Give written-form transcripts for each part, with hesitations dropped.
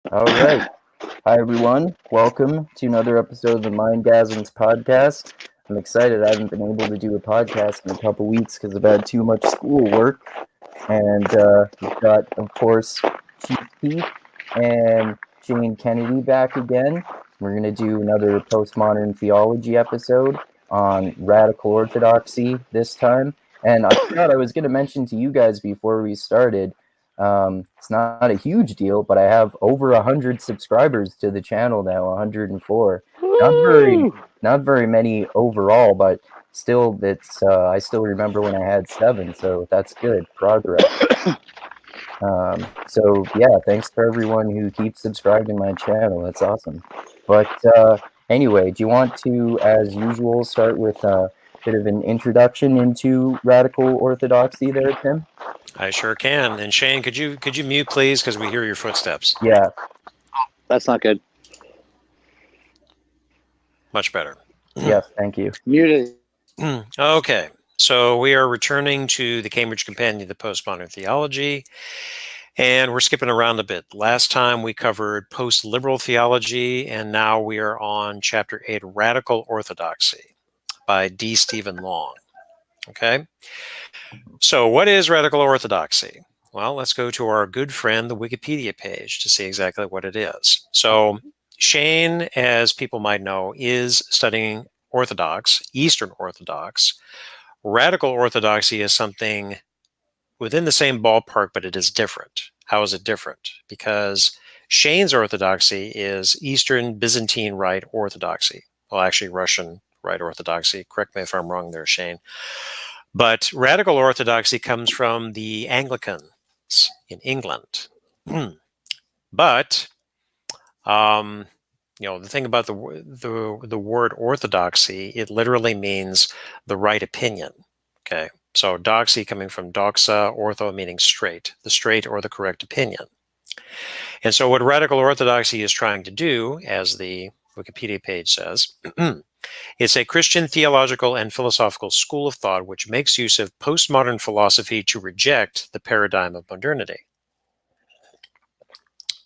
All right. Hi, everyone. Welcome to another episode of the Mindgasms podcast. I'm excited. I haven't been able to do a podcast in a couple weeks because I've had too much schoolwork. And we've got, of course, Chief Keefe and Shane Kennedy back again. We're going to do another Postmodern Theology episode on radical orthodoxy this time. And I forgot I was going to mention to you guys before we started, it's not a huge deal, but I have over 100 subscribers to the channel now, 104. Not very many overall, but still, it's I still remember when I had 7, so that's good progress. So yeah, thanks for everyone who keeps subscribing to my channel. That's awesome. But anyway, do you want to, as usual, start with a bit of an introduction into radical orthodoxy there, Tim? I sure can. And Shane, could you mute, please, because we hear your footsteps. Yeah. That's not good. Much better. Yes, thank you. Muted. Okay, so we are returning to the Cambridge Companion to Postmodern Theology, and we're skipping around a bit. Last time we covered post-liberal theology, and now we are on Chapter 8, Radical Orthodoxy by D. Stephen Long. Okay, so what is radical orthodoxy? Well, let's go to our good friend, the Wikipedia page, to see exactly what it is. So Shane, as people might know, is studying Orthodox, Eastern Orthodox. Radical Orthodoxy is something within the same ballpark, but it is different. How is it different? Because Shane's Orthodoxy is Eastern Byzantine Rite Orthodoxy. Well, actually, Russian Rite Orthodoxy. Correct me if I'm wrong there, Shane. But radical orthodoxy comes from the Anglicans in England. But the thing about the word orthodoxy, it literally means the right opinion. Okay, so doxy coming from doxa, ortho meaning straight, the straight or the correct opinion. And so what radical orthodoxy is trying to do, as the Wikipedia page says, it's a Christian theological and philosophical school of thought which makes use of postmodern philosophy to reject the paradigm of modernity.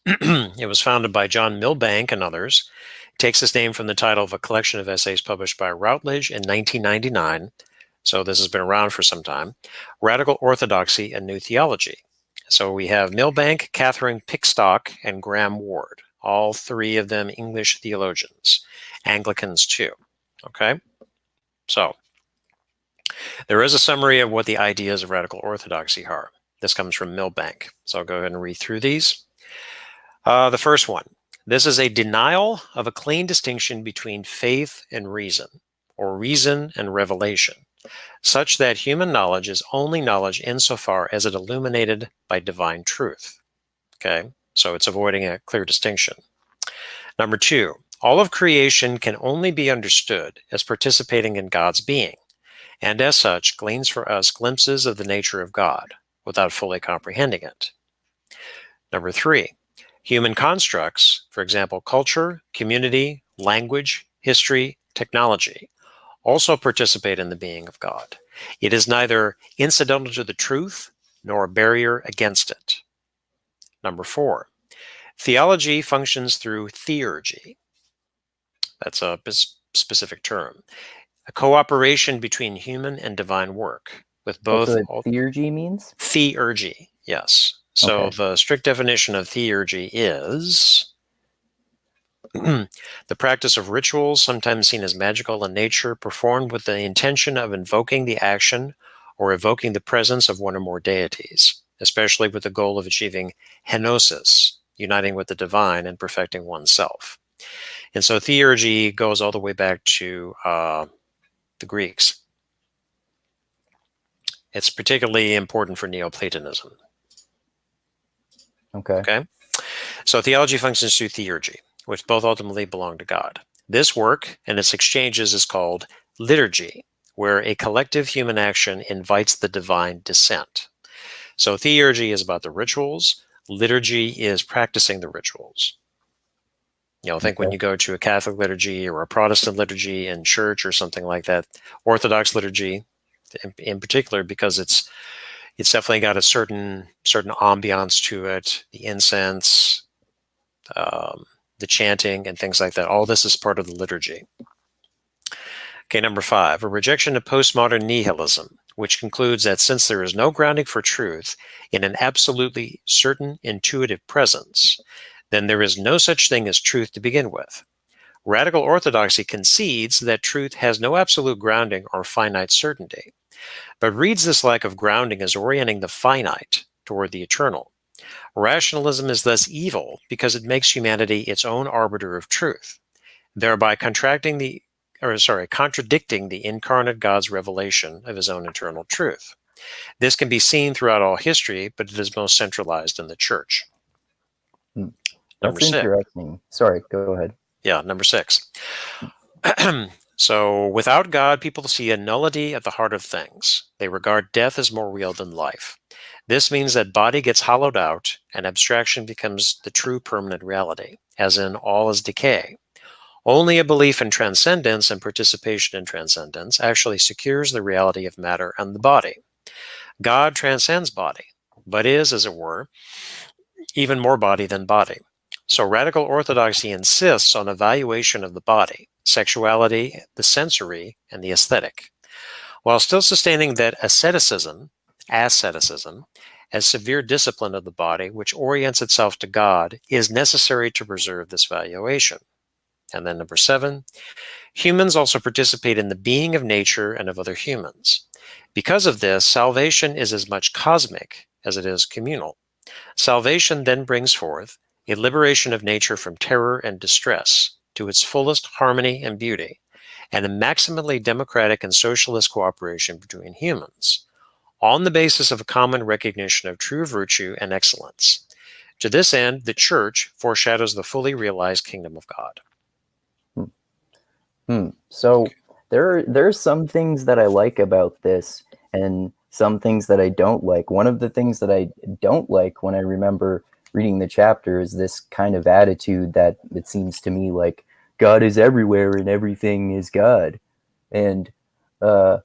It was founded by John Milbank and others. It takes its name from the title of a collection of essays published by Routledge in 1999. So this has been around for some time. Radical Orthodoxy and New Theology. So we have Milbank, Catherine Pickstock, and Graham Ward. All three of them English theologians. Anglicans too. Okay? So there is a summary of what the ideas of radical orthodoxy are. This comes from Milbank. So I'll go ahead and read through these. The first one. This is a denial of a clean distinction between faith and reason, or reason and revelation, such that human knowledge is only knowledge insofar as it illuminated by divine truth. Okay, so it's avoiding a clear distinction. Number 2, all of creation can only be understood as participating in God's being, and as such gleans for us glimpses of the nature of God without fully comprehending it. Number 3, human constructs, for example, culture, community, language, history, technology, also participate in the being of God. It is neither incidental to the truth nor a barrier against it. Number 4, theology functions through theurgy. That's a specific term. A cooperation between human and divine work with both. That's what theurgy means? Theurgy, yes. So Okay. The strict definition of theurgy is the practice of rituals, sometimes seen as magical in nature, performed with the intention of invoking the action or evoking the presence of one or more deities, especially with the goal of achieving henosis, uniting with the divine and perfecting oneself. And so theurgy goes all the way back to the Greeks. It's particularly important for Neoplatonism. Okay. So theology functions through theurgy, which both ultimately belong to God. This work and its exchanges is called liturgy, where a collective human action invites the divine descent. So theurgy is about the rituals. Liturgy is practicing the rituals. Think when you go to a Catholic liturgy or a Protestant liturgy in church or something like that, Orthodox liturgy in particular, because it's definitely got a certain ambiance to it, the incense, the chanting and things like that. All this is part of the liturgy. Okay, number 5, a rejection of postmodern nihilism, which concludes that since there is no grounding for truth in an absolutely certain intuitive presence, then there is no such thing as truth to begin with. Radical orthodoxy concedes that truth has no absolute grounding or finite certainty, but reads this lack of grounding as orienting the finite toward the eternal. Rationalism is thus evil because it makes humanity its own arbiter of truth, thereby contradicting the incarnate God's revelation of his own eternal truth. This can be seen throughout all history, but it is most centralized in the church. That's interesting. Sorry, go ahead. Yeah, number 6. So, without God, people see a nullity at the heart of things. They regard death as more real than life. This means that body gets hollowed out and abstraction becomes the true permanent reality, as in all is decay. Only a belief in transcendence and participation in transcendence actually secures the reality of matter and the body. God transcends body, but is, as it were, even more body than body. So radical orthodoxy insists on evaluation of the body, sexuality, the sensory, and the aesthetic, while still sustaining that asceticism, as severe discipline of the body, which orients itself to God, is necessary to preserve this valuation. And then number 7, humans also participate in the being of nature and of other humans. Because of this, salvation is as much cosmic as it is communal. Salvation then brings forth a liberation of nature from terror and distress to its fullest harmony and beauty, and a maximally democratic and socialist cooperation between humans, on the basis of a common recognition of true virtue and excellence. To this end, the Church foreshadows the fully realized kingdom of God. So there's some things that I like about this and some things that I don't like. One of the things that I don't like when I remember reading the chapter is this kind of attitude that it seems to me like God is everywhere and everything is God. And I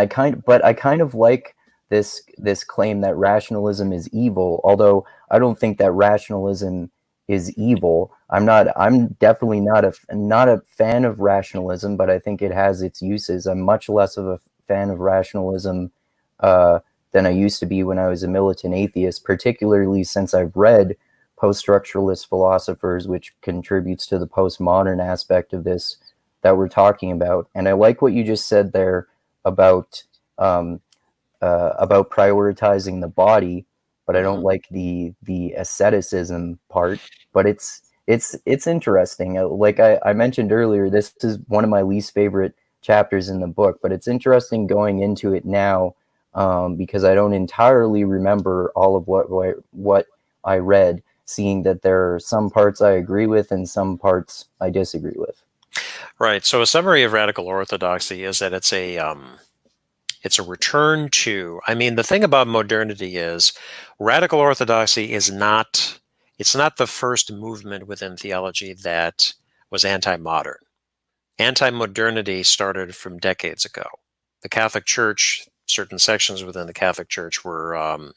kind of like this claim that rationalism is evil, although I don't think that rationalism is evil. I'm definitely not a fan of rationalism, but I think it has its uses. I'm much less of a fan of rationalism than I used to be when I was a militant atheist, particularly since I've read post-structuralist philosophers, which contributes to the postmodern aspect of this that we're talking about. And I like what you just said there about prioritizing the body, but I don't like the asceticism part. But it's interesting. Like I mentioned earlier, this is one of my least favorite chapters in the book, but it's interesting going into it now because I don't entirely remember all of what I read, seeing that there are some parts I agree with and some parts I disagree with. Right. So a summary of radical orthodoxy is that it's a return to, the thing about modernity is radical orthodoxy is not, it's not the first movement within theology that was anti-modern. Anti-modernity started from decades ago. The Catholic Church, certain sections within the Catholic Church were,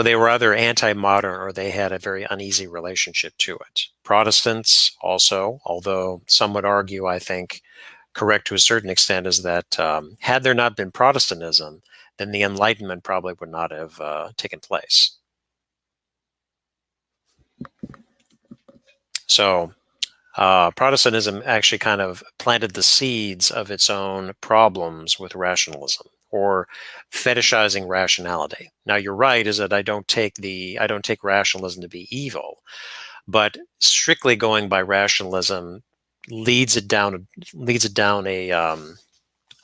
they were either anti-modern or they had a very uneasy relationship to it. Protestants also, although some would argue, I think, correct to a certain extent, is that had there not been Protestantism, then the Enlightenment probably would not have taken place. So Protestantism actually kind of planted the seeds of its own problems with rationalism, or fetishizing rationality. Now, you're right, is that I don't take rationalism to be evil, but strictly going by rationalism leads it down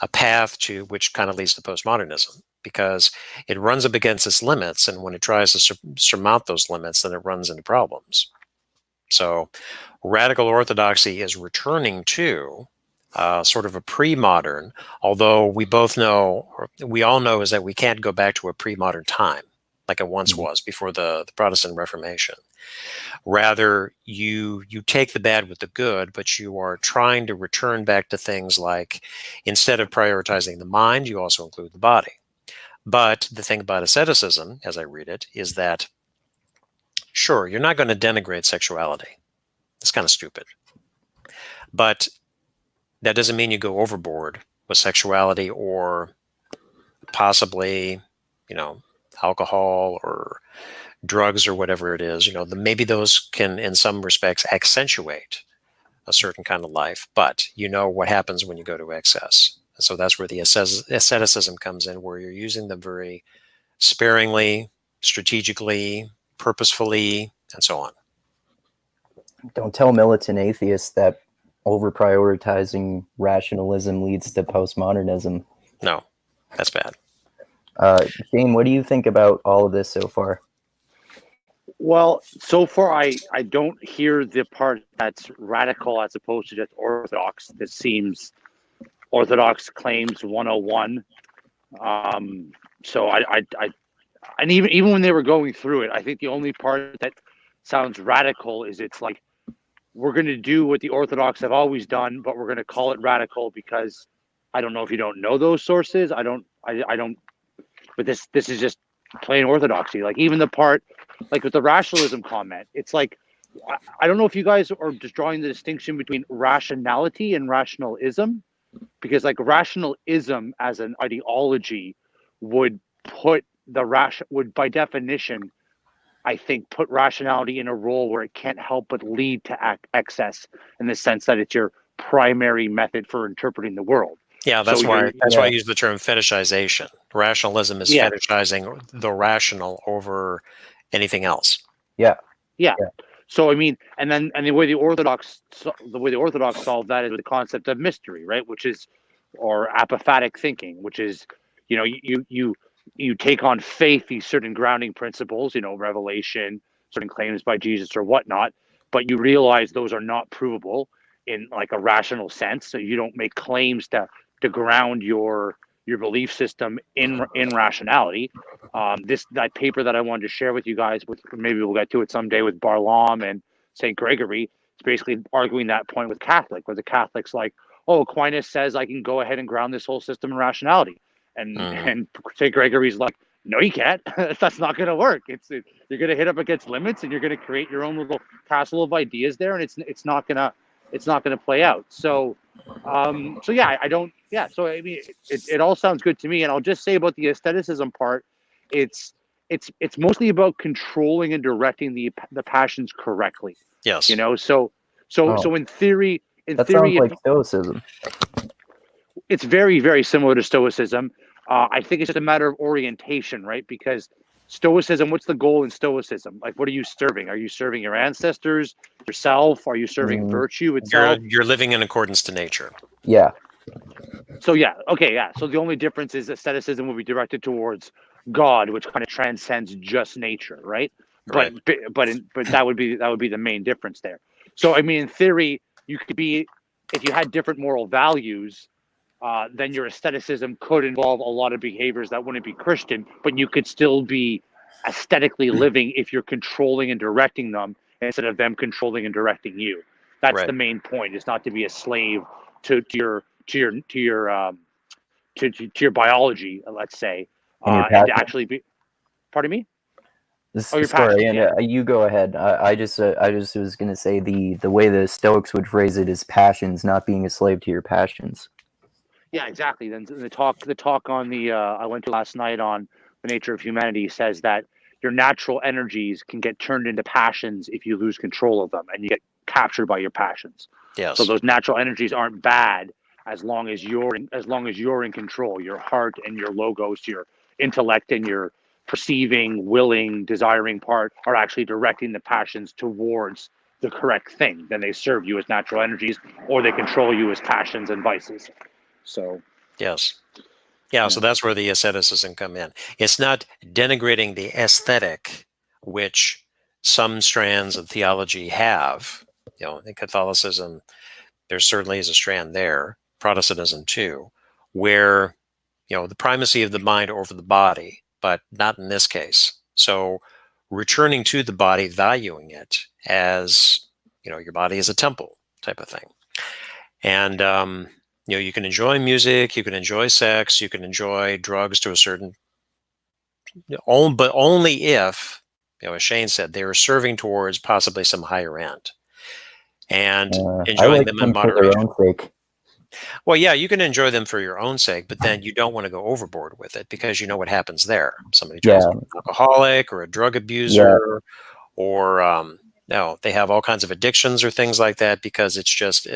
a path to which kind of leads to postmodernism, because it runs up against its limits, and when it tries to surmount those limits, then it runs into problems. So radical orthodoxy is returning to sort of a pre-modern, although we all know is that we can't go back to a pre-modern time like it once was before the Protestant Reformation. Rather, you take the bad with the good, but you are trying to return back to things like, instead of prioritizing the mind, you also include the body. But the thing about asceticism, as I read it, is that Sure, you're not going to denigrate sexuality. It's kind of stupid. But that doesn't mean you go overboard with sexuality or possibly, alcohol or drugs or whatever it is. Maybe those can, in some respects, accentuate a certain kind of life, but what happens when you go to excess. And so that's where the asceticism comes in, where you're using them very sparingly, strategically, purposefully, and so on. Don't tell militant atheists that over-prioritizing rationalism leads to postmodernism. No, that's bad. Shane, what do you think about all of this so far? Well, so far I don't hear the part that's radical as opposed to just orthodox. This seems orthodox claims 101. So I and even when they were going through it, I think the only part that sounds radical is it's like, we're going to do what the Orthodox have always done, but we're going to call it radical because I don't know if you don't know those sources. I don't, but this is just plain orthodoxy. Like even the part, like with the rationalism comment, it's like, I don't know if you guys are just drawing the distinction between rationality and rationalism, because like rationalism as an ideology would put would by definition, I think, put rationality in a role where it can't help but lead to excess, in the sense that it's your primary method for interpreting the world. Yeah, that's why I use the term fetishization. Rationalism is fetishizing the rational over anything else. Yeah. So I mean, and the way the Orthodox solve that is with the concept of mystery, right? Which is, or apophatic thinking, which is, you take on faith these certain grounding principles, revelation, certain claims by Jesus or whatnot, but you realize those are not provable in like a rational sense. So you don't make claims to ground your belief system in rationality. That paper that I wanted to share with you guys, maybe we'll get to it someday, with Barlaam and St. Gregory, it's basically arguing that point with Catholic, where the Catholic's like, oh, Aquinas says I can go ahead and ground this whole system in rationality. And St. Gregory's like, no, you can't. That's not going to work. You're going to hit up against limits, and you're going to create your own little castle of ideas there, and it's not going to play out. So, yeah, I don't. Yeah, so I mean, it all sounds good to me, and I'll just say about the aestheticism part, it's mostly about controlling and directing the passions correctly. Yes. So in theory, that sounds like Stoicism. It's very, very similar to Stoicism. I think it's just a matter of orientation, right? Because Stoicism, what's the goal in Stoicism? Like, what are you serving? Are you serving your ancestors, yourself? Are you serving virtue itself? You're living in accordance to nature. Yeah. So So the only difference is asceticism will be directed towards God, which kind of transcends just nature, right? Right. But that would be the main difference there. So I mean, in theory, you could be, if you had different moral values, then your aestheticism could involve a lot of behaviors that wouldn't be Christian, but you could still be aesthetically living if you're controlling and directing them instead of them controlling and directing you. That's the main point. Is not to be a slave to your biology, let's say, and to actually be. Pardon me. Your story, and you go ahead. I just was going to say the way the Stoics would phrase it is passions, not being a slave to your passions. Yeah, exactly. Then the talk on the I went to last night on the nature of humanity says that your natural energies can get turned into passions if you lose control of them and you get captured by your passions. Yes. So those natural energies aren't bad as long as you're in control. Your heart and your logos, your intellect and your perceiving, willing, desiring part are actually directing the passions towards the correct thing. Then they serve you as natural energies, or they control you as passions and vices. So yes. Yeah, so that's where the asceticism come in. It's not denigrating the aesthetic, which some strands of theology have. In Catholicism, there certainly is a strand there, Protestantism too, where the primacy of the mind over the body, but not in this case. So returning to the body, valuing it as, your body is a temple type of thing. And you can enjoy music, you can enjoy sex, you can enjoy drugs to a certain, but only if as Shane said, they were serving towards possibly some higher end and I enjoying like them in them for their moderation. own sake. Well, yeah, you can enjoy them for your own sake, but then you don't want to go overboard with it because you know what happens there. Somebody turns into an alcoholic or a drug abuser, or no, they have all kinds of addictions or things like that because it's just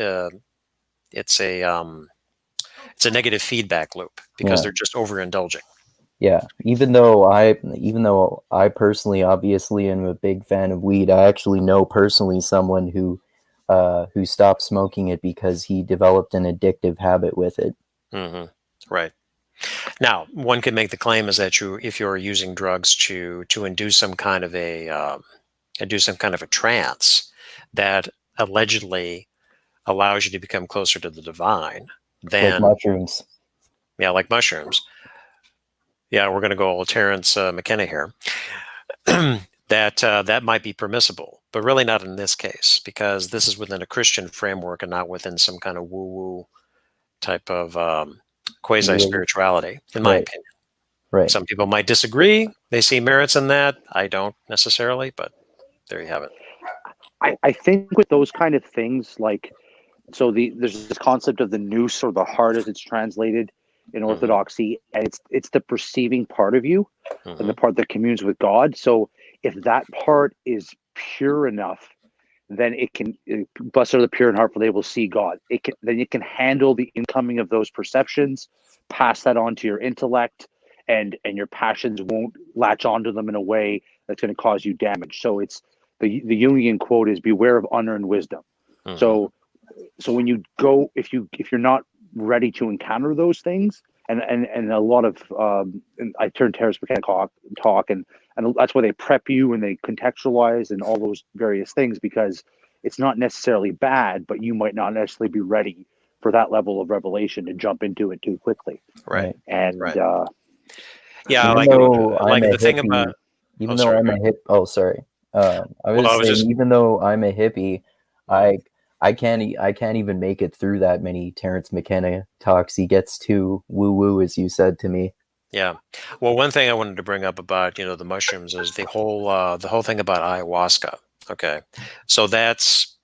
it's a negative feedback loop because they're just overindulging. Yeah, even though I personally obviously am a big fan of weed, I actually know personally someone who stopped smoking it because he developed an addictive habit with it. Mm-hmm. Right. Now, one could make the claim is that if you're using drugs to induce some kind of a trance that allegedly allows you to become closer to the divine, then Like mushrooms. Yeah, like mushrooms. Yeah, we're going to go old Terence McKenna here. that might be permissible, but really not in this case because this is within a Christian framework and not within some kind of woo-woo type of quasi-spirituality, in my opinion. Right. Some people might disagree. They see merits in that. I don't necessarily, but there you have it. I think with those kind of things, like, so there's this concept of the nous or the heart as it's translated in Orthodoxy, and it's the perceiving part of you and the part that communes with God. So if that part is pure enough, then blessed are the pure in heart, for they will see God. Then it can handle the incoming of those perceptions, pass that on to your intellect, and your passions won't latch onto them in a way that's going to cause you damage. So it's the Jungian quote is, beware of unearned wisdom. So when you go, if you're not ready to encounter those things, and a lot of and I turn Terence McKenna talk, and that's why they prep you and they contextualize and all those various things, because it's not necessarily bad, but you might not necessarily be ready for that level of revelation to jump into it too quickly. Right. And yeah, like the thing about even though I'm a hip. Oh, sorry. I was saying, even though I'm a hippie, I can't even make it through that many Terence McKenna talks. He gets too woo-woo, as you said to me. Yeah. Well, one thing I wanted to bring up about, the mushrooms is the whole thing about ayahuasca. Okay. So that's,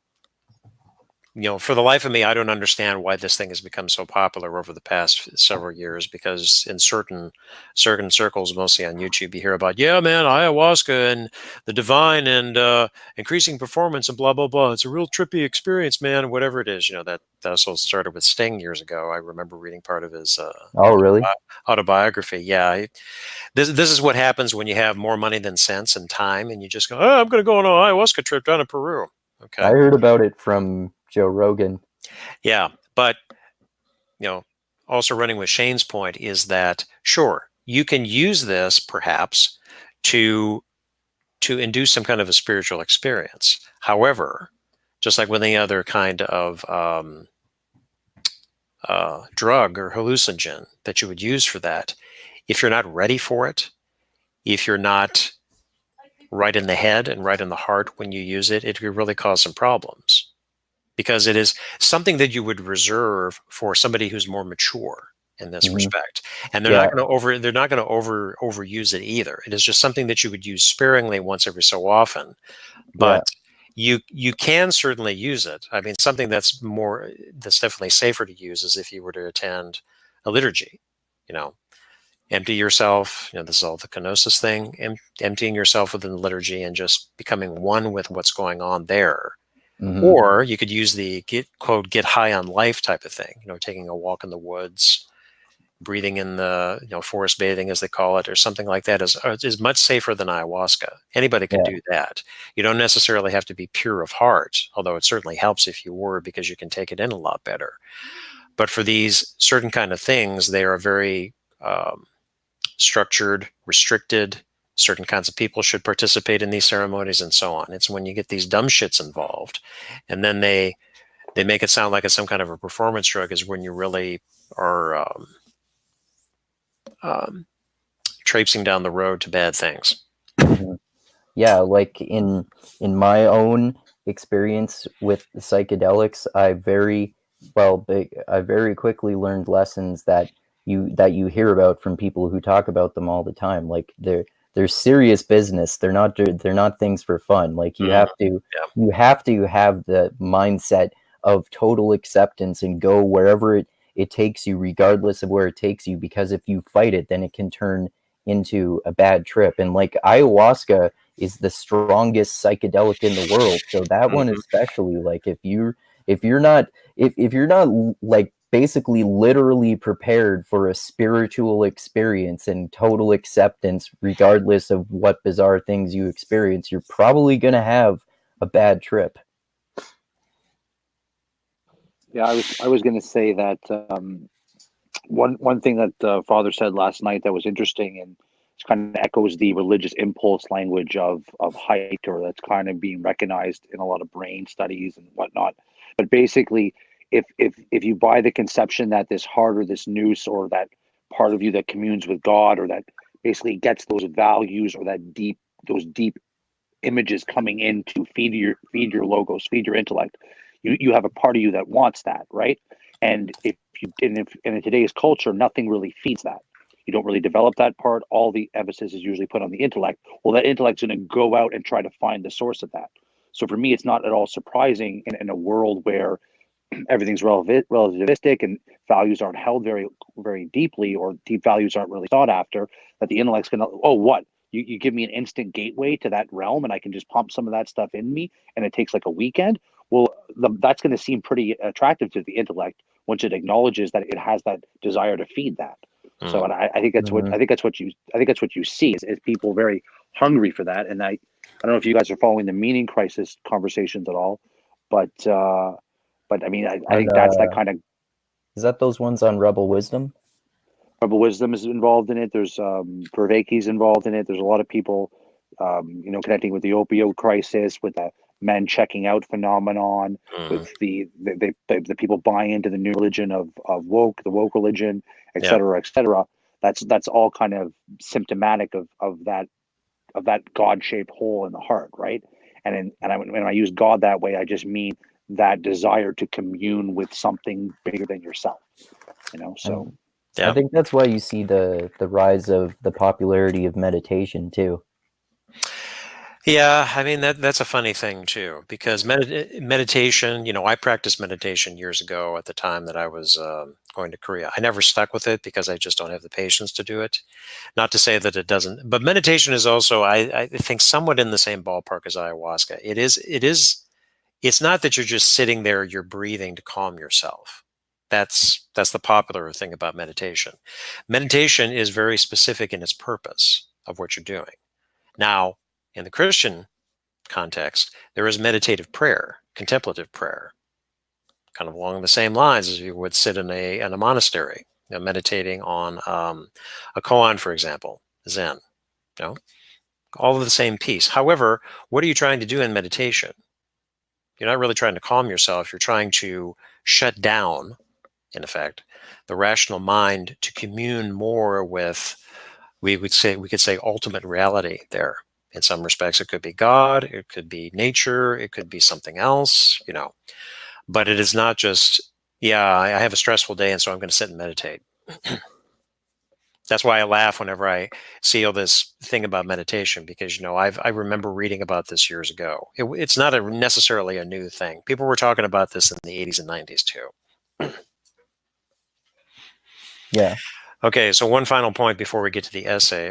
for the life of me, I don't understand why this thing has become so popular over the past several years, because in certain circles, mostly on YouTube, you hear about, yeah, man, ayahuasca and the divine and increasing performance and blah, blah, blah. It's a real trippy experience, man, whatever it is. That also started with Sting years ago. I remember reading part of his really? autobiography. Yeah. This is what happens when you have more money than sense and time, and you just go, oh, I'm going to go on an ayahuasca trip down in Peru. Okay. I heard about it from Joe Rogan. Yeah, but also running with Shane's point is that, sure, you can use this perhaps to induce some kind of a spiritual experience. However, just like with any other kind of drug or hallucinogen that you would use for that, if you're not ready for it, if you're not right in the head and right in the heart when you use it, it could really cause some problems, because it is something that you would reserve for somebody who's more mature in this respect, and they're not going to overuse it either. It is just something that you would use sparingly once every so often, but you can certainly use it. I mean, something that's definitely safer to use is if you were to attend a liturgy, empty yourself. This is all the kenosis thing, emptying yourself within the liturgy and just becoming one with what's going on there. Or you could use the get high on life type of thing, taking a walk in the woods, breathing in the, forest bathing as they call it, or something like that is much safer than ayahuasca. Anybody can do that. You don't necessarily have to be pure of heart, although it certainly helps if you were, because you can take it in a lot better. But for these certain kind of things, they are very structured, restricted. Certain kinds of people should participate in these ceremonies and so on. It's when you get these dumb shits involved, and then they make it sound like it's some kind of a performance drug, is when you really are traipsing down the road to bad things. Yeah, like in my own experience with psychedelics, I very quickly learned lessons that you hear about from people who talk about them all the time. Like they're they're serious business. They're not things for fun. Like you have to have the mindset of total acceptance and go wherever it takes you, regardless of where it takes you, because if you fight it, then it can turn into a bad trip. And like ayahuasca is the strongest psychedelic in the world. So that one especially, like if you're not like basically literally prepared for a spiritual experience and total acceptance, regardless of what bizarre things you experience, you're probably going to have a bad trip. Yeah, I was going to say that one thing that Father said last night that was interesting and it kind of echoes the religious impulse language of Heidegger that's kind of being recognized in a lot of brain studies and whatnot. But basically, if you buy the conception that this heart or this nous or that part of you that communes with God or that basically gets those values or those deep images coming in to feed your logos, feed your intellect, you have a part of you that wants that, right? And if in today's culture, nothing really feeds that. You don't really develop that part. All the emphasis is usually put on the intellect. Well, that intellect's going to go out and try to find the source of that. So for me, it's not at all surprising in a world where everything's relativistic and values aren't held very, very deeply, or deep values aren't really thought after, that the intellect's going to, oh, what? You give me an instant gateway to that realm and I can just pump some of that stuff in me and it takes like a weekend. Well, that's going to seem pretty attractive to the intellect once it acknowledges that it has that desire to feed that. So, and I think that's what you see is people very hungry for that. And I don't know if you guys are following the meaning crisis conversations at all, but I mean, I think that's that kind of. Is that those ones on Rebel Wisdom? Rebel Wisdom is involved in it. There's Vervaeke's involved in it. There's a lot of people, connecting with the opioid crisis, with the men checking out phenomenon, with the people buying into the new religion of the woke religion, et cetera, et cetera. That's all kind of symptomatic of that God-shaped hole in the heart, right? And when I use God that way, I just mean that desire to commune with something bigger than yourself, So. I think that's why you see the rise of the popularity of meditation too. Yeah, I mean that's a funny thing too, because meditation. I practiced meditation years ago at the time that I was going to Korea. I never stuck with it because I just don't have the patience to do it. Not to say that it doesn't, but meditation is also, I think, somewhat in the same ballpark as ayahuasca. It's not that you're just sitting there, you're breathing to calm yourself. That's the popular thing about meditation. Meditation is very specific in its purpose of what you're doing. Now, in the Christian context, there is meditative prayer, contemplative prayer, kind of along the same lines as you would sit in a monastery, meditating on a koan, for example, Zen. All of the same piece. However, what are you trying to do in meditation? You're not really trying to calm yourself. You're trying to shut down, in effect, the rational mind to commune more with, we could say ultimate reality there. In some respects, it could be God, it could be nature, it could be something else, But it is not just, I have a stressful day and so I'm going to sit and meditate. That's why I laugh whenever I see all this thing about meditation, because, I remember reading about this years ago. It's not necessarily a new thing. People were talking about this in the 80s and 90s too. Yeah. Okay, so one final point before we get to the essay.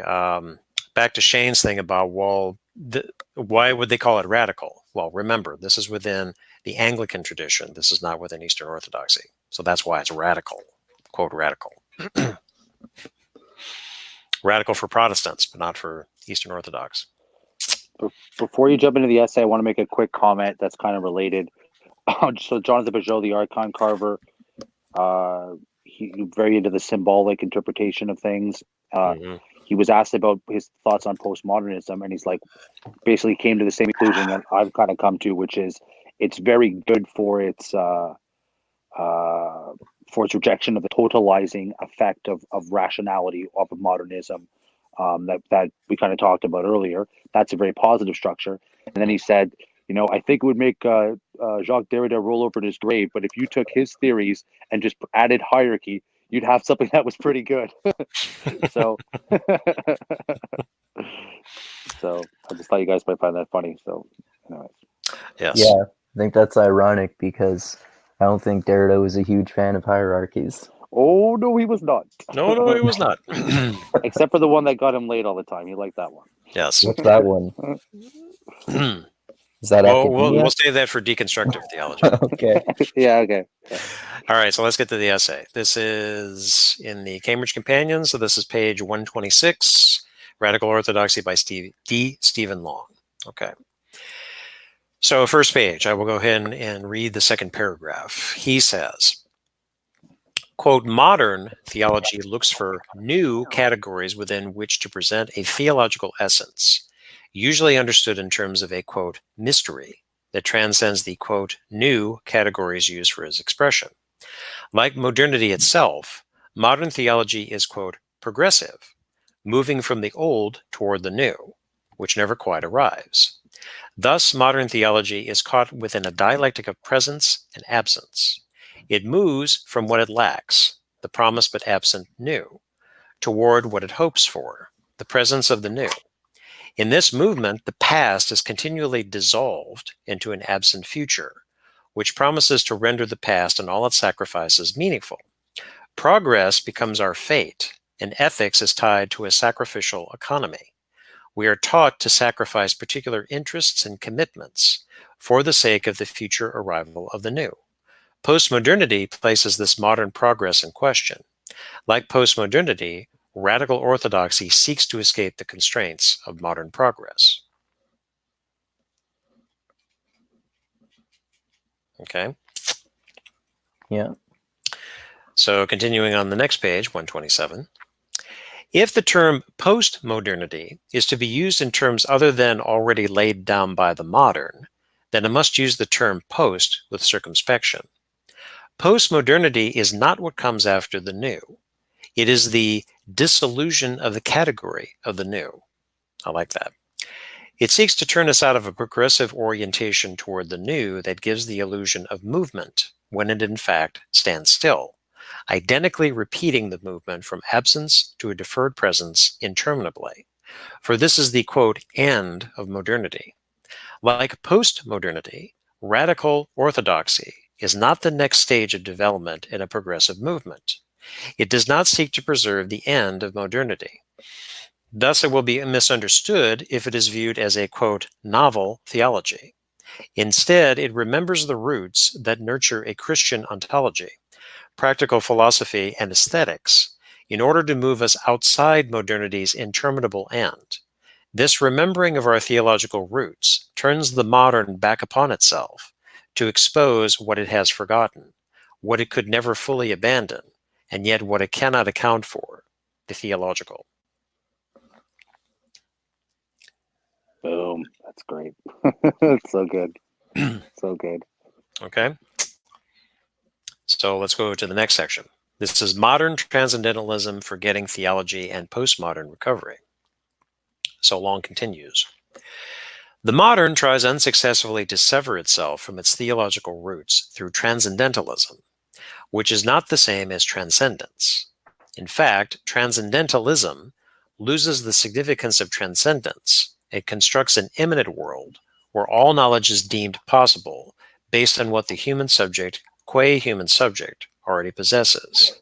Back to Shane's thing about, why would they call it radical? Well, remember, this is within the Anglican tradition. This is not within Eastern Orthodoxy. So that's why it's radical, quote, radical. Radical for Protestants, but not for Eastern Orthodox. Before you jump into the essay, I want to make a quick comment that's kind of related. So Jonathan Pajot, the icon carver, he's very into the symbolic interpretation of things. He was asked about his thoughts on postmodernism, and he's like, basically came to the same conclusion that I've kind of come to, which is it's very good for its rejection of the totalizing effect of rationality of modernism that we kind of talked about earlier. That's a very positive structure. And then he said, I think it would make Jacques Derrida roll over in his grave, but if you took his theories and just added hierarchy, you'd have something that was pretty good. So, so I just thought you guys might find that funny. So, anyways. Yes. Yeah, I think that's ironic because I don't think Derrida was a huge fan of hierarchies. Oh no, he was not. No, he was not. Except for the one that got him laid all the time. He liked that one. Yes. What's that one? Is that Well, academia? we'll save that for deconstructive theology. Okay. Yeah, okay. Yeah. All right, so let's get to the essay. This is in the Cambridge Companion, so this is page 126, Radical Orthodoxy by Stephen Long. Okay. So first page, I will go ahead and read the second paragraph. He says, quote, modern theology looks for new categories within which to present a theological essence, usually understood in terms of a, quote, mystery that transcends the, quote, new categories used for its expression. Like modernity itself, modern theology is, quote, progressive, moving from the old toward the new, which never quite arrives. Thus, modern theology is caught within a dialectic of presence and absence. It moves from what it lacks, the promised but absent new, toward what it hopes for, the presence of the new. In this movement, the past is continually dissolved into an absent future, which promises to render the past and all its sacrifices meaningful. Progress becomes our fate, and ethics is tied to a sacrificial economy. We are taught to sacrifice particular interests and commitments for the sake of the future arrival of the new. Postmodernity places this modern progress in question. Like postmodernity, radical orthodoxy seeks to escape the constraints of modern progress. Okay. Yeah. So continuing on the next page, 127. If the term postmodernity is to be used in terms other than already laid down by the modern, then it must use the term post with circumspection. Postmodernity is not what comes after the new. It is the dissolution of the category of the new. I like that. It seeks to turn us out of a progressive orientation toward the new that gives the illusion of movement when it in fact stands still, identically repeating the movement from absence to a deferred presence interminably. For this is the, quote, end of modernity. Like postmodernity, radical orthodoxy is not the next stage of development in a progressive movement. It does not seek to preserve the end of modernity. Thus, it will be misunderstood if it is viewed as a, quote, novel theology. Instead, it remembers the roots that nurture a Christian ontology, practical philosophy, and aesthetics in order to move us outside modernity's interminable end. This remembering of our theological roots turns the modern back upon itself to expose what it has forgotten, what it could never fully abandon, and yet what it cannot account for, the theological. Boom. That's great. It's so good. So good. Okay. So let's go to the next section. This is Modern Transcendentalism, Forgetting Theology, and Postmodern Recovery. So Long continues. The modern tries unsuccessfully to sever itself from its theological roots through transcendentalism, which is not the same as transcendence. In fact, transcendentalism loses the significance of transcendence. It constructs an immanent world where all knowledge is deemed possible based on what the human subject, qua human subject, already possesses.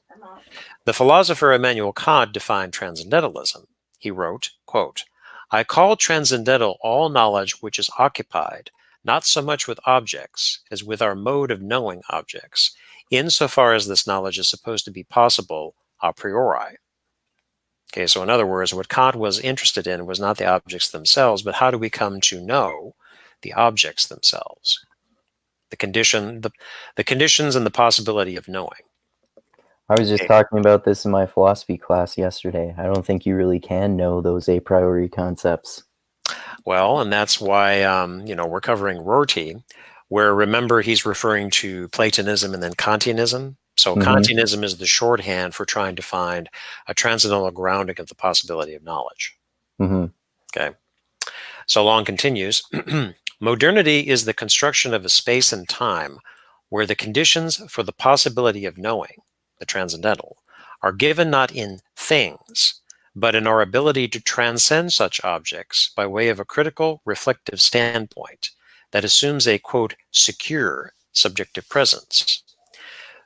The philosopher Immanuel Kant defined transcendentalism. He wrote, quote, I call transcendental all knowledge which is occupied not so much with objects as with our mode of knowing objects, insofar as this knowledge is supposed to be possible a priori. Okay, so in other words, what Kant was interested in was not the objects themselves, but how do we come to know the objects themselves? The conditions and the possibility of knowing. I was just talking about this in my philosophy class yesterday. I don't think you really can know those a priori concepts. Well, and that's why, we're covering Rorty, where remember he's referring to Platonism and then Kantianism. So Kantianism is the shorthand for trying to find a transcendental grounding of the possibility of knowledge. Okay. So Long continues, modernity is the construction of a space and time where the conditions for the possibility of knowing, the transcendental, are given not in things, but in our ability to transcend such objects by way of a critical, reflective standpoint that assumes a, quote, secure subjective presence.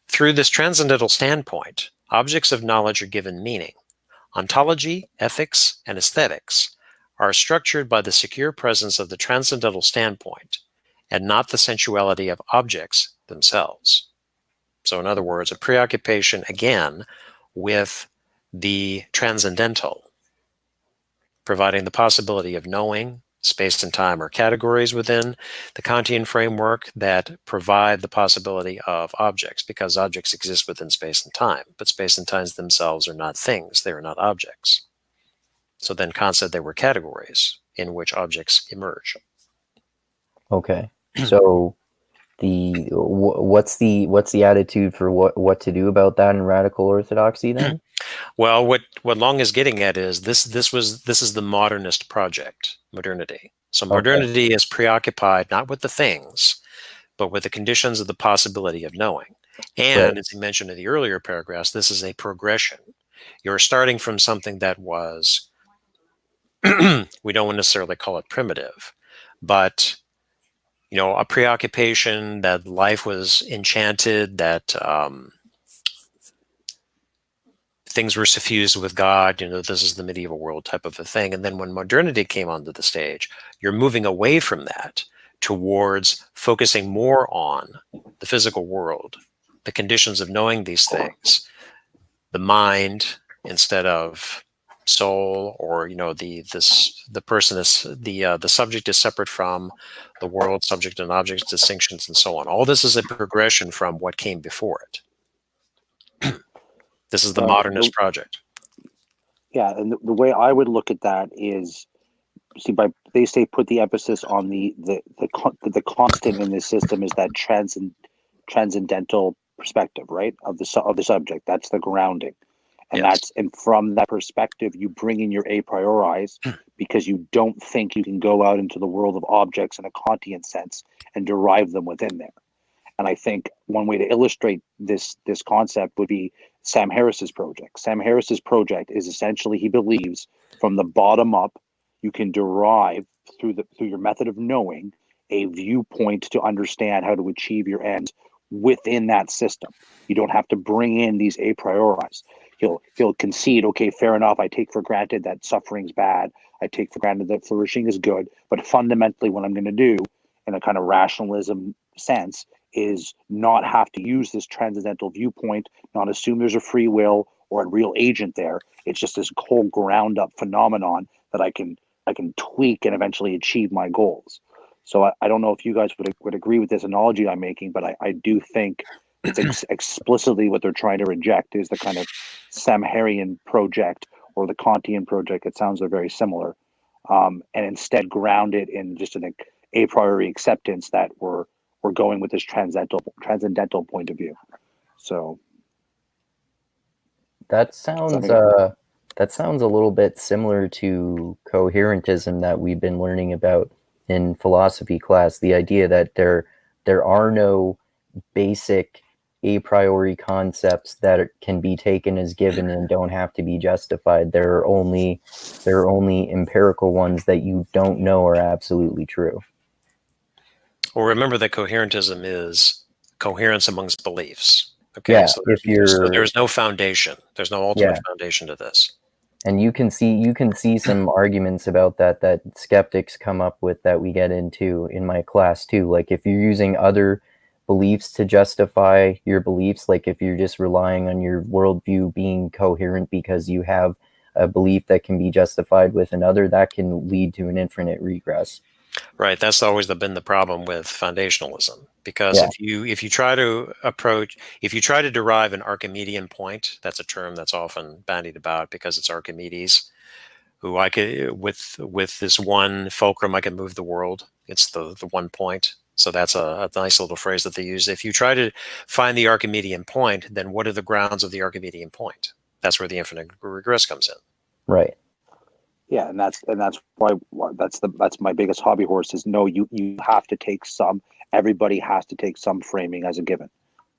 Through this transcendental standpoint, objects of knowledge are given meaning. Ontology, ethics, and aesthetics are structured by the secure presence of the transcendental standpoint and not the sensuality of objects themselves. So in other words, a preoccupation, again, with the transcendental, providing the possibility of knowing space and time are categories within the Kantian framework that provide the possibility of objects, because objects exist within space and time, but space and time themselves are not things, they are not objects. So then Kant said they were categories in which objects emerge. Okay. So what's the attitude for what to do about that in radical orthodoxy then? Well, what Long is getting at is this is the modernist project, modernity. So modernity is preoccupied not with the things, but with the conditions of the possibility of knowing. And as he mentioned in the earlier paragraphs, this is a progression. You're starting from something that was, we don't necessarily call it primitive, but a preoccupation that life was enchanted, that things were suffused with God, this is the medieval world type of a thing. And then when modernity came onto the stage, you're moving away from that towards focusing more on the physical world, the conditions of knowing these things, the mind instead of soul, or the person is the subject is separate from the world, subject and object distinctions, and so on. All this is a progression from what came before it. This is the modernist project. Yeah, and the way I would look at that is, they say put the emphasis on the constant in this system is that transcendental perspective, right, of the subject. That's the grounding, and and from that perspective, you bring in your a prioris because you don't think you can go out into the world of objects in a Kantian sense and derive them within there. And I think one way to illustrate this concept would be Sam Harris's project. Sam Harris's project is essentially, he believes from the bottom up, you can derive through your method of knowing a viewpoint to understand how to achieve your ends within that system. You don't have to bring in these a prioris. He'll concede, okay, fair enough, I take for granted that suffering's bad. I take for granted that flourishing is good. But fundamentally, what I'm going to do in a kind of rationalism sense is not have to use this transcendental viewpoint, not assume there's a free will or a real agent there. It's just this whole ground up phenomenon that I can tweak and eventually achieve my goals. So I don't know if you guys would agree with this analogy I'm making, but I do think it's explicitly what they're trying to reject is the kind of Samharian project or the Kantian project. It sounds they're very similar, and instead ground it in just an a priori acceptance that we're going with this transcendental point of view. So that sounds a little bit similar to coherentism that we've been learning about in philosophy class. The idea that there are no basic a priori concepts that can be taken as given and don't have to be justified. There are only empirical ones that you don't know are absolutely true. Well, remember that coherentism is coherence amongst beliefs. Okay, yeah, so there's no foundation. There's no ultimate foundation to this. And you can see some arguments about that skeptics come up with that we get into in my class too. Like if you're using other beliefs to justify your beliefs, like if you're just relying on your worldview being coherent because you have a belief that can be justified with another, that can lead to an infinite regress. Right. That's always been the problem with foundationalism, because if you try to derive an Archimedean point, that's a term that's often bandied about because it's Archimedes, who I could with this one fulcrum I can move the world. It's the one point. So that's a nice little phrase that they use. If you try to find the Archimedean point, then what are the grounds of the Archimedean point? That's where the infinite regress comes in. Right. Yeah, and that's why that's my biggest hobby horse is no, you have to take everybody has to take some framing as a given.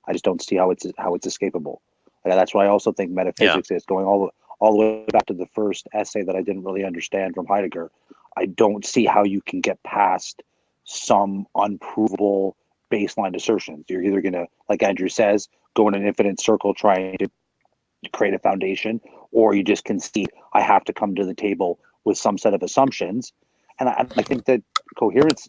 I just don't see how it's escapable. And that's why I also think Yeah. metaphysics is going all the way back to the first essay that I didn't really understand from Heidegger. I don't see how you can get past some unprovable baseline assertions. You're either going to, like Andrew says, go in an infinite circle trying to create a foundation, or you just concede, I have to come to the table with some set of assumptions. And I think that coherence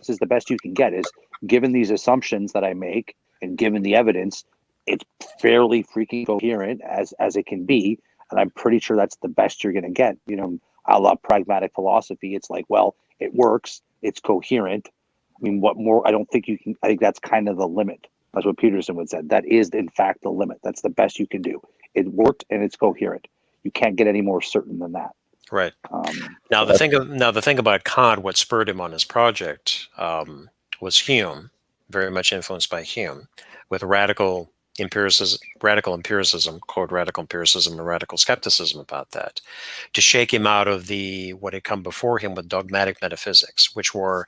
is the best you can get, is given these assumptions that I make and given the evidence, it's fairly freaking coherent as it can be. And I'm pretty sure that's the best you're going to get. You know, a la pragmatic philosophy, it's like, well, it works, it's coherent. I mean, what more? I don't think you can. I think that's kind of the limit. That's what Peterson would say. That is, in fact, the limit. That's the best you can do. It worked and it's coherent. You can't get any more certain than that. Right. Now, the thing about Kant, what spurred him on his project, was Hume, very much influenced by Hume, with radical empiricism, quote, radical empiricism and radical skepticism about that, to shake him out of what had come before him with dogmatic metaphysics, which were,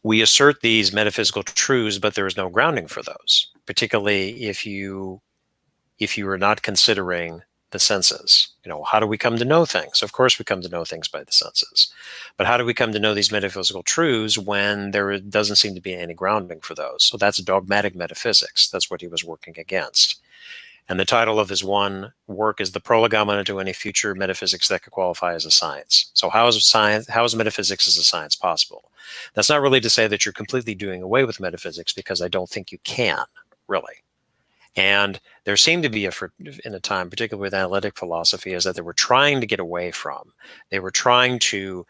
we assert these metaphysical truths, but there is no grounding for those, particularly if you are not considering the senses. You know, how do we come to know things? Of course, we come to know things by the senses. But how do we come to know these metaphysical truths when there doesn't seem to be any grounding for those? So that's dogmatic metaphysics. That's what he was working against. And the title of his one work is The Prolegomena to Any Future Metaphysics That Could Qualify as a Science. So how is metaphysics as a science possible? That's not really to say that you're completely doing away with metaphysics, because I don't think you can, really. And there seemed to be in a time, particularly with analytic philosophy, is that they were trying to get away from. They were trying to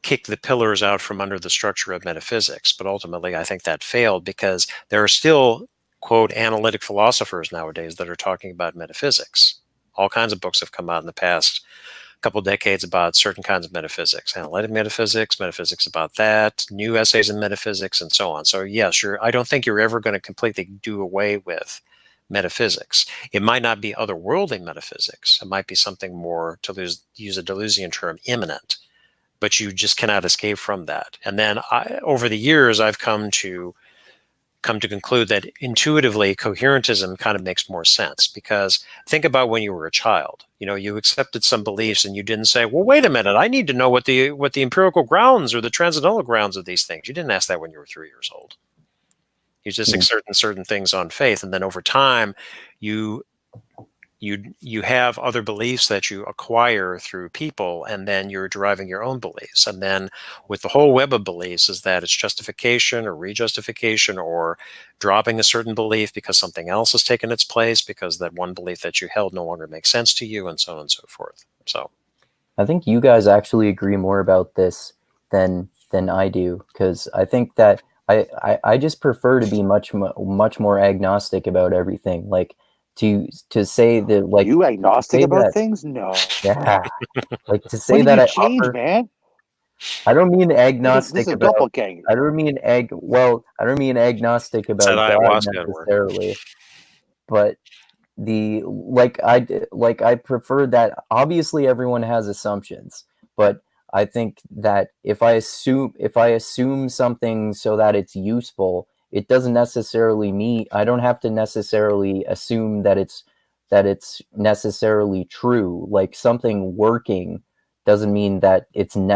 kick the pillars out from under the structure of metaphysics. But ultimately, I think that failed, because there are still, quote, analytic philosophers nowadays that are talking about metaphysics. All kinds of books have come out in the past couple decades about certain kinds of metaphysics, analytic metaphysics, metaphysics about that, new essays in metaphysics, and so on. So yes, I don't think you're ever going to completely do away with metaphysics. It might not be otherworldly metaphysics. It might be something more, to use a Deleuzian term, immanent, but you just cannot escape from that. And then over the years, I've come to conclude that intuitively coherentism kind of makes more sense, because think about when you were a child. You know, you accepted some beliefs and you didn't say, well, wait a minute, I need to know what the empirical grounds or the transcendental grounds of these things. You didn't ask that when you were 3 years old. You just accept certain things on faith, and then over time, you have other beliefs that you acquire through people, and then you're deriving your own beliefs. And then with the whole web of beliefs is that it's justification or rejustification, or dropping a certain belief because something else has taken its place, because that one belief that you held no longer makes sense to you, and so on and so forth. So I think you guys actually agree more about this than I do, because I think that I just prefer to be much more agnostic about everything. Like to say that, like, you agnostic about things? No. Yeah, like to say When did that you I change, offer. man? I don't mean This agnostic is a about. doppelganger. I don't mean agnostic it's that about God ayahuasca at work. necessarily, but I prefer that. Obviously, everyone has assumptions, but I think that if I assume something so that it's useful, it doesn't necessarily mean I don't have to necessarily assume that it's necessarily true. Like, something working doesn't mean that doesn't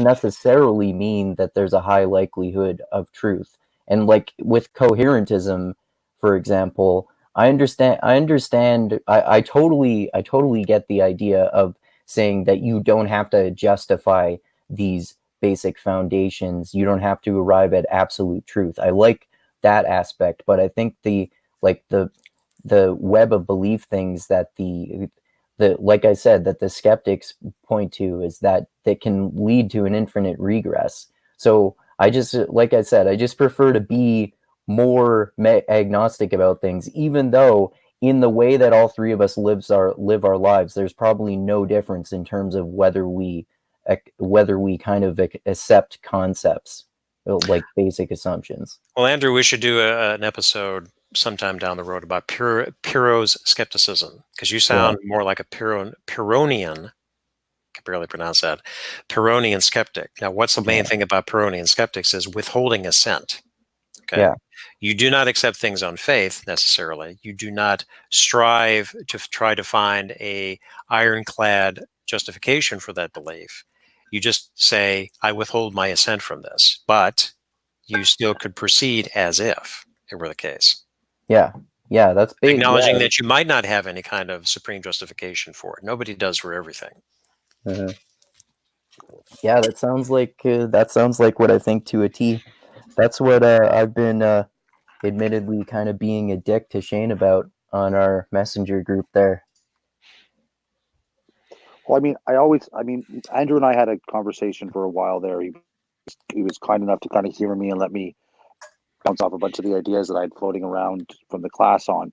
necessarily mean that there's a high likelihood of truth. And like with coherentism, for example, I totally get the idea of saying that you don't have to justify these basic foundations. You don't have to arrive at absolute truth. I like that aspect, but I think the web of belief things that like I said, that the skeptics point to, is that they can lead to an infinite regress. So like I said, I just prefer to be more agnostic about things, even though in the way that all three of us live our lives, there's probably no difference in terms of whether we kind of accept concepts, like basic assumptions. Well, Andrew, we should do an episode sometime down the road about Pyrrho's skepticism, because you sound more like a Pyrrhonian. I can barely pronounce that. Pyrrhonian skeptic. Now, what's the main thing about Pyrrhonian skeptics is withholding assent. Okay. Yeah. You do not accept things on faith necessarily. You do not strive to try to find a ironclad justification for that belief. You just say, I withhold my assent from this, but you still could proceed as if it were the case. Yeah, that's big. Acknowledging Yeah. that you might not have any kind of supreme justification for it. Nobody does for everything. Uh-huh. Yeah, that sounds like what I think to a T. That's what I've been admittedly kind of being a dick to Shane about on our messenger group there. Well, I mean, Andrew and I had a conversation for a while there. He was kind enough to kind of humor me and let me bounce off a bunch of the ideas that I had floating around from the class on.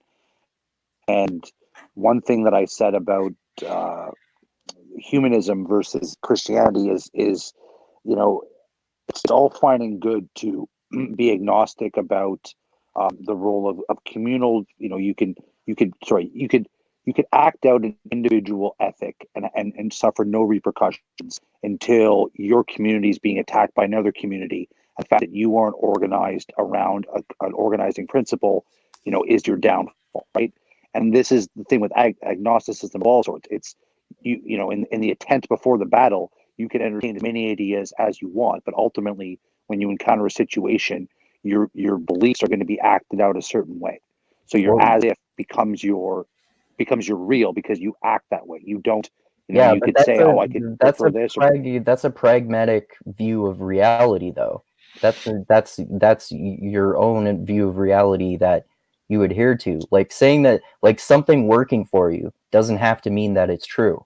And one thing that I said about humanism versus Christianity is, you know, it's all fine and good to be agnostic about the role of communal. You know, you could act out an individual ethic and suffer no repercussions until your community is being attacked by another community. The fact that you aren't organized around an organizing principle, you know, is your downfall, right? And this is the thing with agnosticism of all sorts. It's you know, in the tent before the battle, you can entertain as many ideas as you want, but ultimately, when you encounter a situation, your beliefs are going to be acted out a certain way. So your as if becomes your real because you act that way. You don't, you know, Yeah, you but could say, oh, I could prefer this. that's a pragmatic view of reality, though. That's your own view of reality that you adhere to. Like saying that like something working for you doesn't have to mean that it's true.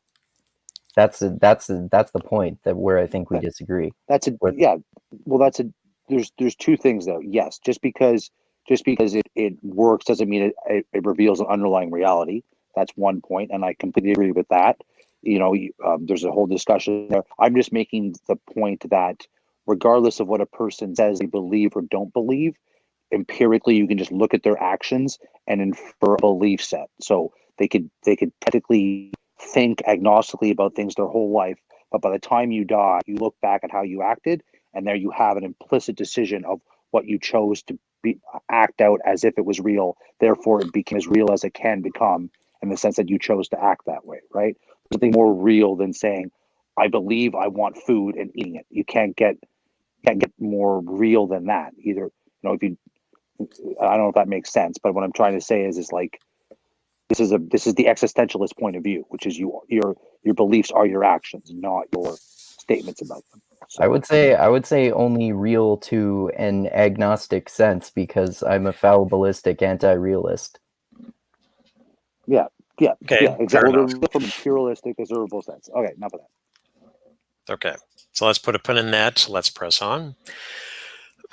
That's the point that where I think we disagree. Yeah. Well, there's two things though. Yes, just because it works doesn't mean it reveals an underlying reality. That's one point, and I completely agree with that. You know, there's a whole discussion there. I'm just making the point that regardless of what a person says they believe or don't believe, empirically you can just look at their actions and infer a belief set. So they could technically think agnostically about things their whole life, but by the time you die, you look back at how you acted, and there you have an implicit decision of what you chose to act out as if it was real. Therefore, it became as real as it can become in the sense that you chose to act that way, right? Something more real than saying, I believe I want food and eating it. You can't get more real than that. Either, you know, if you, I don't know if that makes sense, but what I'm trying to say is like, this is the existentialist point of view, which is your beliefs are your actions, not your statements about them. So, I would say only real to an agnostic sense because I'm a fallibilistic anti-realist. Yeah, Okay, exactly. Well, they're from a pluralistic, observable sense. Okay, enough of that. Okay, so let's put a pin in that. Let's press on.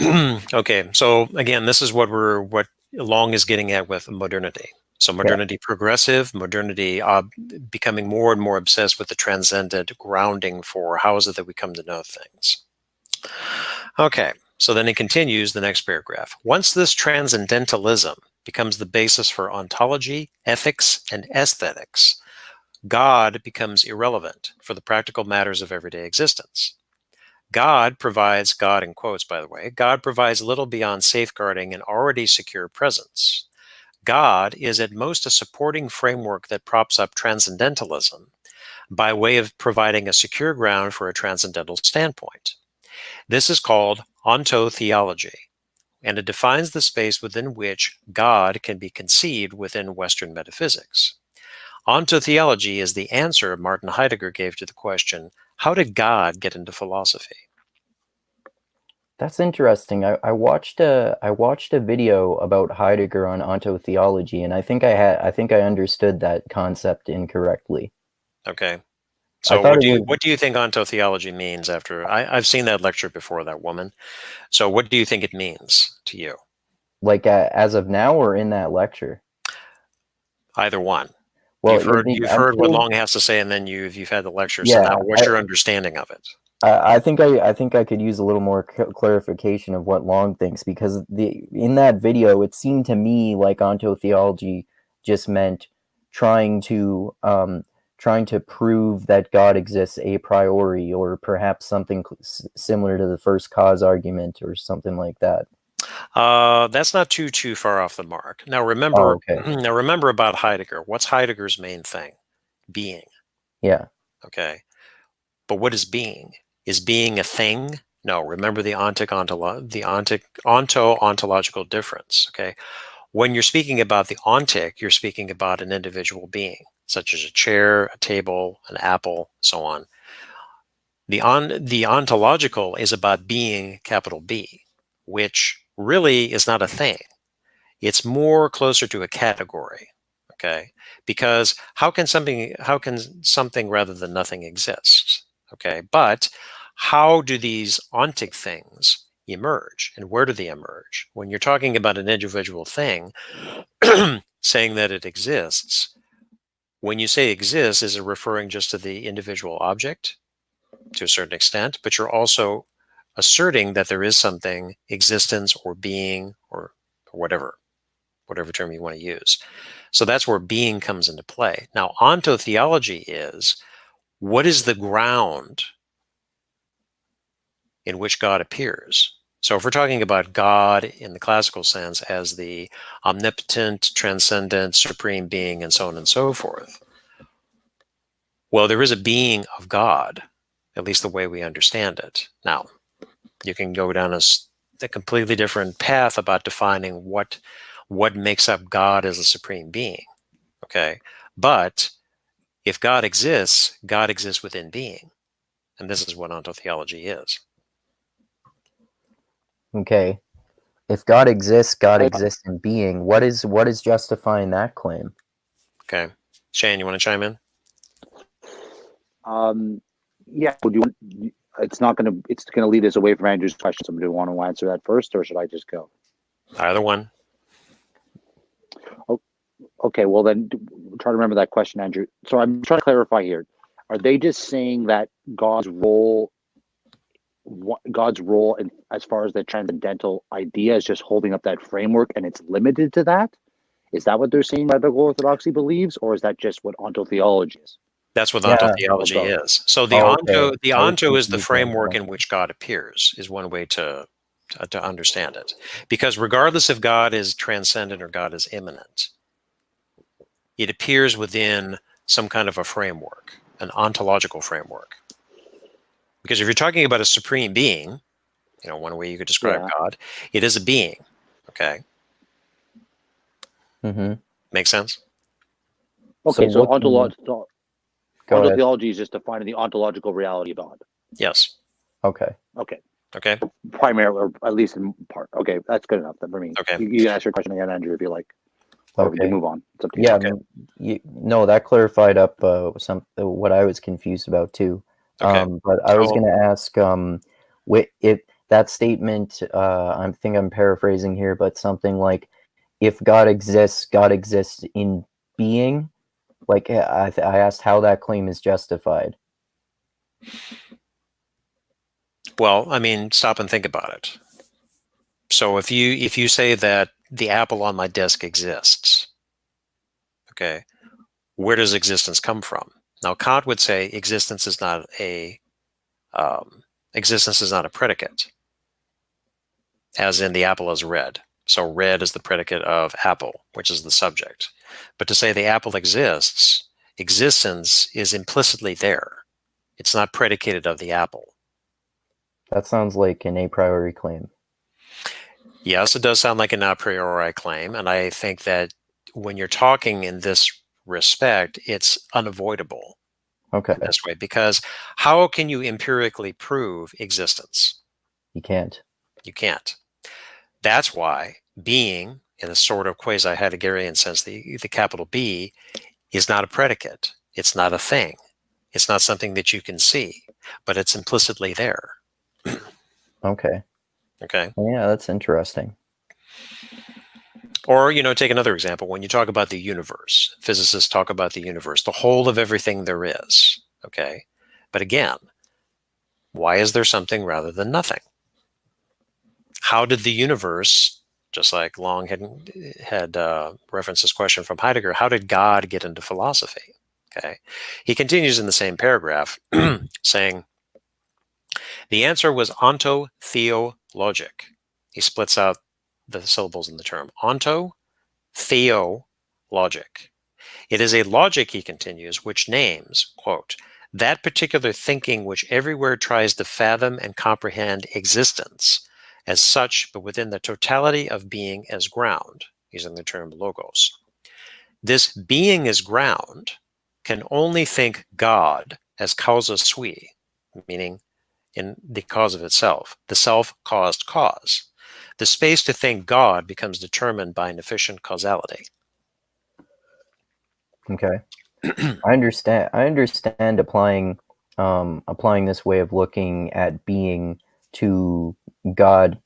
Okay, so again, this is what Long is getting at with modernity. So modernity progressive, modernity becoming more and more obsessed with the transcendent grounding for how is it that we come to know things. Okay, so then he continues the next paragraph. Once this transcendentalism becomes the basis for ontology, ethics, and aesthetics, God becomes irrelevant for the practical matters of everyday existence. God in quotes, by the way, God provides little beyond safeguarding an already secure presence. God is at most a supporting framework that props up transcendentalism by way of providing a secure ground for a transcendental standpoint. This is called Ontotheology, and it defines the space within which God can be conceived within Western metaphysics. Ontotheology is the answer Martin Heidegger gave to the question, how did God get into philosophy? That's interesting. I watched a video about Heidegger on ontotheology, and I think I understood that concept incorrectly. Okay. So what do you think ontotheology means after I've seen that lecture before, that woman. So what do you think it means to you? Like as of now or in that lecture? Either one. Well, you've heard what Long has to say, and then you've had the lecture. So now what's your understanding of it? I think I could use a little more clarification of what Long thinks, because in that video it seemed to me like ontotheology just meant trying to prove that God exists a priori, or perhaps something similar to the first cause argument or something like that. That's not too far off the mark. Now Oh, remember, okay. now remember about Heidegger. What's Heidegger's main thing? Being. Yeah. Okay, but what is being? Is being a thing? No. Remember the onto-ontological difference. Okay, when you're speaking about the ontic, you're speaking about an individual being, such as a chair, a table, an apple, so on. The ontological is about being, capital B, which really is not a thing. It's more closer to a category, okay? Because how can something rather than nothing exist? Okay, but how do these ontic things emerge, and where do they emerge? When you're talking about an individual thing, saying that it exists, when you say exists, is it referring just to the individual object to a certain extent, but you're also asserting that there is something, existence or being or whatever term you want to use. So that's where being comes into play. Now, ontotheology is, what is the ground in which God appears? So if we're talking about God in the classical sense as the omnipotent, transcendent, supreme being, and so on and so forth, well, there is a being of God, at least the way we understand it. Now, you can go down a completely different path about defining what makes up God as a supreme being. Okay, but if God exists within being, and this is what ontotheology is. Okay. If God exists in being. What is justifying that claim? Okay, Shane, you want to chime in? Yeah. Would you? It's gonna lead us away from Andrew's question. Somebody want to answer that first, or should I just go? Either one. Okay. Well, then try to remember that question, Andrew. So I'm trying to clarify here. Are they just saying that God's role in, as far as the transcendental idea, is just holding up that framework and it's limited to that? Is that what they're saying Radical Orthodoxy believes, or is that just what ontotheology is? That's what Yeah. ontotheology is. So the onto is the framework in which God appears, is one way to understand it. Because regardless if God is transcendent or God is immanent, it appears within some kind of a framework, an ontological framework. Because if you're talking about a supreme being, one way you could describe God, it is a being. Okay. Mm-hmm. Make sense? Okay, so ontotheology is just defining the ontological reality of God. Yes. Okay. Primarily, or at least in part. Okay, that's good enough then for me. Okay. You can ask your question again, Andrew, if you like. Or we can move on. It's up to you. Yeah. Okay. No, that clarified up what I was confused about too. Okay. But I was going to ask, if that statement, I think I'm paraphrasing here, but something like, if God exists in being. Like, I asked how that claim is justified. Well, I mean, stop and think about it. So if you say that the apple on my desk exists, okay, where does existence come from? Now, Kant would say existence is not a predicate, as in the apple is red. So red is the predicate of apple, which is the subject. But to say the apple exists, existence is implicitly there. It's not predicated of the apple. That sounds like an a priori claim. Yes, it does sound like an a priori claim. And I think that when you're talking in this respect, it's unavoidable. Okay. In this way, because how can you empirically prove existence? You can't. You can't. That's why being, in a sort of quasi-Heideggerian sense, the capital B, is not a predicate. It's not a thing. It's not something that you can see, but it's implicitly there. Okay. Okay. Yeah, that's interesting. Or, take another example. When you talk about the universe, physicists talk about the universe, the whole of everything there is. Okay. But again, why is there something rather than nothing? How did the universe, just like Long had referenced this question from Heidegger, how did God get into philosophy? Okay. He continues in the same paragraph saying, the answer was ontotheologic. He splits out the syllables in the term. Ontotheologic. It is a logic, he continues, which names, quote, that particular thinking which everywhere tries to fathom and comprehend existence as such, but within the totality of being as ground, using the term logos. This being as ground can only think God as causa sui, meaning in the cause of itself, the self-caused cause. The space to think God becomes determined by an efficient causality. Okay. I understand applying this way of looking at being to God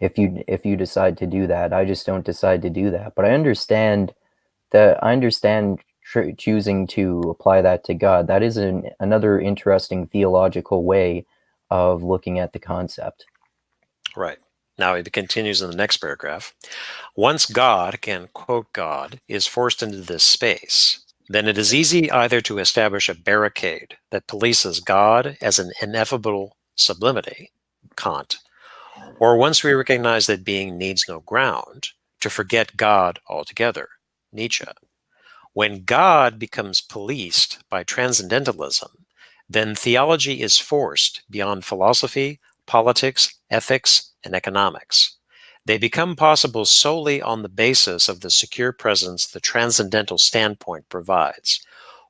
if you decide to do that. I just don't decide to do that. But I understand choosing to apply that to God. That is another interesting theological way of looking at the concept. Right. Now he continues in the next paragraph. Once God, again, quote God, is forced into this space, then it is easy either to establish a barricade that polices God as an ineffable sublimity, Kant, or once we recognize that being needs no ground, to forget God altogether, Nietzsche. When God becomes policed by transcendentalism, then theology is forced beyond philosophy, politics, ethics, and economics. They become possible solely on the basis of the secure presence the transcendental standpoint provides,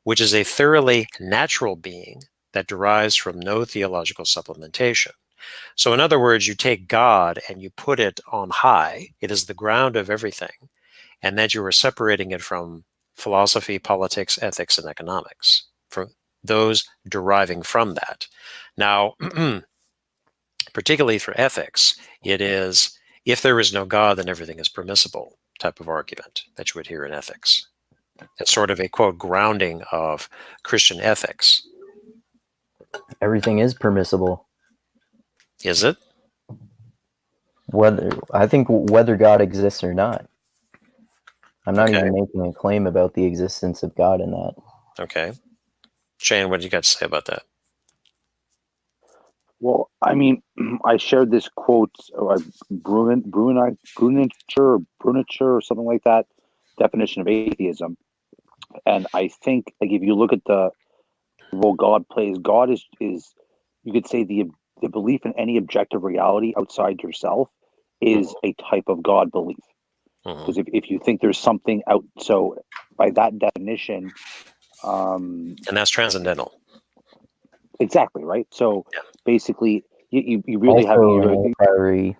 which is a thoroughly natural being that derives from no theological supplementation. So in other words, you take God and you put it on high. It is the ground of everything, and that you are separating it from philosophy, politics, ethics, and economics, from those deriving from that. Now, particularly for ethics, it is, if there is no God, then everything is permissible type of argument that you would hear in ethics. It's sort of a, quote, grounding of Christian ethics. Everything is permissible. Is it? I think whether God exists or not. I'm not Okay. even making a claim about the existence of God in that. Okay. Shane, what do you got to say about that? Well, I mean, I shared this quote, Brunicher or something like that, definition of atheism. And I think, like, if you look at the role God plays, God is you could say the belief in any objective reality outside yourself is a type of God belief. Because if you think there's something out, so by that definition, and that's transcendental. Exactly, right. So Yeah. basically, you really have a priori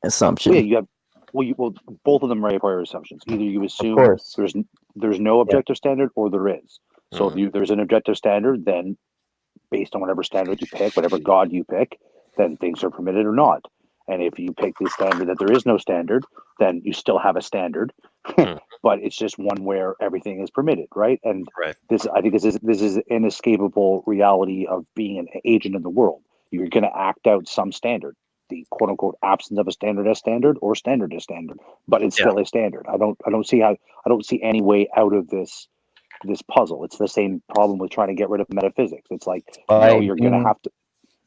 assumption. Yeah, you have both of them are a priori assumptions. Either you assume Of course. there's no objective standard, or there is. So if there's an objective standard, then based on whatever standard you pick, whatever God you pick, then things are permitted or not. And if you pick the standard that there is no standard, then you still have a standard, but it's just one where everything is permitted, right? And I think this is an inescapable reality of being an agent in the world. You're going to act out some standard, the quote unquote absence of a standard as standard, or standard as standard, but it's still a standard. I don't see any way out of this puzzle. It's the same problem with trying to get rid of metaphysics. It's like, you're going to have to.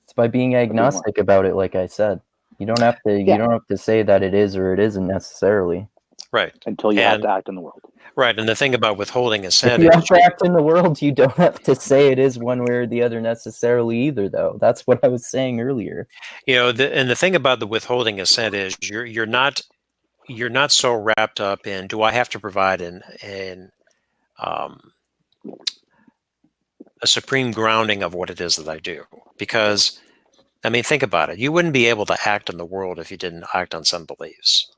It's by being agnostic about it, like I said. You don't have to. You don't have to say that it is or it isn't necessarily. Right. Until you have to act in the world. Right. And the thing about withholding assent, if you have to act in the world, you don't have to say it is one way or the other necessarily either, though. That's what I was saying earlier. And the thing about the withholding assent is you're not so wrapped up in, do I have to provide a supreme grounding of what it is that I do? Because, I mean, think about it. You wouldn't be able to act in the world if you didn't act on some beliefs.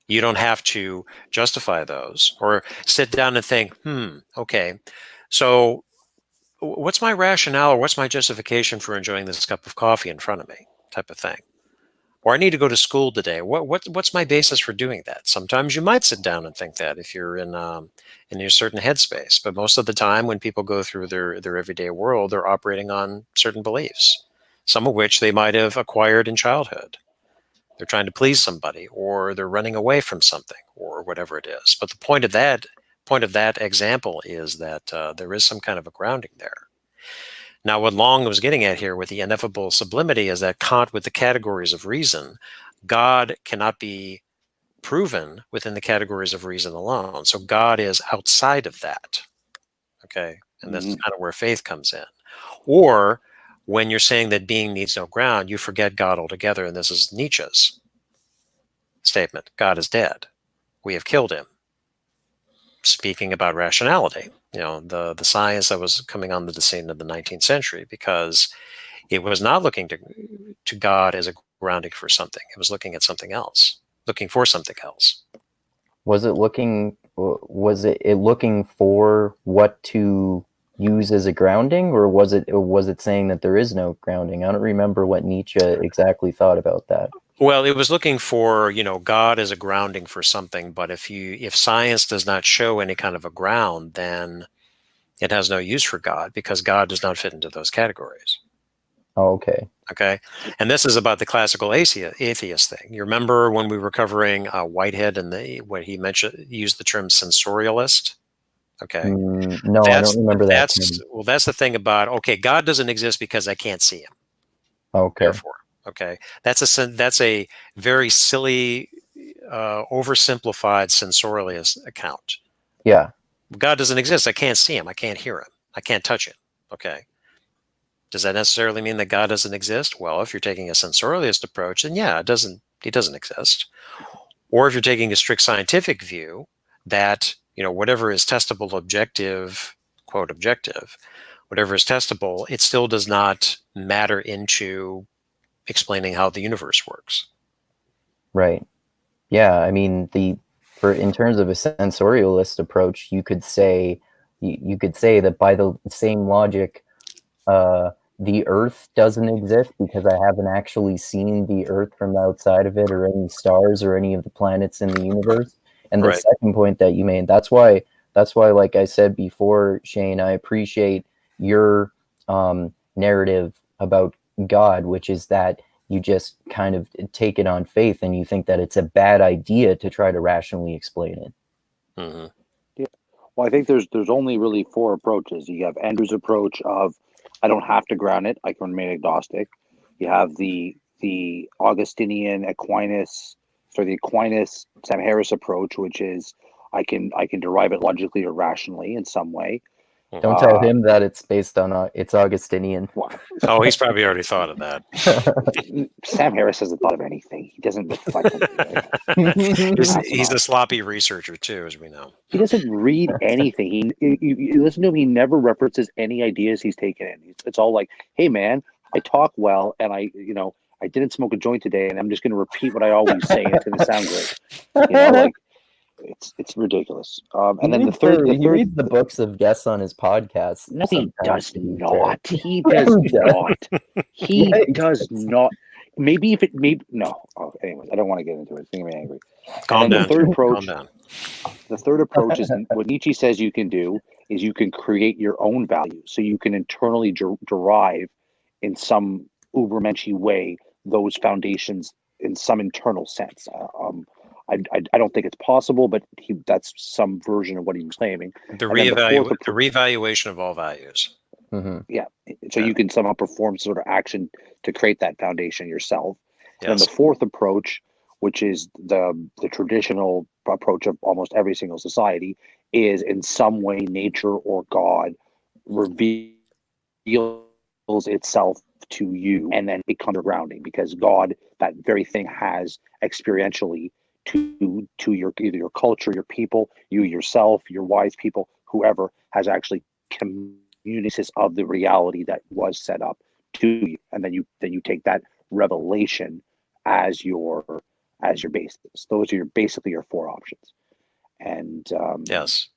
You don't have to justify those or sit down and think, okay, so what's my rationale or what's my justification for enjoying this cup of coffee in front of me, type of thing. Or I need to go to school today. What's my basis for doing that? Sometimes you might sit down and think that if you're in your certain headspace. But most of the time when people go through their everyday world, they're operating on certain beliefs, some of which they might have acquired in childhood. They're trying to please somebody, or they're running away from something, or whatever it is. But the point of that example is that there is some kind of a grounding there. Now, what Long was getting at here with the ineffable sublimity is that Kant, with the categories of reason, God cannot be proven within the categories of reason alone. So God is outside of that. Okay. And this is kind of where faith comes in. Or when you're saying that being needs no ground, you forget God altogether. And this is Nietzsche's statement. God is dead. We have killed him. Speaking about rationality, the science that was coming on the scene of the 19th century, because it was not looking to God as a grounding for something. It was looking at something else, looking for something else. Was it looking for what to use as a grounding, or was it saying that there is no grounding? I don't remember what Nietzsche exactly thought about that. Well, it was looking for, God as a grounding for something, but if science does not show any kind of a ground, then it has no use for God, because God does not fit into those categories. Oh, okay. Okay. And this is about the classical atheist thing. You remember when we were covering Whitehead and what he mentioned, he used the term sensorialist? Okay. No, I don't remember that term. Well, that's the thing about, okay, God doesn't exist because I can't see him. Okay. Therefore, okay. That's a very silly, oversimplified sensorialist account. Yeah. God doesn't exist. I can't see him. I can't hear him. I can't touch him. Okay. Does that necessarily mean that God doesn't exist? Well, if you're taking a sensorialist approach, then yeah, he doesn't exist. Or if you're taking a strict scientific view that, whatever is testable, objective, quote, objective, whatever is testable, it still does not matter into explaining how the universe works. Right. Yeah. I mean, in terms of a sensorialist approach, you could say that by the same logic, the Earth doesn't exist because I haven't actually seen the Earth from outside of it, or any stars or any of the planets in the universe. And the Right. second point that you made, that's why, like I said before, Shane, I appreciate your narrative about God, which is that you just kind of take it on faith and you think that it's a bad idea to try to rationally explain it. Mm-hmm. Yeah. Well, I think there's only really four approaches. You have Andrew's approach of, I don't have to ground it, I can remain agnostic. You have the Augustinian Aquinas, the Aquinas Sam Harris approach, which is I can derive it logically or rationally in some way. Don't tell him that it's based on it's Augustinian. Oh, he's probably already thought of that. Sam Harris hasn't thought of anything. He doesn't reflect on anything. He's a sloppy researcher too, as we know. He doesn't read anything. You listen to him, he never references any ideas he's taken in. It's all like, hey man, I talk well, and I didn't smoke a joint today, and I'm just going to repeat what I always say, and it's going to sound great. It's ridiculous. And then he reads the books of guests on his podcast. No, he does not. He does not. He does not. Maybe no. Oh, anyways, I don't want to get into it. It's making me angry. Calm down. The third approach is what Nietzsche says you can do is you can create your own value. So you can internally derive in some ubermensch way those foundations in some internal sense. I don't think it's possible, but that's some version of what he was claiming. The reevaluation of all values. Mm-hmm. Yeah. So you can somehow perform sort of action to create that foundation yourself. Yes. And the fourth approach, which is the traditional approach of almost every single society, is in some way nature or God reveals itself to you, and then becomes your grounding, because God, that very thing, has experientially to your either your culture, your people, you yourself, your wise people, whoever has actually communicated of the reality that was set up to you, and then you take that revelation as your basis. Those are basically your four options. And yes.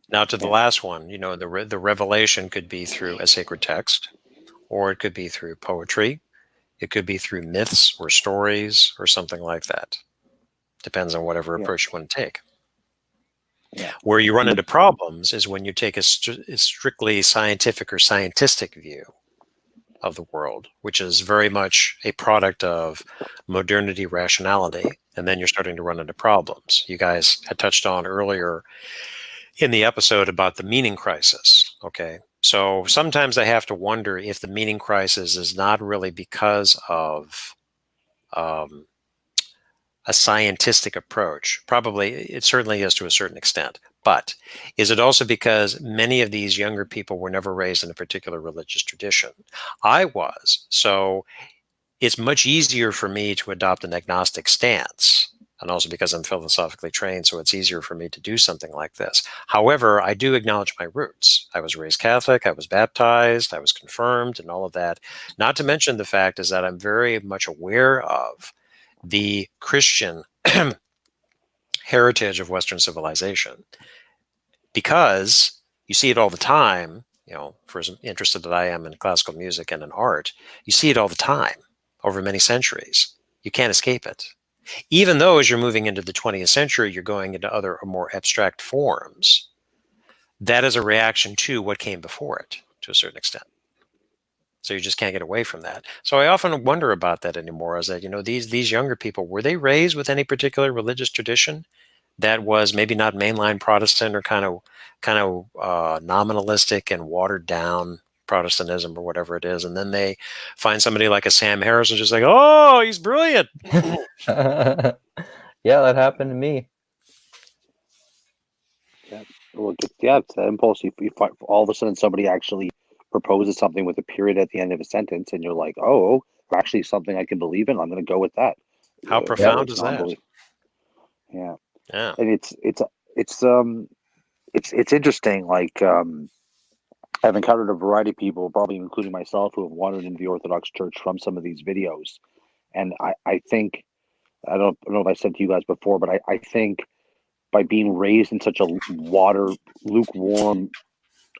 Now to the last one, the revelation could be through a sacred text, or it could be through poetry. It could be through myths or stories or something like that. Depends on whatever approach you want to take. Yeah. Where you run into problems is when you take a strictly scientific or scientistic view of the world, which is very much a product of modernity, rationality, and then you're starting to run into problems. You guys had touched on earlier in the episode about the meaning crisis. Okay. So sometimes I have to wonder if the meaning crisis is not really because of a scientific approach? Probably, it certainly is to a certain extent. But is it also because many of these younger people were never raised in a particular religious tradition? I was. So it's much easier for me to adopt an agnostic stance, and also because I'm philosophically trained, so it's easier for me to do something like this. However, I do acknowledge my roots. I was raised Catholic, I was baptized, I was confirmed, and all of that. Not to mention the fact is that I'm very much aware of the Christian heritage of Western civilization, because you see it all the time. For as interested that I am in classical music and in art, you see it all the time over many centuries. You can't escape it. Even though as you're moving into the 20th century, you're going into other or more abstract forms, that is a reaction to what came before it to a certain extent. So you just can't get away from that. So I often wonder about that anymore, is that, these younger people, were they raised with any particular religious tradition that was maybe not mainline Protestant or kind of nominalistic and watered down Protestantism or whatever it is, and then they find somebody like a Sam Harris and just like, oh, he's brilliant. Yeah, that happened to me. Yeah, well, it's that impulse. You find, all of a sudden somebody actually proposes something with a period at the end of a sentence, and you're like, oh, actually something I can believe in. I'm going to go with that. How profound is that? Yeah, yeah, and it's interesting. Like, I've encountered a variety of people, probably including myself, who have wandered into the Orthodox Church from some of these videos, and I think, I don't know if I said to you guys before, but I think by being raised in such a lukewarm,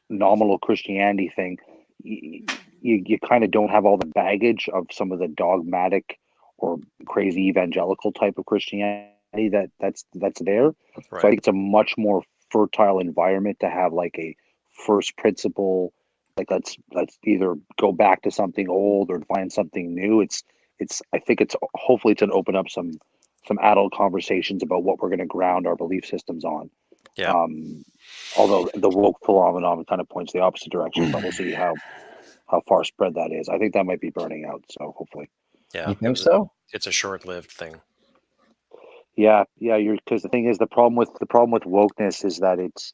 nominal Christianity thing, you kind of don't have all the baggage of some of the dogmatic or crazy evangelical type of Christianity that's there. right. So I think it's a much more fertile environment to have like a first principle, like let's either go back to something old or find something new. I think it's hopefully to open up some adult conversations about what we're going to ground our belief systems on. Yeah. Although the woke phenomenon kind of points the opposite direction, but we'll see how far spread that is. I think that might be burning out. So hopefully, Yeah. You think so? It's a short-lived thing. Yeah. Because the thing is, the problem with wokeness is that it's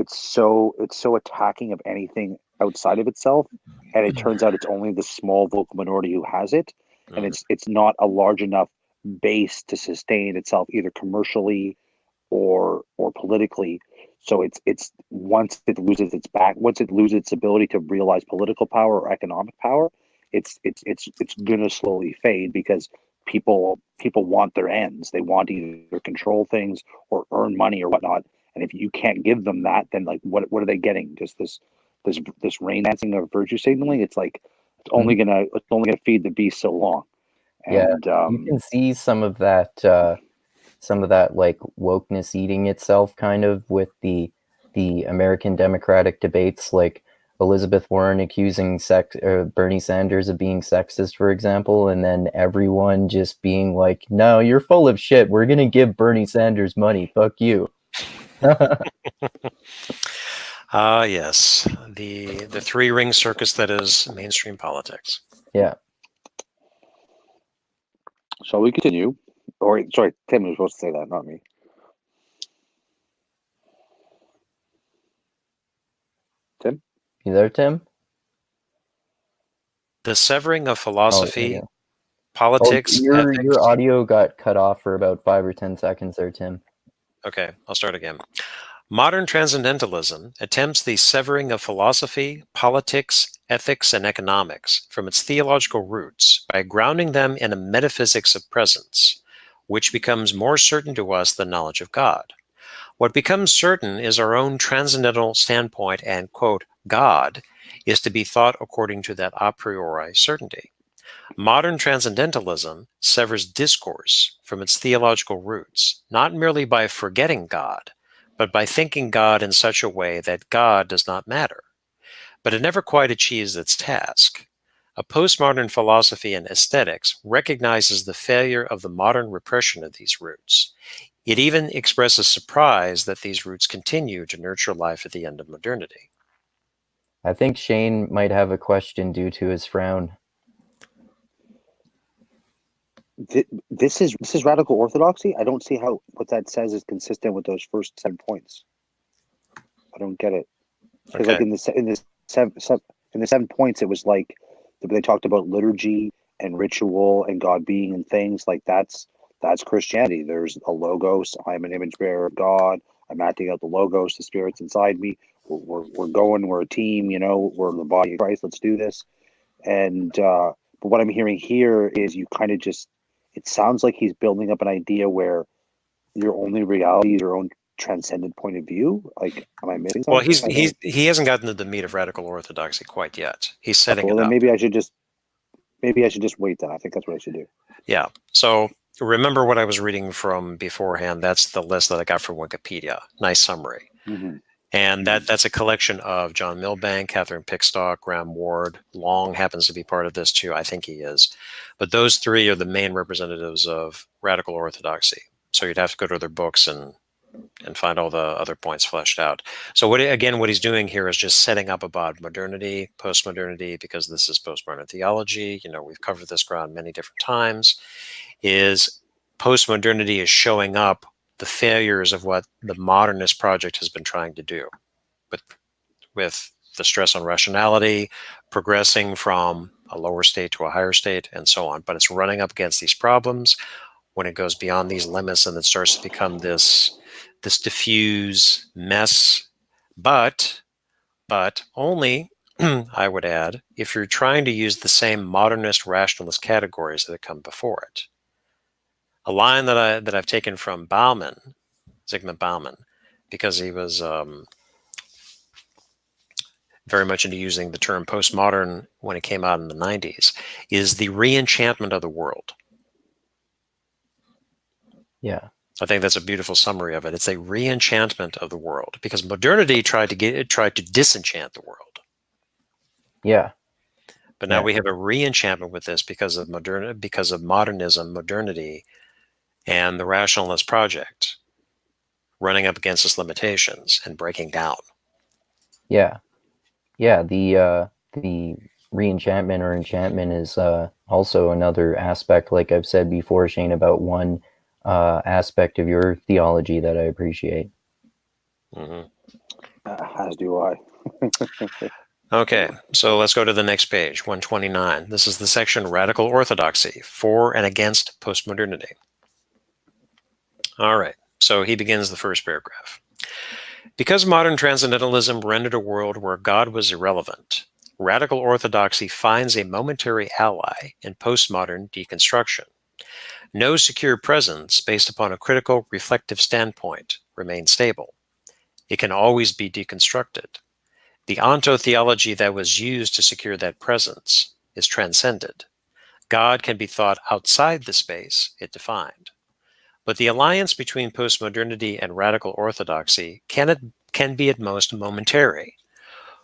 so attacking of anything outside of itself, and it turns out it's only the small vocal minority who has it, and it's not a large enough base to sustain itself either commercially or politically. So it's once it loses its ability to realize political power or economic power, it's gonna slowly fade, because people want their ends. They want to either control things or earn money or whatnot. And if you can't give them that, then like what are they getting? Just this rain dancing of virtue signaling. It's like it's only gonna feed the beast so long. And you can see some of that like wokeness eating itself kind of with the American Democratic debates, like Elizabeth Warren accusing Bernie Sanders of being sexist, for example, and then everyone just being like, no, you're full of shit, we're gonna give Bernie Sanders money, fuck you. Yes, the three-ring circus that is mainstream politics. Yeah. Shall we continue? Or sorry, Tim was supposed to say that, not me. Tim? You there, Tim? The severing of philosophy, politics, your ethics. audio got cut off for about 5 or 10 seconds there, Tim. Okay, I'll start again. Modern Transcendentalism attempts the severing of philosophy, politics, ethics, and economics from its theological roots by grounding them in a metaphysics of presence, which becomes more certain to us than knowledge of God. What becomes certain is our own transcendental standpoint, and, quote, God is to be thought according to that a priori certainty. Modern Transcendentalism severs discourse from its theological roots, not merely by forgetting God, but by thinking God in such a way that God does not matter. But it never quite achieves its task. A postmodern philosophy and aesthetics recognizes the failure of the modern repression of these roots. It even expresses surprise that these roots continue to nurture life at the end of modernity. I think Shane might have a question due to his frown. this is radical orthodoxy. I don't see how what that says is consistent with those first 7 points. I don't get it. Because Okay. like in the 7 points, it was like they talked about liturgy and ritual and God being and things like that's Christianity. There's a logos. I'm an image bearer of God. I'm acting out the logos. The Spirit's inside me. We're going. We're a team. You know, we're the body of Christ. Let's do this. And but what I'm hearing here is you kind of just. It sounds like he's building up an idea where your only reality is your own transcendent point of view. Like, am I missing Well, something? he hasn't gotten to the meat of radical orthodoxy quite yet. He's setting Well, it then up. maybe I should just wait. Then I think that's what I should do. Yeah. So remember what I was reading from beforehand. That's the list that I got from Wikipedia. Nice summary. Mm-hmm. And that's a collection of John Milbank, Catherine Pickstock, Graham Ward. Long happens to be part of this too. I think he is. But those three are the main representatives of radical orthodoxy. So you'd have to go to their books and find all the other points fleshed out. So what he's doing here is just setting up about modernity, postmodernity, because this is postmodern theology. You know, we've covered this ground many different times. Is postmodernity is showing up the failures of what the modernist project has been trying to do, with the stress on rationality, progressing from a lower state to a higher state, and so on. But it's running up against these problems when it goes beyond these limits, and it starts to become this diffuse mess. But only, I would add, if you're trying to use the same modernist rationalist categories that have come before it. A line that I've taken from Zygmunt Bauman, because he was very much into using the term postmodern when it came out in the 90s, is the re-enchantment of the world. Yeah. I think that's a beautiful summary of it. It's a re-enchantment of the world, because modernity tried to disenchant the world. Yeah. But now we have a re-enchantment with this because of modernism, modernity, and the rationalist project running up against its limitations and breaking down. Yeah. Yeah. The re-enchantment or enchantment is also another aspect, like I've said before, Shane, about one aspect of your theology that I appreciate. Mm-hmm. As do I. Okay, so let's go to the next page, 129. This is the section Radical Orthodoxy, for and against postmodernity. All right, so he begins the first paragraph. Because modern transcendentalism rendered a world where God was irrelevant, radical orthodoxy finds a momentary ally in postmodern deconstruction. No secure presence based upon a critical, reflective standpoint remains stable. It can always be deconstructed. The ontotheology that was used to secure that presence is transcended. God can be thought outside the space it defined. But the alliance between postmodernity and radical orthodoxy can be at most momentary.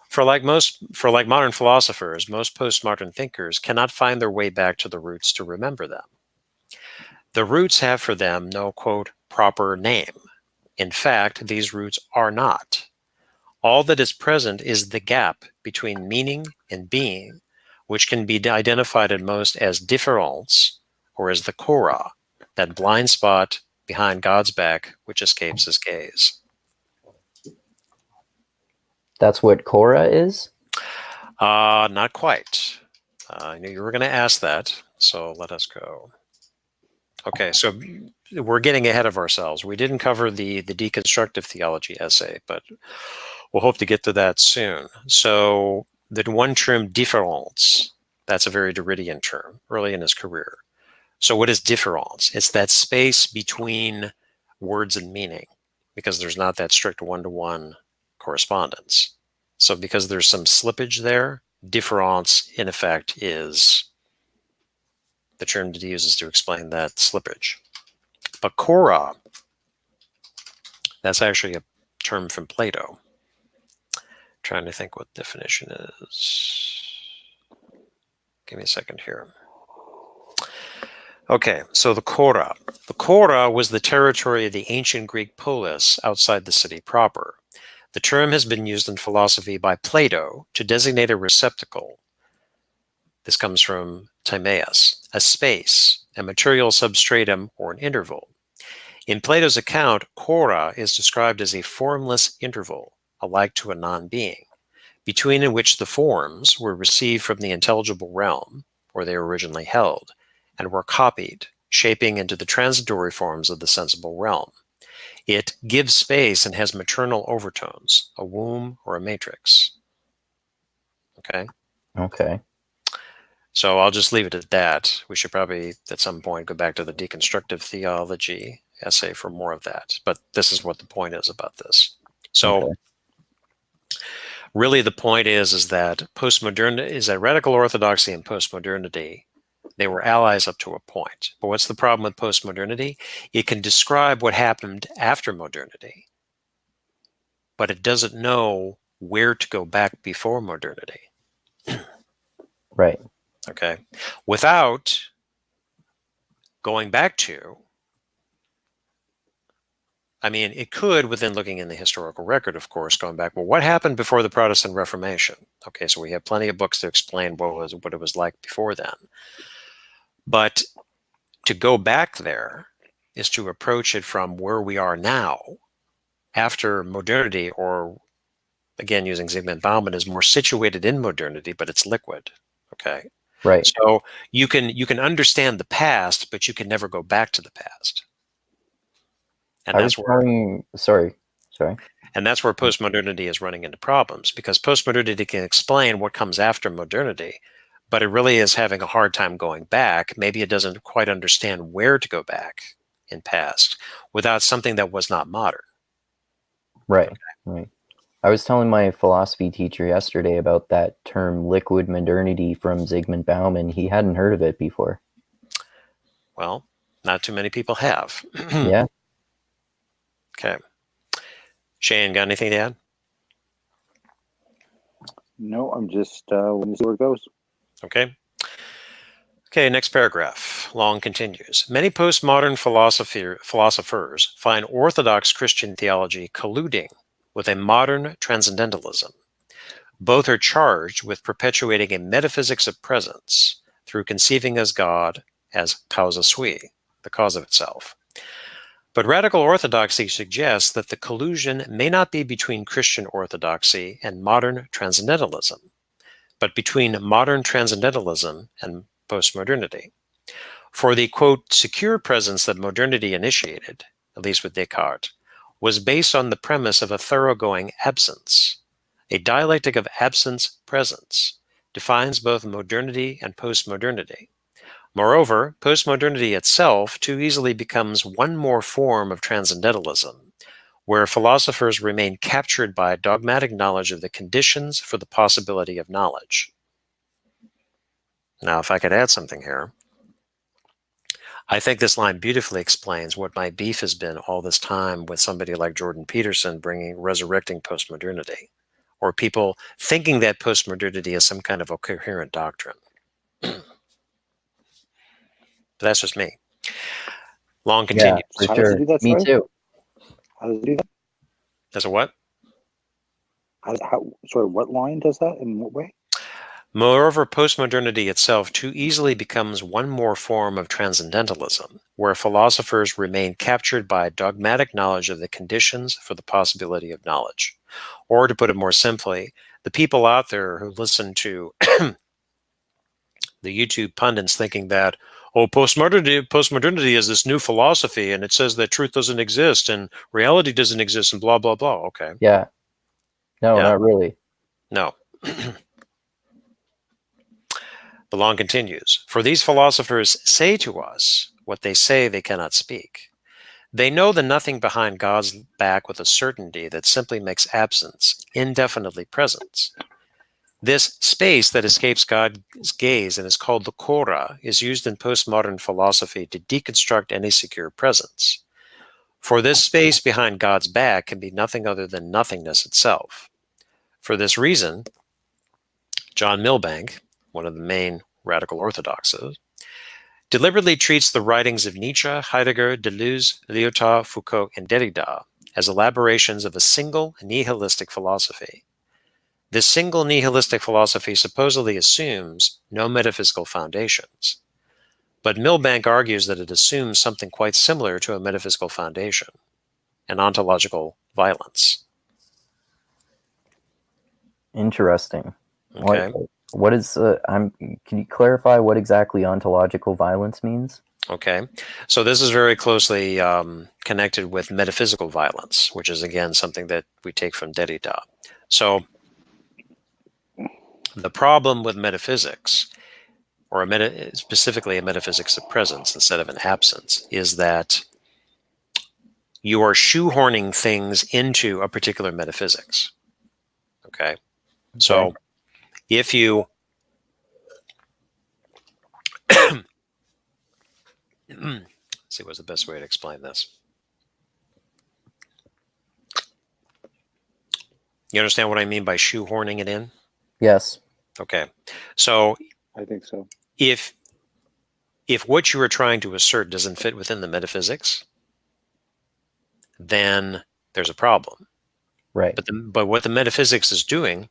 For like modern philosophers, most postmodern thinkers cannot find their way back to the roots to remember them. The roots have for them no, quote, proper name. In fact, these roots are not. All that is present is the gap between meaning and being, which can be identified at most as difference, or as the chora, that blind spot behind God's back which escapes his gaze. That's what Korah is? Not quite. I knew you were going to ask that, so let us go. Okay, so we're getting ahead of ourselves. We didn't cover the deconstructive theology essay, but we'll hope to get to that soon. So the one term difference, that's a very Derridian term early in his career. So what is difference? It's that space between words and meaning, because there's not that strict one-to-one correspondence. So because there's some slippage there, difference in effect is the term that he uses to explain that slippage. But chora, that's actually a term from Plato. Trying to think what definition is. Give me a second here. Okay, so the chora. The chora was the territory of the ancient Greek polis outside the city proper. The term has been used in philosophy by Plato to designate a receptacle. This comes from Timaeus, a space a material substratum, or an interval. In Plato's account, chora is described as a formless interval, alike to a non-being, between in which the forms were received from the intelligible realm, where they were originally held, and were copied, shaping into the transitory forms of the sensible realm. It gives space and has maternal overtones, a womb or a matrix. Okay? Okay. So I'll just leave it at that. We should probably, at some point, go back to the Deconstructive Theology essay for more of that. But this is what the point is about this. So really the point is that radical orthodoxy and postmodernity, they were allies up to a point. But what's the problem with postmodernity? It can describe what happened after modernity, but it doesn't know where to go back before modernity. Right. Okay. Without going back to, I mean, it could, within looking in the historical record, of course, going back, well, what happened before the Protestant Reformation? Okay, so we have plenty of books to explain what it was like before then. But to go back there is to approach it from where we are now, after modernity, or again, using Zygmunt Bauman, is more situated in modernity, but it's liquid. Okay. Right. So you can understand the past, but you can never go back to the past. And that's where sorry. And that's where postmodernity is running into problems, because postmodernity can explain what comes after modernity, but it really is having a hard time going back. Maybe it doesn't quite understand where to go back in past without something that was not modern. Right. Okay. Right. I was telling my philosophy teacher yesterday about that term liquid modernity from Zygmunt Bauman. He hadn't heard of it before. Well, not too many people have. Yeah. Okay. Shane, got anything to add? No, I'm just want to see where it goes. Okay. Okay, next paragraph. Long continues. Many postmodern philosophers find Orthodox Christian theology colluding with a modern transcendentalism. Both are charged with perpetuating a metaphysics of presence through conceiving as God as causa sui, the cause of itself. But radical orthodoxy suggests that the collusion may not be between Christian orthodoxy and modern transcendentalism, but between modern transcendentalism and postmodernity. For the, quote, secure presence that modernity initiated, at least with Descartes, was based on the premise of a thoroughgoing absence. A dialectic of absence-presence defines both modernity and postmodernity. Moreover, postmodernity itself too easily becomes one more form of transcendentalism, where philosophers remain captured by dogmatic knowledge of the conditions for the possibility of knowledge. Now, if I could add something here, I think this line beautifully explains what my beef has been all this time with somebody like Jordan Peterson resurrecting postmodernity, or people thinking that postmodernity is some kind of a coherent doctrine. But that's just me. Long continues. Yeah, for sure. Me too. How does it do that? As a what? Sorry, what line does that? In what way? Moreover, postmodernity itself too easily becomes one more form of transcendentalism, where philosophers remain captured by dogmatic knowledge of the conditions for the possibility of knowledge. Or to put it more simply, the people out there who listen to the YouTube pundits thinking that, oh, postmodernity is this new philosophy, and it says that truth doesn't exist and reality doesn't exist and blah, blah, blah. Okay. Yeah. No, not really. No. The long continues. For these philosophers say to us what they say they cannot speak. They know the nothing behind God's back with a certainty that simply makes absence indefinitely present. This space that escapes God's gaze and is called the chora is used in postmodern philosophy to deconstruct any secure presence. For this space behind God's back can be nothing other than nothingness itself. For this reason, John Milbank, one of the main radical orthodoxes, deliberately treats the writings of Nietzsche, Heidegger, Deleuze, Lyotard, Foucault, and Derrida as elaborations of a single nihilistic philosophy. This single nihilistic philosophy supposedly assumes no metaphysical foundations. But Milbank argues that it assumes something quite similar to a metaphysical foundation, an ontological violence. Interesting. Okay. What is can you clarify what exactly ontological violence means? Okay. So this is very closely connected with metaphysical violence, which is, again, something that we take from Derrida. So the problem with metaphysics, or specifically a metaphysics of presence instead of an absence, is that you are shoehorning things into a particular metaphysics. Okay. So if you let's see what's the best way to explain this. You understand what I mean by shoehorning it in? Yes. Okay. So I think so. If what you are trying to assert doesn't fit within the metaphysics, then there's a problem. Right. But what the metaphysics is doing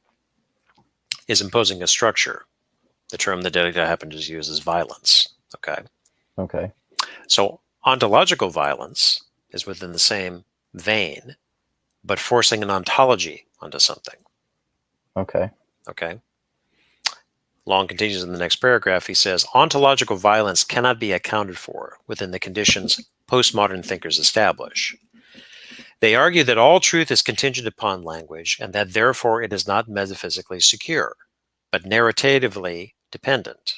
is imposing a structure. The term that Derrida happened to use is violence. Okay. Okay. So ontological violence is within the same vein, but forcing an ontology onto something. Okay. Okay. Long continues in the next paragraph. He says, ontological violence cannot be accounted for within the conditions postmodern thinkers establish. They argue that all truth is contingent upon language and that therefore it is not metaphysically secure, but narratively dependent.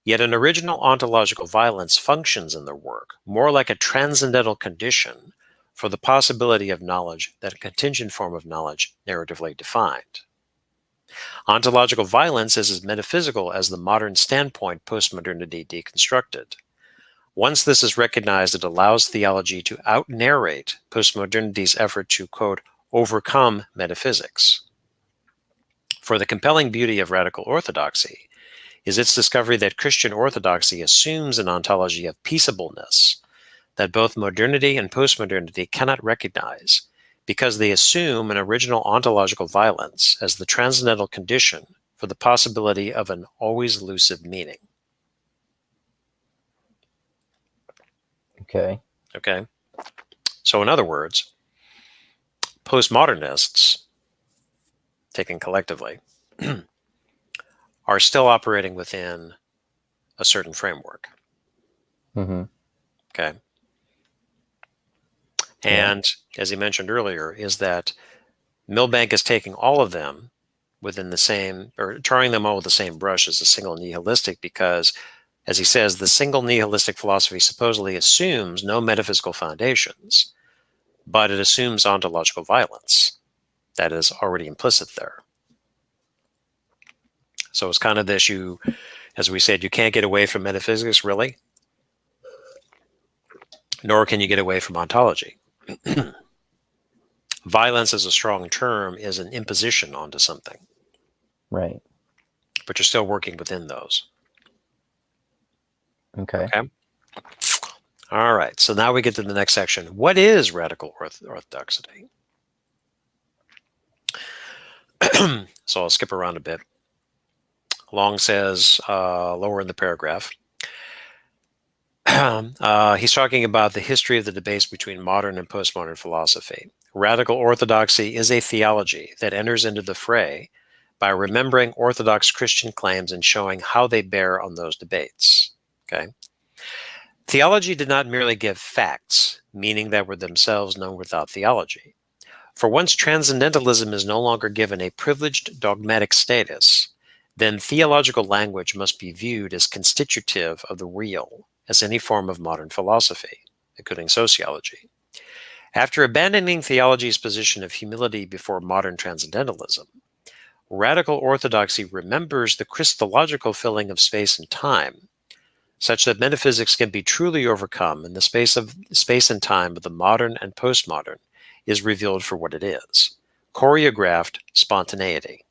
Yet an original ontological violence functions in their work more like a transcendental condition for the possibility of knowledge than a contingent form of knowledge narratively defined. Ontological violence is as metaphysical as the modern standpoint postmodernity deconstructed. Once this is recognized, it allows theology to out-narrate postmodernity's effort to, quote, overcome metaphysics. For the compelling beauty of radical orthodoxy is its discovery that Christian orthodoxy assumes an ontology of peaceableness that both modernity and postmodernity cannot recognize, because they assume an original ontological violence as the transcendental condition for the possibility of an always elusive meaning. Okay. Okay. So in other words, postmodernists, taken collectively, are still operating within a certain framework. Mm-hmm. Okay. And as he mentioned earlier, is that Milbank is taking all of them within the same, or tarring them all with the same brush as a single nihilistic, because, as he says, the single nihilistic philosophy supposedly assumes no metaphysical foundations, but it assumes ontological violence that is already implicit there. So it's kind of this, as we said, you can't get away from metaphysics, really, nor can you get away from ontology. Violence as a strong term is an imposition onto something. Right. But you're still working within those. Okay. All right. So now we get to the next section. What is radical orthodoxy? So I'll skip around a bit. Long says, lower in the paragraph, he's talking about the history of the debates between modern and postmodern philosophy. Radical orthodoxy is a theology that enters into the fray by remembering Orthodox Christian claims and showing how they bear on those debates. Okay. Theology did not merely give facts, meaning that were themselves known without theology. For once Transcendentalism is no longer given a privileged dogmatic status, then theological language must be viewed as constitutive of the real, as any form of modern philosophy, including sociology. After abandoning theology's position of humility before modern transcendentalism, radical orthodoxy remembers the Christological filling of space and time, such that metaphysics can be truly overcome and the space and time of the modern and postmodern is revealed for what it is: choreographed spontaneity.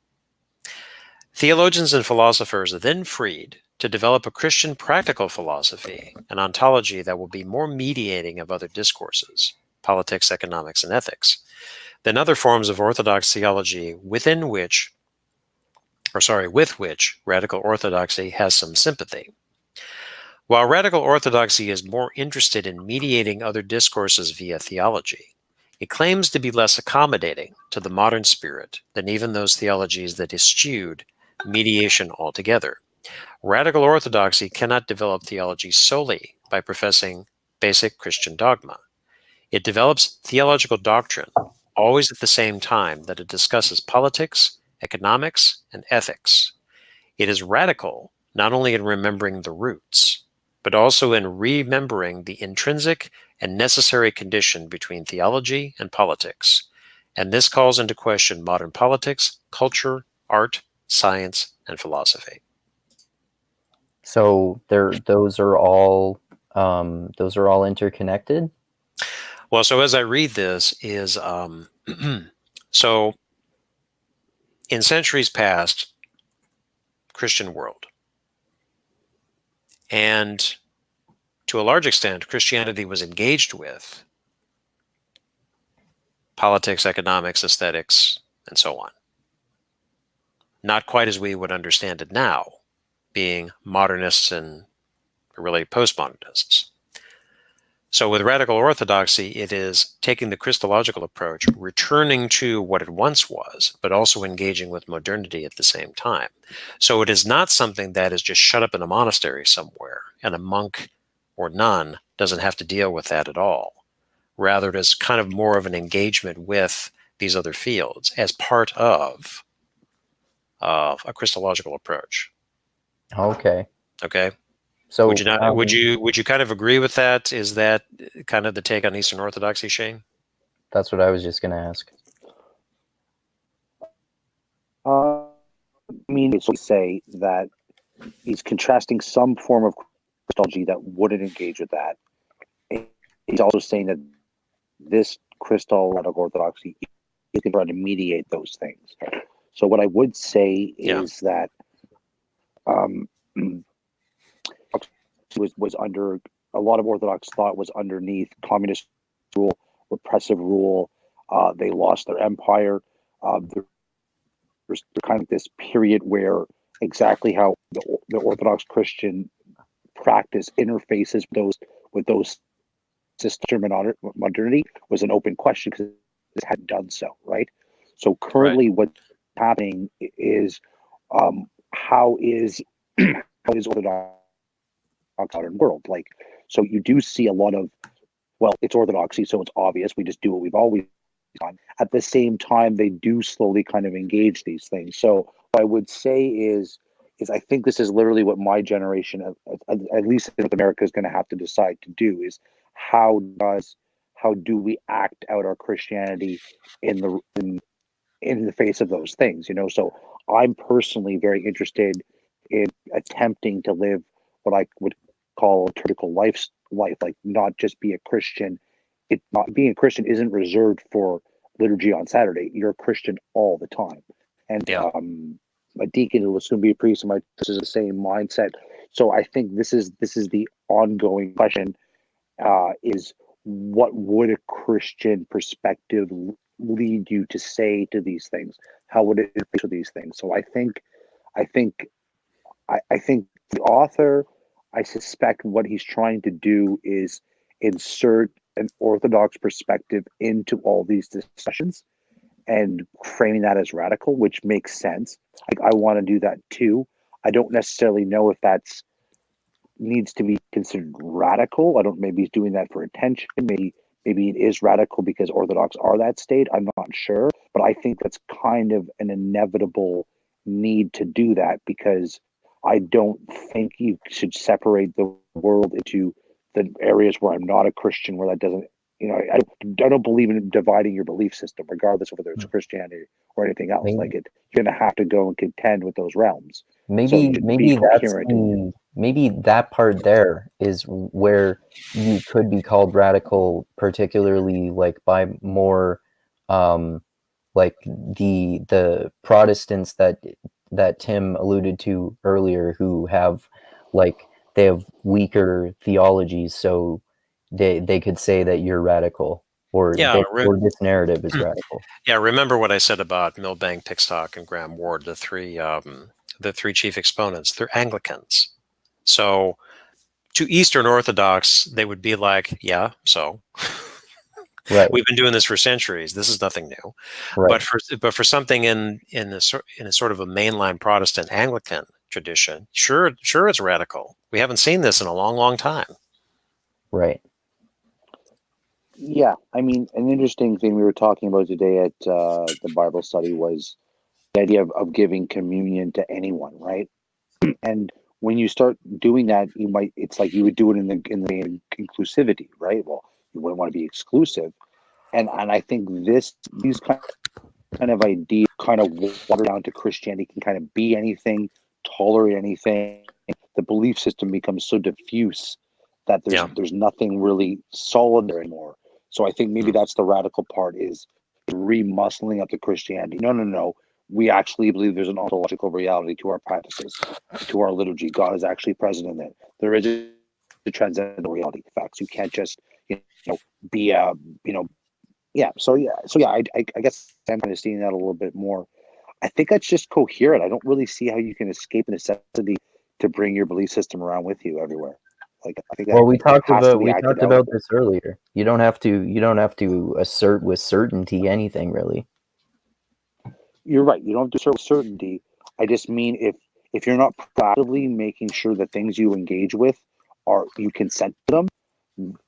Theologians and philosophers are then freed to develop a Christian practical philosophy, an ontology that will be more mediating of other discourses, politics, economics, and ethics, than other forms of orthodox theology with which radical orthodoxy has some sympathy. While radical orthodoxy is more interested in mediating other discourses via theology, it claims to be less accommodating to the modern spirit than even those theologies that eschewed mediation altogether. Radical orthodoxy cannot develop theology solely by professing basic Christian dogma. It develops theological doctrine always at the same time that it discusses politics, economics, and ethics. It is radical not only in remembering the roots, but also in remembering the intrinsic and necessary condition between theology and politics. And this calls into question modern politics, culture, art, science, and philosophy. So those are all interconnected. Well, so as I read this is, so in centuries past, Christian world, and to a large extent, Christianity was engaged with politics, economics, aesthetics, and so on. Not quite as we would understand it now, being modernists and really postmodernists. So with radical orthodoxy, it is taking the Christological approach, returning to what it once was, but also engaging with modernity at the same time. So it is not something that is just shut up in a monastery somewhere, and a monk or nun doesn't have to deal with that at all. Rather, it is kind of more of an engagement with these other fields as part of a Christological approach. Okay. Okay. So would you kind of agree with that? Is that kind of the take on Eastern Orthodoxy, Shane? That's what I was just going to ask. I mean, it's to say that he's contrasting some form of Christology that wouldn't engage with that. He's also saying that this Christological orthodoxy is going to mediate those things. So what I would say is that was under a lot of Orthodox thought was underneath communist rule, repressive rule. They lost their empire. There's kind of this period where exactly how the Orthodox Christian practice interfaces with those systems of modernity was an open question because it hadn't done so, right? So currently, what's happening is how is Orthodox modern world like? So you do see a lot of, well, it's orthodoxy, so it's obvious we just do what we've always done. At the same time, they do slowly kind of engage these things. So what I would say is I think this is literally what my generation, at least in North America, is going to have to decide to do is how do we act out our Christianity in the face of those things, you know? So I'm personally very interested in attempting to live what I would call a liturgical life, like not just be a Christian. Being a Christian isn't reserved for liturgy on Saturday. You're a Christian all the time. And a deacon who will soon be a priest in my church is the same mindset. So I think this is the ongoing question: is what would a Christian perspective lead you to say to these things? How would it face with these things? So I think the author, I suspect what he's trying to do is insert an Orthodox perspective into all these discussions and framing that as radical, which makes sense. I want to do that too. I don't necessarily know if that's needs to be considered radical. I don't, maybe he's doing that for attention. Maybe it is radical because Orthodox are that state. I'm not sure, but I think that's kind of an inevitable need to do that because I don't think you should separate the world into the areas where I'm not a Christian, where that doesn't, you know, I don't believe in dividing your belief system, regardless of whether it's Christianity or anything else. Like you're going to have to go and contend with those realms. Maybe that part there is where you could be called radical, particularly like by more like the Protestants that Tim alluded to earlier, who have they have weaker theologies, so they could say that you're radical or this narrative is radical. Yeah, remember what I said about Milbank, Pickstock, and Graham Ward, the three chief exponents. They're Anglicans. So to Eastern Orthodox, they would be like, yeah, so Right. we've been doing this for centuries. This is nothing new. Right. But for something in a sort of a mainline Protestant Anglican tradition, sure it's radical. We haven't seen this in a long, long time. Right. Yeah, I mean, an interesting thing we were talking about today at the Bible study was the idea of giving communion to anyone, right? And when you start doing that, it's like you would do it in the inclusivity, right? Well, you wouldn't want to be exclusive, and I think these kind of ideas kind of water down to Christianity can kind of be anything, tolerate anything. The belief system becomes so diffuse that there's nothing really solid there anymore. So I think maybe that's the radical part, is remuscling up the Christianity. No. We actually believe there's an ontological reality to our practices, to our liturgy. God is actually present in it. There is a transcendental reality. Facts. You can't just be a yeah. So I guess I'm kind of seeing that a little bit more. I think that's just coherent. I don't really see how you can escape the necessity to bring your belief system around with you everywhere. Like, I think we talked about this earlier. You don't have to assert with certainty anything, really. You're right. You don't have to assert with certainty. I just mean if you're not proactively making sure the things you engage with you consent to them,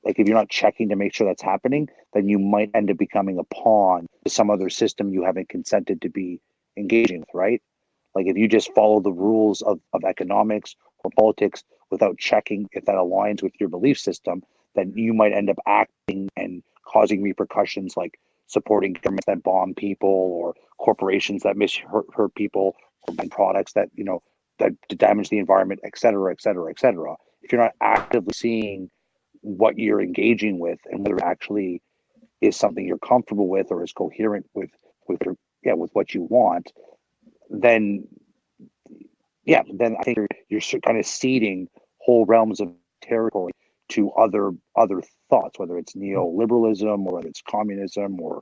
like if you're not checking to make sure that's happening, then you might end up becoming a pawn to some other system you haven't consented to be engaging with, right? Like if you just follow the rules of economics or politics without checking if that aligns with your belief system, then you might end up acting and causing repercussions, like supporting governments that bomb people, or corporations that hurt people, or buying products that that damage the environment, et cetera, et cetera, et cetera. If you're not actively seeing what you're engaging with and whether it actually is something you're comfortable with or is coherent with what you want, then I think you're kind of ceding whole realms of territory to other thoughts, whether it's neoliberalism or whether it's communism or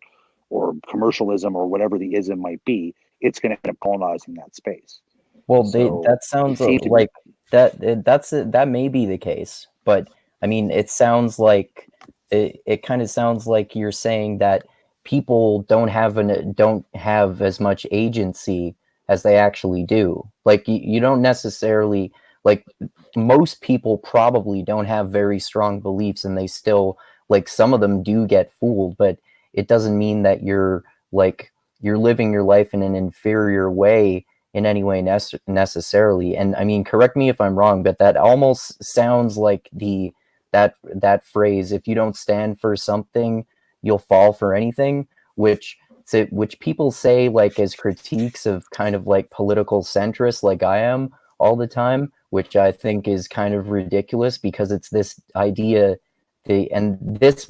commercialism or whatever the ism might be. It's going to end up colonizing that space. Well, that sounds like that may be the case, but I mean, it sounds like it kind of sounds like you're saying that people don't have as much agency as they actually do. Like you don't necessarily, like, most people probably don't have very strong beliefs, and they still, like, some of them do get fooled, but it doesn't mean that you're living your life in an inferior way in any way necessarily. And I mean, correct me if I'm wrong, but that almost sounds like that phrase, if you don't stand for something, you'll fall for anything, which people say, like, as critiques of kind of like political centrists, like I am all the time, which I think is kind of ridiculous, because it's this idea, and this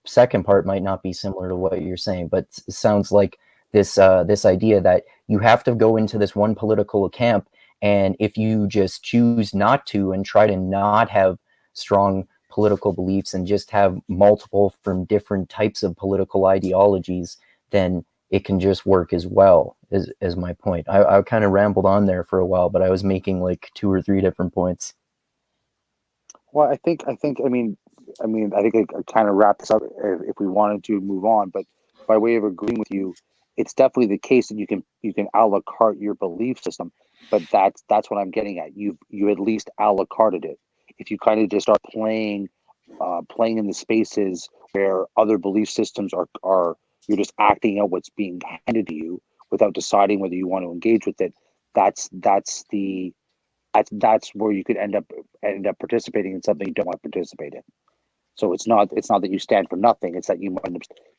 second part might not be similar to what you're saying, but it sounds like this idea that you have to go into this one political camp, and if you just choose not to and try to not have strong political beliefs and just have multiple from different types of political ideologies, then it can just work as well, is my point. I kind of rambled on there for a while, but I was making like 2 or 3 different points. Well, I think I kind of wrap this up if we wanted to move on, but by way of agreeing with you, it's definitely the case that you can a la carte your belief system, but that's what I'm getting at. You at least a la carted it. If you kind of just start playing in the spaces where other belief systems are you're just acting out what's being handed to you without deciding whether you want to engage with it. That's where you could end up participating in something you don't want to participate in. So it's not that you stand for nothing. It's that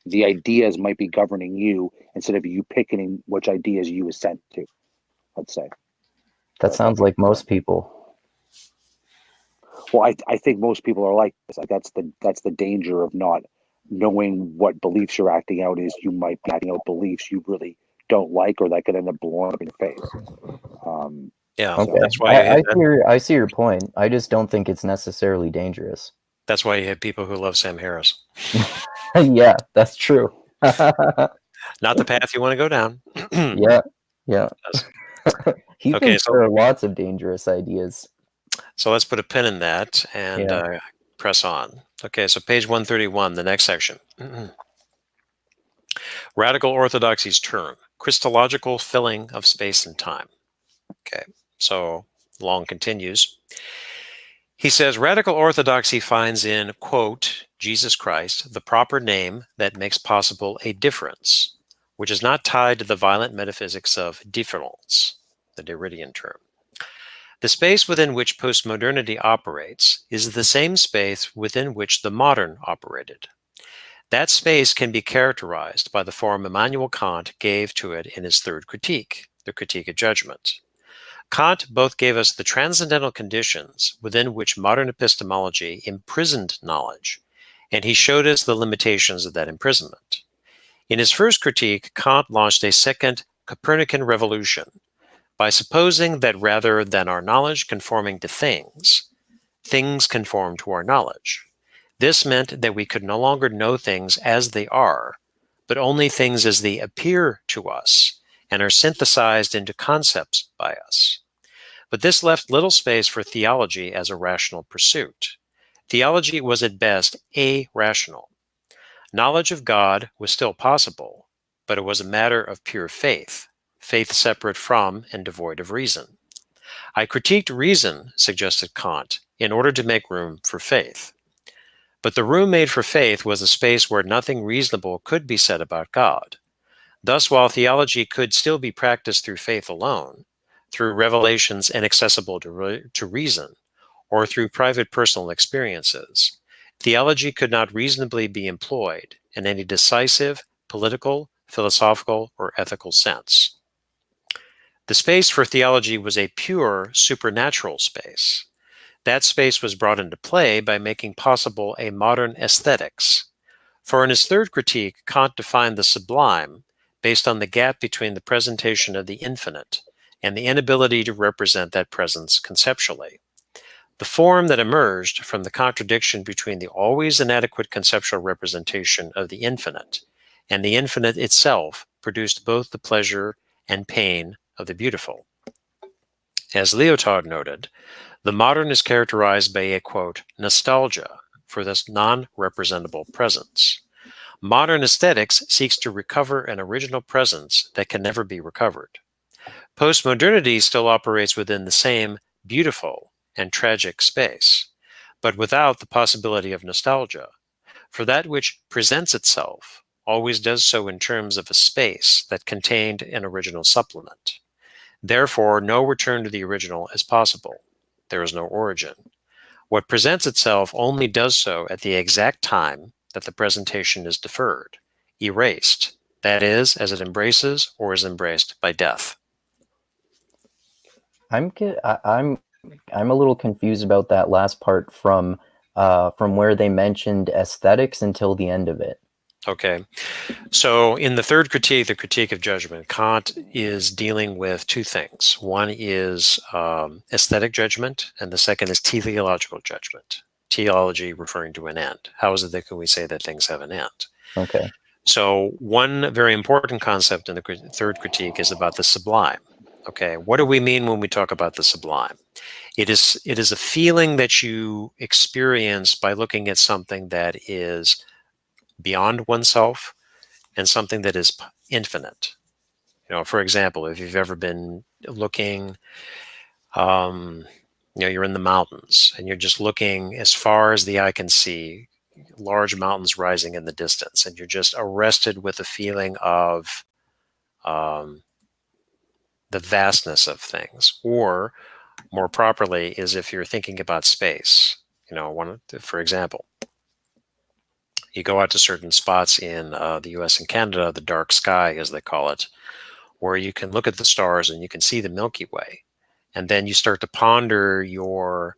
the ideas might be governing you instead of you picking which ideas you assent to, let's say. That sounds like most people. Well, I think most people are like this. That's the danger of not knowing what beliefs you're acting out is. You might be acting out beliefs you really don't like, or that could end up blowing up in your face. Okay. That's why I see your point. I just don't think it's necessarily dangerous. That's why you have people who love Sam Harris. Yeah, that's true. Not the path you want to go down. Yeah. He thinks there are lots of dangerous ideas. So let's put a pin in that and press on. Okay, so page 131, the next section. Radical orthodoxy's turn, Christological filling of space and time. Okay, so Long continues. He says, radical orthodoxy finds in, quote, Jesus Christ, the proper name that makes possible a difference, which is not tied to the violent metaphysics of difference, the Derridian term. The space within which postmodernity operates is the same space within which the modern operated. That space can be characterized by the form Immanuel Kant gave to it in his third critique, the Critique of Judgment. Kant both gave us the transcendental conditions within which modern epistemology imprisoned knowledge, and he showed us the limitations of that imprisonment. In his first critique, Kant launched a second Copernican revolution by supposing that rather than our knowledge conforming to things, things conform to our knowledge. This meant that we could no longer know things as they are, but only things as they appear to us and are synthesized into concepts by us. But this left little space for theology as a rational pursuit. Theology was at best irrational. Knowledge of God was still possible, but it was a matter of pure faith, faith separate from and devoid of reason. I critiqued reason, suggested Kant, in order to make room for faith. But the room made for faith was a space where nothing reasonable could be said about God. Thus, while theology could still be practiced through faith alone, through revelations inaccessible to reason, or through private personal experiences, theology could not reasonably be employed in any decisive, political, philosophical, or ethical sense. The space for theology was a pure, supernatural space. That space was brought into play by making possible a modern aesthetics. For in his third critique, Kant defined the sublime based on the gap between the presentation of the infinite and the inability to represent that presence conceptually. The form that emerged from the contradiction between the always inadequate conceptual representation of the infinite and the infinite itself produced both the pleasure and pain of the beautiful. As Lyotard noted, the modern is characterized by a, quote, nostalgia for this non-representable presence. Modern aesthetics seeks to recover an original presence that can never be recovered. Postmodernity still operates within the same beautiful and tragic space, but without the possibility of nostalgia, for that which presents itself always does so in terms of a space that contained an original supplement. Therefore, no return to the original is possible. There is no origin. What presents itself only does so at the exact time that the presentation is deferred, erased, that is, as it embraces or is embraced by death. I'm a little confused about that last part from where they mentioned aesthetics until the end of it. Okay, so in the third critique, the Critique of Judgment, Kant is dealing with two things. One is aesthetic judgment, and the second is teleological judgment. Teleology referring to an end. How is it that can we say that things have an end? Okay. So one very important concept in the third critique is about the sublime. Okay, what do we mean when we talk about the sublime? It is a feeling that you experience by looking at something that is beyond oneself and something that is infinite. You know, for example, if you've ever been looking, you're in the mountains and you're just looking as far as the eye can see, large mountains rising in the distance, and you're just arrested with a feeling of the vastness of things. Or more properly is if you're thinking about space. For example, you go out to certain spots in the US and Canada, the dark sky, as they call it, where you can look at the stars and you can see the Milky Way. And then you start to ponder your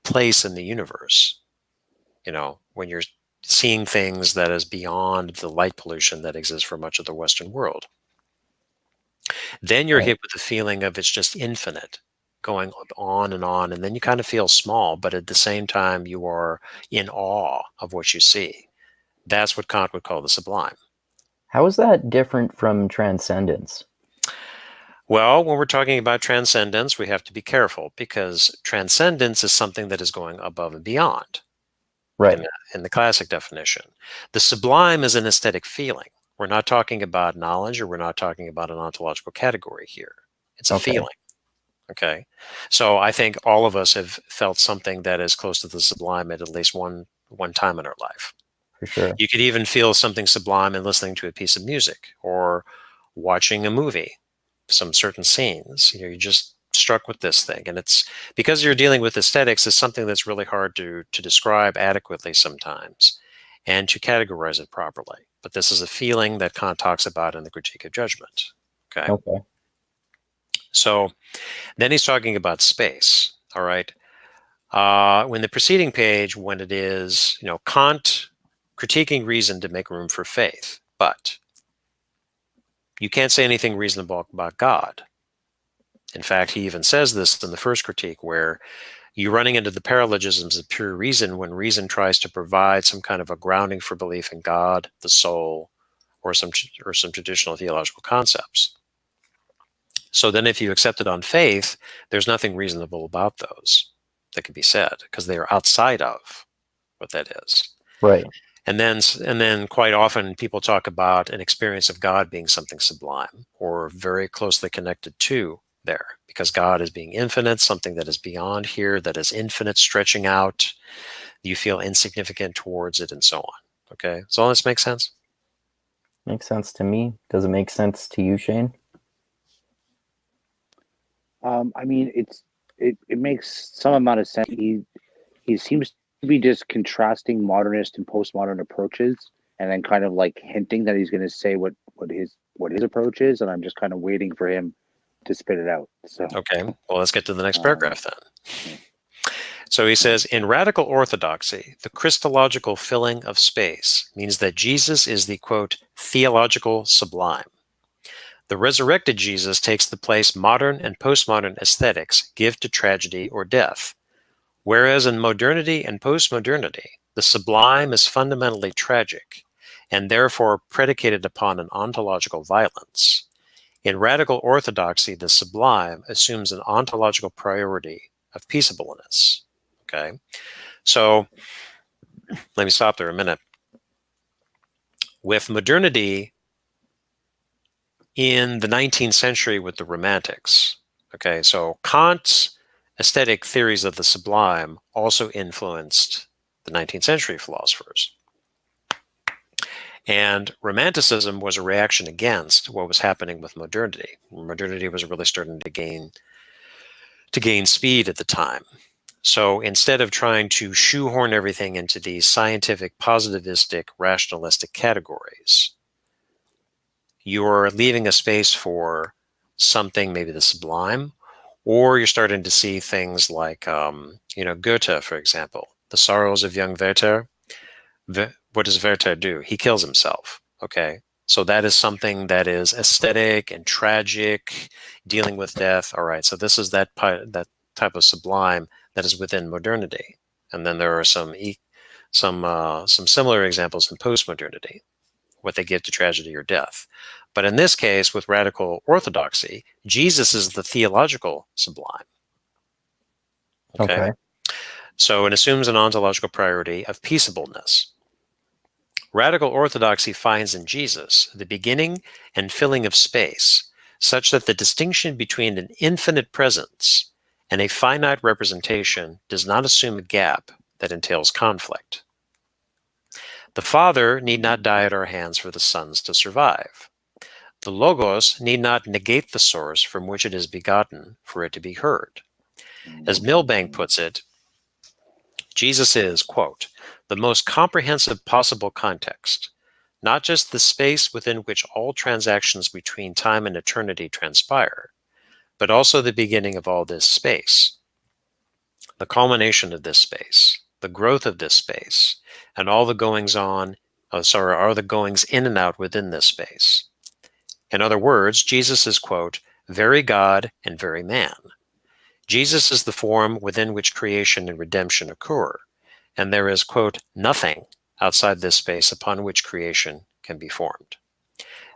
place in the universe, when you're seeing things that is beyond the light pollution that exists for much of the Western world. Then you're hit with the feeling of it's just infinite, going on, and then you kind of feel small, but at the same time you are in awe of what you see. That's what Kant would call the sublime. How is that different from transcendence? Well, when we're talking about transcendence, we have to be careful because transcendence is something that is going above and beyond Right. in the classic definition. The sublime is an aesthetic feeling. We're not talking about knowledge, or we're not talking about an ontological category here. It's a Okay. feeling. Okay. So I think all of us have felt something that is close to the sublime at least one time in our life. For sure. You could even feel something sublime in listening to a piece of music or watching a movie, some certain scenes. You're just struck with this thing. And it's because you're dealing with aesthetics, it's something that's really hard to describe adequately sometimes and to categorize it properly. But this is a feeling that Kant talks about in the Critique of Judgment. Okay. Okay. So then he's talking about space. All right. When the preceding page, when it is, Kant critiquing reason to make room for faith, but you can't say anything reasonable about God. In fact, he even says this in the first critique, where you're running into the paralogisms of pure reason when reason tries to provide some kind of a grounding for belief in God, the soul, or some traditional theological concepts. So then if you accept it on faith, there's nothing reasonable about those that can be said because they are outside of what that is. Right. And then quite often people talk about an experience of God being something sublime or very closely connected to there, because God is being infinite, something that is beyond here, that is infinite, stretching out. You feel insignificant towards it and so on. Okay. Does all this make sense? Makes sense to me. Does it make sense to you, Shane? I mean, it makes some amount of sense. He seems to be just contrasting modernist and postmodern approaches, and then kind of like hinting that he's going to say what his approach is, and I'm just kind of waiting for him to spit it out. So okay, well, let's get to the next paragraph then. So he says, in radical orthodoxy, the Christological filling of space means that Jesus is the, quote, theological sublime. The resurrected Jesus takes the place modern and postmodern aesthetics give to tragedy or death, whereas in modernity and postmodernity, the sublime is fundamentally tragic and therefore predicated upon an ontological violence. In radical orthodoxy, the sublime assumes an ontological priority of peaceableness. Okay, so let me stop there a minute. With modernity in the 19th century with the Romantics, okay, so Kant's aesthetic theories of the sublime also influenced the 19th century philosophers. And Romanticism was a reaction against what was happening with modernity. Modernity was really starting to gain speed at the time. So instead of trying to shoehorn everything into these scientific, positivistic, rationalistic categories, you're leaving a space for something, maybe the sublime, or you're starting to see things like, Goethe, for example, The Sorrows of Young Werther. What does Werther do? He kills himself. Okay. So that is something that is aesthetic and tragic, dealing with death. All right. So this is that type of sublime that is within modernity. And then there are some similar examples in postmodernity, what they give to tragedy or death. But in this case, with radical orthodoxy, Jesus is the theological sublime. Okay. So it assumes an ontological priority of peaceableness. Radical orthodoxy finds in Jesus the beginning and filling of space, such that the distinction between an infinite presence and a finite representation does not assume a gap that entails conflict. The Father need not die at our hands for the sons to survive. The Logos need not negate the source from which it is begotten for it to be heard. As Milbank puts it, Jesus is, quote, the most comprehensive possible context, not just the space within which all transactions between time and eternity transpire, but also the beginning of all this space, the culmination of this space, the growth of this space, and all the goings in and out within this space. In other words, Jesus is, quote, very God and very man. Jesus is the form within which creation and redemption occur, and there is, quote, nothing outside this space upon which creation can be formed.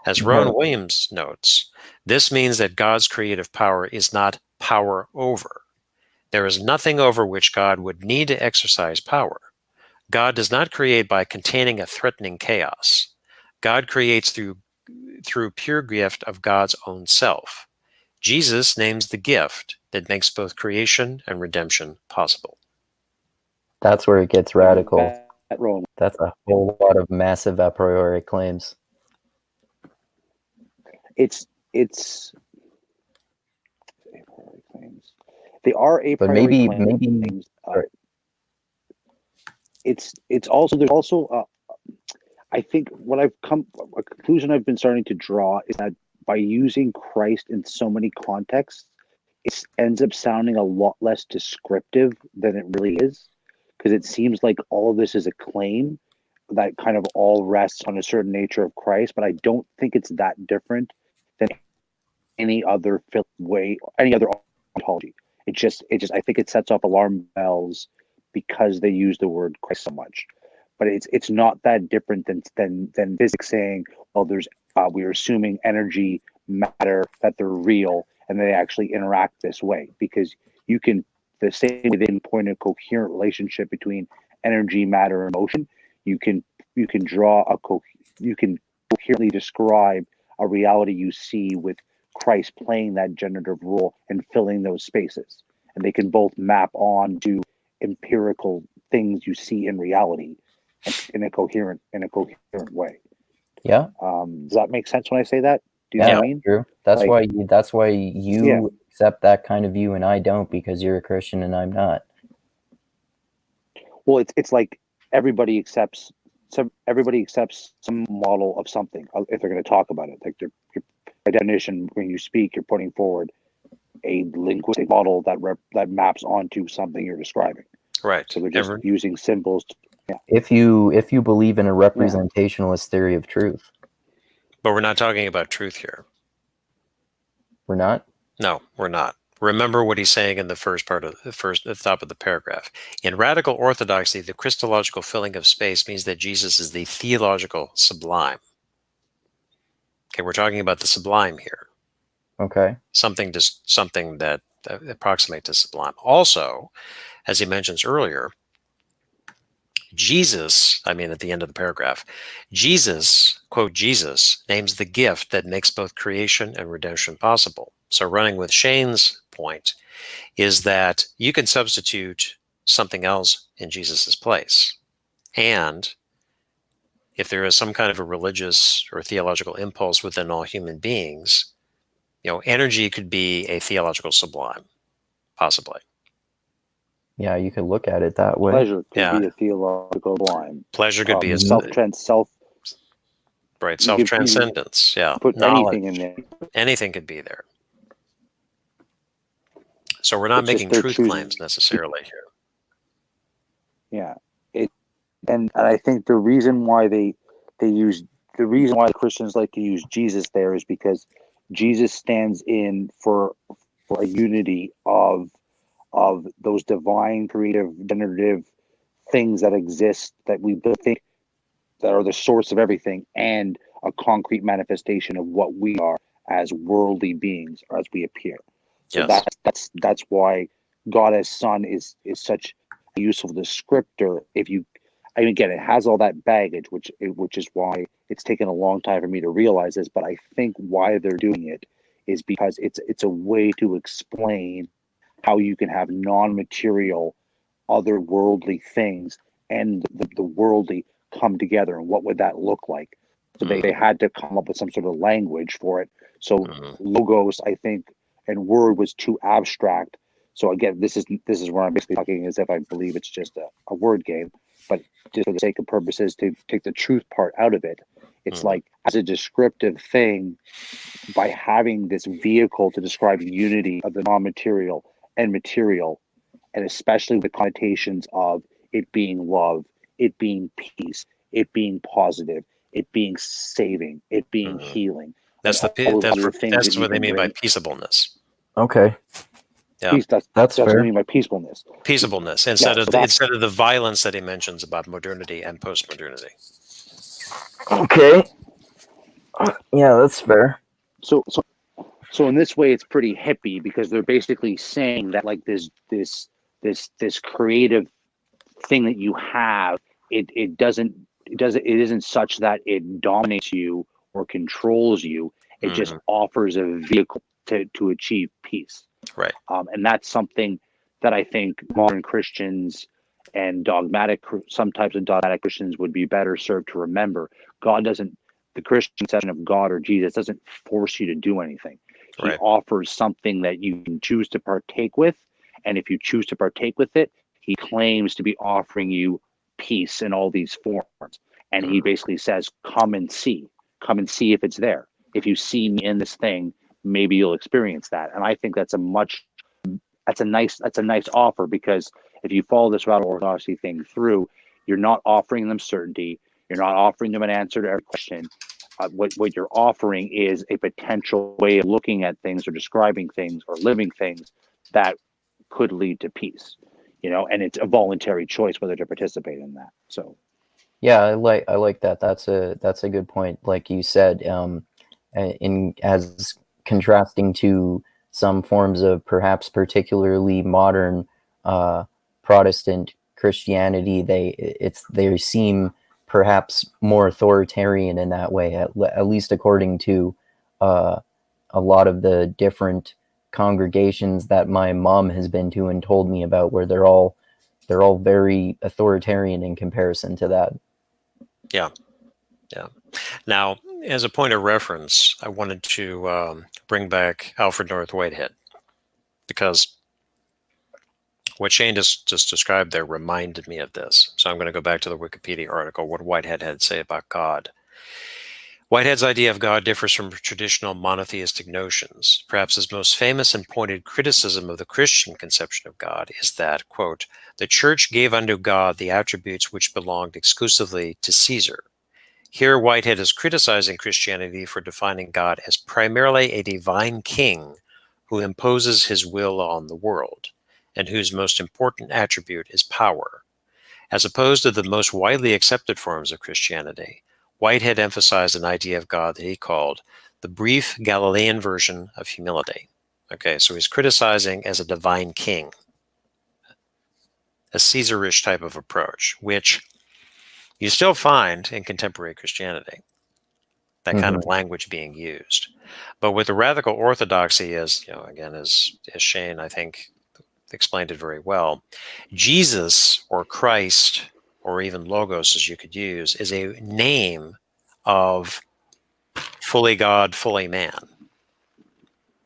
As Rowan Williams notes, this means that God's creative power is not power over. There is nothing over which God would need to exercise power. God does not create by containing a threatening chaos. God creates through pure gift of God's own self. Jesus names the gift that makes both creation and redemption possible. That's where it gets radical. That's a whole lot of massive a priori claims. It's a priori claims. They are a But priori maybe claims. It's also, there's also I think a conclusion I've been starting to draw is that by using Christ in so many contexts, it ends up sounding a lot less descriptive than it really is, because it seems like all of this is a claim that kind of all rests on a certain nature of Christ, but I don't think it's that different than any other ontology. It just I think it sets off alarm bells because they use the word Christ so much. But it's not that different than physics saying, well, we're assuming energy, matter, that they're real and they actually interact this way, because you can, the same within point of coherent relationship between energy, matter, and motion, you can coherently describe a reality you see with Christ playing that generative role and filling those spaces, and they can both map on to empirical things you see in reality in a coherent way. Yeah. Does that make sense when I say that? Do you know what I mean? True. That's why you accept that kind of view and I don't, because you're a Christian and I'm not. Well, it's like everybody accepts some model of something if they're going to talk about it. Like by definition, when you speak, you're putting forward a linguistic model that maps onto something you're describing. Right. So they're just using symbols. If you believe in a representationalist theory of truth. But we're not talking about truth here. We're not? No, we're not. Remember what he's saying in the first part of the top of the paragraph. In radical orthodoxy, the Christological filling of space means that Jesus is the theological sublime. Okay, we're talking about the sublime here. Okay. Something that approximates the sublime. Also, as he mentions earlier, Jesus, at the end of the paragraph, Jesus, quote, Jesus names the gift that makes both creation and redemption possible. So running with Shane's point is that you can substitute something else in Jesus's place. And if there is some kind of a religious or theological impulse within all human beings, energy could be a theological sublime, possibly. Yeah, you could look at it that way. Pleasure could be a theological sublime. Pleasure could be a self-transcendence. Yeah, put knowledge. Anything in there. Anything could be there. So we're not making truth claims necessarily here. Yeah, and I think the reason why Christians like to use Jesus there is because Jesus stands in for a unity of those divine, creative, generative things that exist that we think that are the source of everything, and a concrete manifestation of what we are as worldly beings, or as we appear. So that's why God as Son is such a useful descriptor. Again, it has all that baggage, which is why it's taken a long time for me to realize this. But I think why they're doing it is because it's a way to explain how you can have non-material, otherworldly things and the worldly come together, and what would that look like? So they had to come up with some sort of language for it. So logos, I think, and word was too abstract. So again, this is where I'm basically talking as if I believe it's just a word game. But just for the sake of purposes, to take the truth part out of it, it's like, as a descriptive thing, by having this vehicle to describe unity of the non-material and material, and especially the connotations of it being love, it being peace, it being positive, it being saving, it being healing. That's what they mean by peaceableness. Okay. Yeah, that's fair. What I mean by peacefulness. Peaceableness instead of the violence that he mentions about modernity and postmodernity. Okay. Yeah, that's fair. So in this way, it's pretty hippie because they're basically saying that like this creative thing that you have, it isn't such that it dominates you or controls you. It just offers a vehicle to achieve peace. Right. And that's something that I think modern Christians and some types of dogmatic Christians would be better served to remember. The Christian conception of God or Jesus doesn't force you to do anything. He offers something that you can choose to partake with. And if you choose to partake with it, he claims to be offering you peace in all these forms. And he basically says, come and see if it's there. If you see me in this thing, maybe you'll experience that. And I think that's a nice offer, because if you follow this radical orthodoxy thing through, you're not offering them certainty. You're not offering them an answer to every question. What you're offering is a potential way of looking at things or describing things or living things that could lead to peace, and it's a voluntary choice whether to participate in that. So, yeah, I like that. That's a good point. Like you said, in as contrasting to some forms of perhaps particularly modern Protestant Christianity, they seem perhaps more authoritarian in that way, at least according to a lot of the different congregations that my mom has been to and told me about, where they're all very authoritarian in comparison to that. Yeah. Now, as a point of reference, I wanted to bring back Alfred North Whitehead, because what Shane just described there reminded me of this. So I'm going to go back to the Wikipedia article, what Whitehead had to say about God. Whitehead's idea of God differs from traditional monotheistic notions. Perhaps his most famous and pointed criticism of the Christian conception of God is that, quote, the Church gave unto God the attributes which belonged exclusively to Caesar. Here, Whitehead is criticizing Christianity for defining God as primarily a divine king who imposes his will on the world, and whose most important attribute is power. As opposed to the most widely accepted forms of Christianity, Whitehead emphasized an idea of God that he called the brief Galilean version of humility. Okay, so he's criticizing as a divine king, a Caesarish type of approach, which you still find in contemporary Christianity, that kind of language being used. But with the radical orthodoxy, as Shane, I think, explained it very well, Jesus or Christ, or even Logos, as you could use, is a name of fully God, fully man,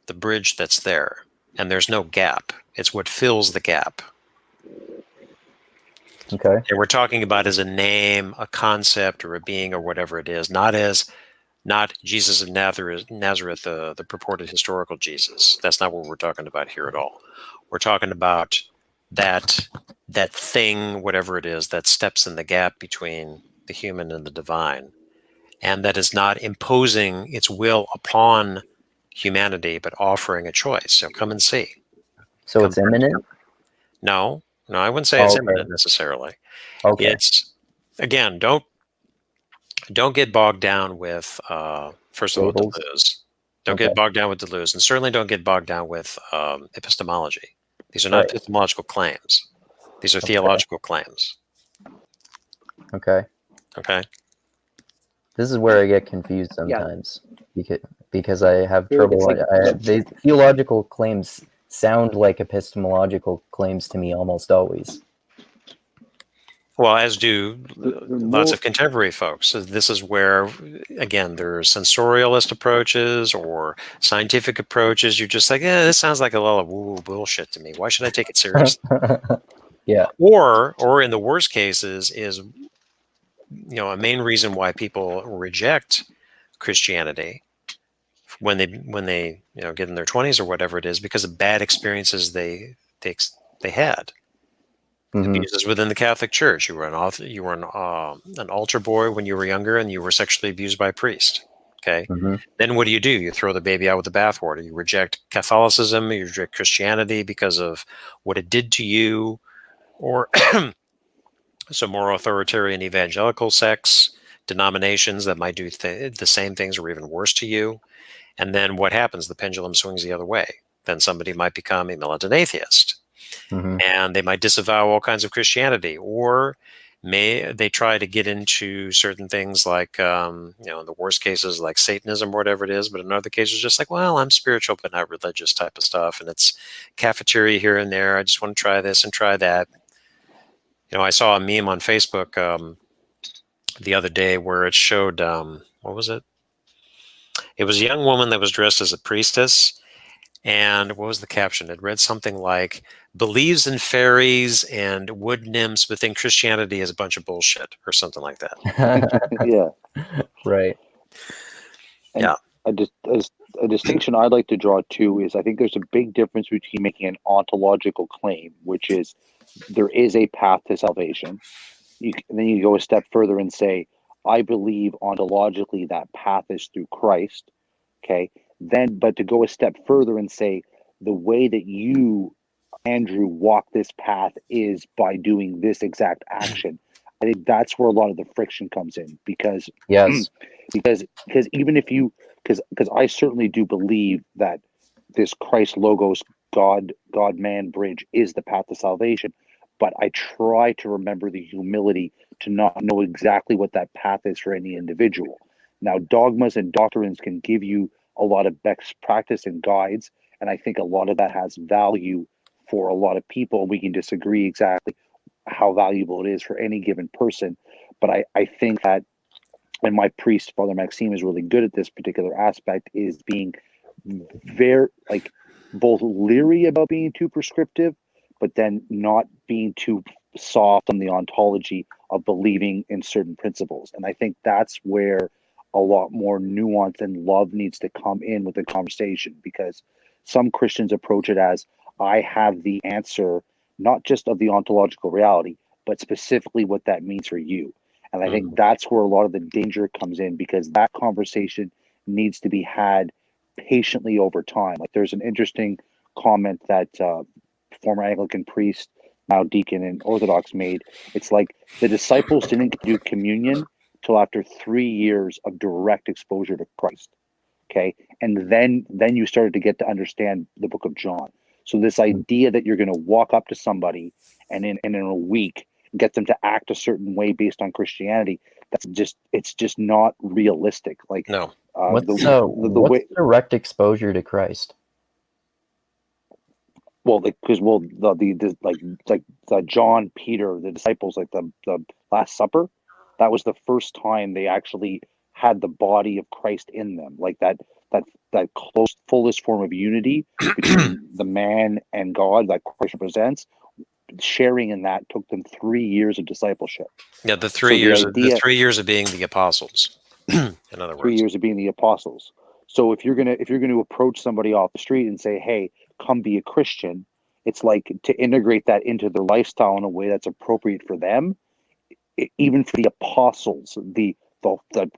the bridge that's there. And there's no gap. It's what fills the gap. Okay. And we're talking about as a name, a concept, or a being, or whatever it is, not Jesus of Nazareth, the purported historical Jesus. That's not what we're talking about here at all. We're talking about that thing, whatever it is, that steps in the gap between the human and the divine, and that is not imposing its will upon humanity, but offering a choice. So come and see. So it's imminent? No, I wouldn't say it's imminent necessarily. Okay. It's, again, don't get bogged down with, first of all, Deleuze. Don't get bogged down with Deleuze, and certainly don't get bogged down with epistemology. These are not epistemological claims. These are theological claims. Okay. This is where I get confused sometimes, because I have trouble. The theological claims sound like epistemological claims to me almost always. Well, as do lots of contemporary folks. So this is where, again, there's sensorialist approaches or scientific approaches. You're just like, this sounds like a lot of woo-woo bullshit to me. Why should I take it seriously? Yeah. Or in the worst cases is, a main reason why people reject Christianity when they get in their 20s or whatever it is, because of bad experiences they had. Abuses within the Catholic Church. You were an altar boy when you were younger, and you were sexually abused by a priest. Okay. Then what do? You throw the baby out with the bathwater. You reject Catholicism. You reject Christianity because of what it did to you, or some more authoritarian evangelical sects denominations that might do the same things or even worse to you. And then what happens? The pendulum swings the other way. Then somebody might become a militant atheist, and they might disavow all kinds of Christianity, or they try to get into certain things like, in the worst cases, like Satanism or whatever it is. But in other cases, just like, well, I'm spiritual but not religious type of stuff, and it's cafeteria here and there. I just want to try this and try that. I saw a meme on Facebook the other day where it showed, what was it? It was a young woman that was dressed as a priestess. And what was the caption? It read something like, believes in fairies and wood nymphs, but then Christianity is a bunch of bullshit, or something like that. Yeah. Right. And yeah. A distinction I'd like to draw too is I think there's a big difference between making an ontological claim, which is there is a path to salvation. Then you go a step further and say, I believe ontologically that path is through Christ. Okay. But to go a step further and say the way that you, Andrew, walk this path is by doing this exact action. I think that's where a lot of the friction comes in, because because even if you, because I certainly do believe that this Christ logos God man bridge is the path to salvation, but I try to remember the humility to not know exactly what that path is for any individual. Now, dogmas and doctrines can give you a lot of best practice and guides, and I think a lot of that has value for a lot of people. We can disagree exactly how valuable it is for any given person, but I think that, and my priest, Father Maxime, is really good at this particular aspect, is being very, both leery about being too prescriptive, but then not being too soft on the ontology of believing in certain principles. And I think that's where a lot more nuance and love needs to come in with the conversation, because some Christians approach it as, I have the answer, not just of the ontological reality, but specifically what that means for you. And I think that's where a lot of the danger comes in, because that conversation needs to be had patiently over time. Like, there's an interesting comment that former Anglican priest, now deacon in Orthodox, made. It's like the disciples didn't do communion till after 3 years of direct exposure to Christ. Okay. And then you started to get to understand the book of John. So this idea that you're going to walk up to somebody and in a week get them to act a certain way based on Christianity, it's just not realistic. Like, no. What's the direct exposure to Christ? Well, because the John, Peter, the disciples, like the Last Supper, that was the first time they actually had the body of Christ in them, like that close, fullest form of unity between the man and God that Christ represents. Sharing in that took them 3 years of discipleship. Yeah, the 3 years of being the apostles. In other words, 3 years of being the apostles. So if you're gonna approach somebody off the street and say, "Hey, come be a Christian," it's like to integrate that into their lifestyle in a way that's appropriate for them. Even for the apostles, the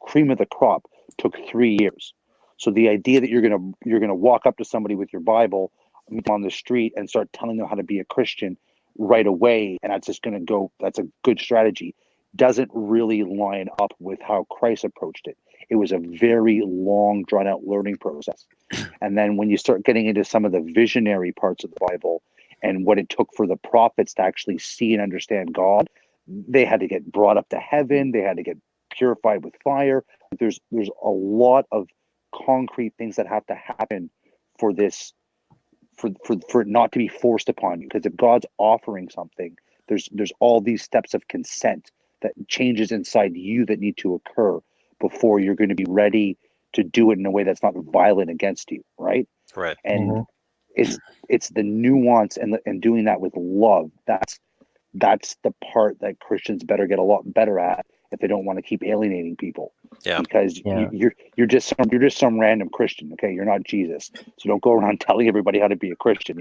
cream of the crop took 3 years. So the idea that you're gonna walk up to somebody with your Bible on the street and start telling them how to be a Christian right away, and that's a good strategy, doesn't really line up with how Christ approached it. It was a very long, drawn out learning process. And then when you start getting into some of the visionary parts of the Bible and what it took for the prophets to actually see and understand God, they had to get brought up to heaven. They had to get purified with fire. There's a lot of concrete things that have to happen for this, for it not to be forced upon you. Because if God's offering something, there's all these steps of consent, that changes inside you that need to occur before you're going to be ready to do it in a way that's not violent against you, right? Right. And it's the nuance and doing that with love. That's the part that Christians better get a lot better at if they don't want to keep alienating people. Yeah. Because you're just some random Christian, okay? You're not Jesus. So don't go around telling everybody how to be a Christian,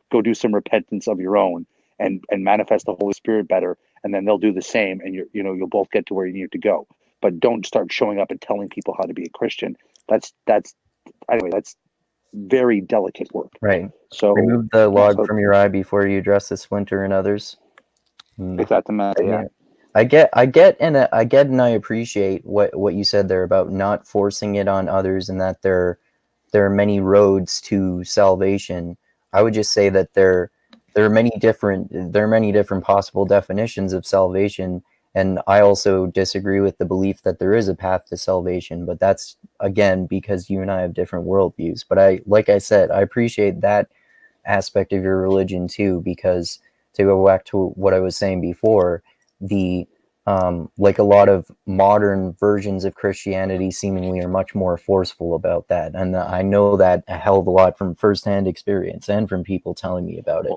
Go do some repentance of your own and manifest the Holy Spirit better, and then they'll do the same, and you'll both get to where you need to go. But don't start showing up and telling people how to be a Christian. That's very delicate work. Right. So remove the log from your eye before you address the splinter in others. Exactamente, yeah. I get, and I appreciate what you said there about not forcing it on others, and that there are many roads to salvation. I would just say that there are many different possible definitions of salvation, and I also disagree with the belief that there is a path to salvation. But that's again because you and I have different worldviews. But like I said, I appreciate that aspect of your religion too, because to go back to what I was saying before, the like a lot of modern versions of Christianity seemingly are much more forceful about that, and I know that a hell of a lot from firsthand experience and from people telling me about it.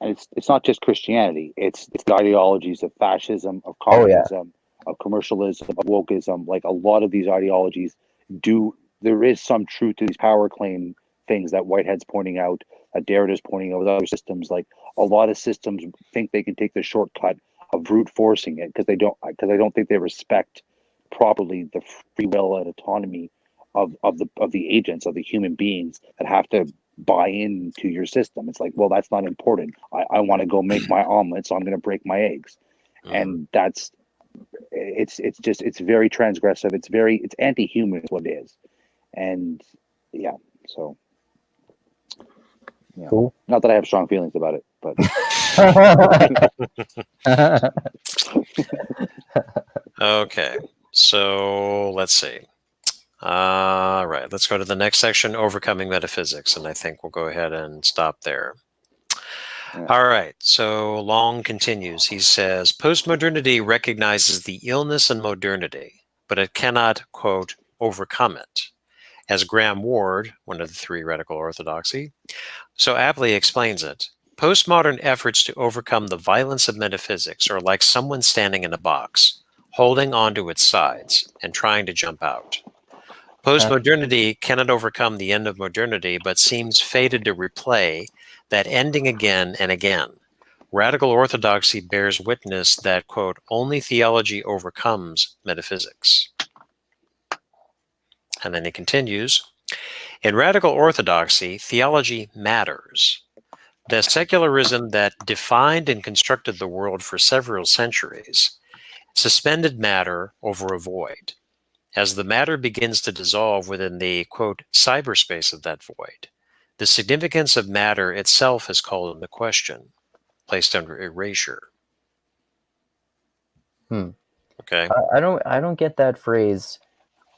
And it's not just Christianity; it's the ideologies of fascism, of Oh yeah, communism, of commercialism, of wokeism. Like a lot of these ideologies do. There is some truth to these power claim things that Whitehead's pointing out, that Derrida's pointing out with other systems. Like a lot of systems think they can take the shortcut of brute forcing it because they don't think they respect properly the free will and autonomy of the agents, of the human beings that have to buy into your system. It's like, well, that's not important. I want to go make my omelet, so I'm going to break my eggs. And that's it's very transgressive. It's anti-human is what it is. And yeah, so yeah. cool. Not that I have strong feelings about it, but Okay, so let's see. All right, let's go to the next section, overcoming metaphysics, and I think we'll go ahead and stop there. Yeah. All right, so Long continues. He says, postmodernity recognizes the illness in modernity, but it cannot, quote, overcome it. As Graham Ward, one of the three radical orthodoxy, so aptly explains it, postmodern efforts to overcome the violence of metaphysics are like someone standing in a box, holding onto its sides and trying to jump out. Postmodernity cannot overcome the end of modernity, but seems fated to replay that ending again and again. Radical orthodoxy bears witness that, quote, only theology overcomes metaphysics. And then he continues, in radical orthodoxy, theology matters. The secularism that defined and constructed the world for several centuries suspended matter over a void. As the matter begins to dissolve within the, quote, cyberspace of that void, the significance of matter itself is called into question, placed under erasure. Okay. I don't get that phrase.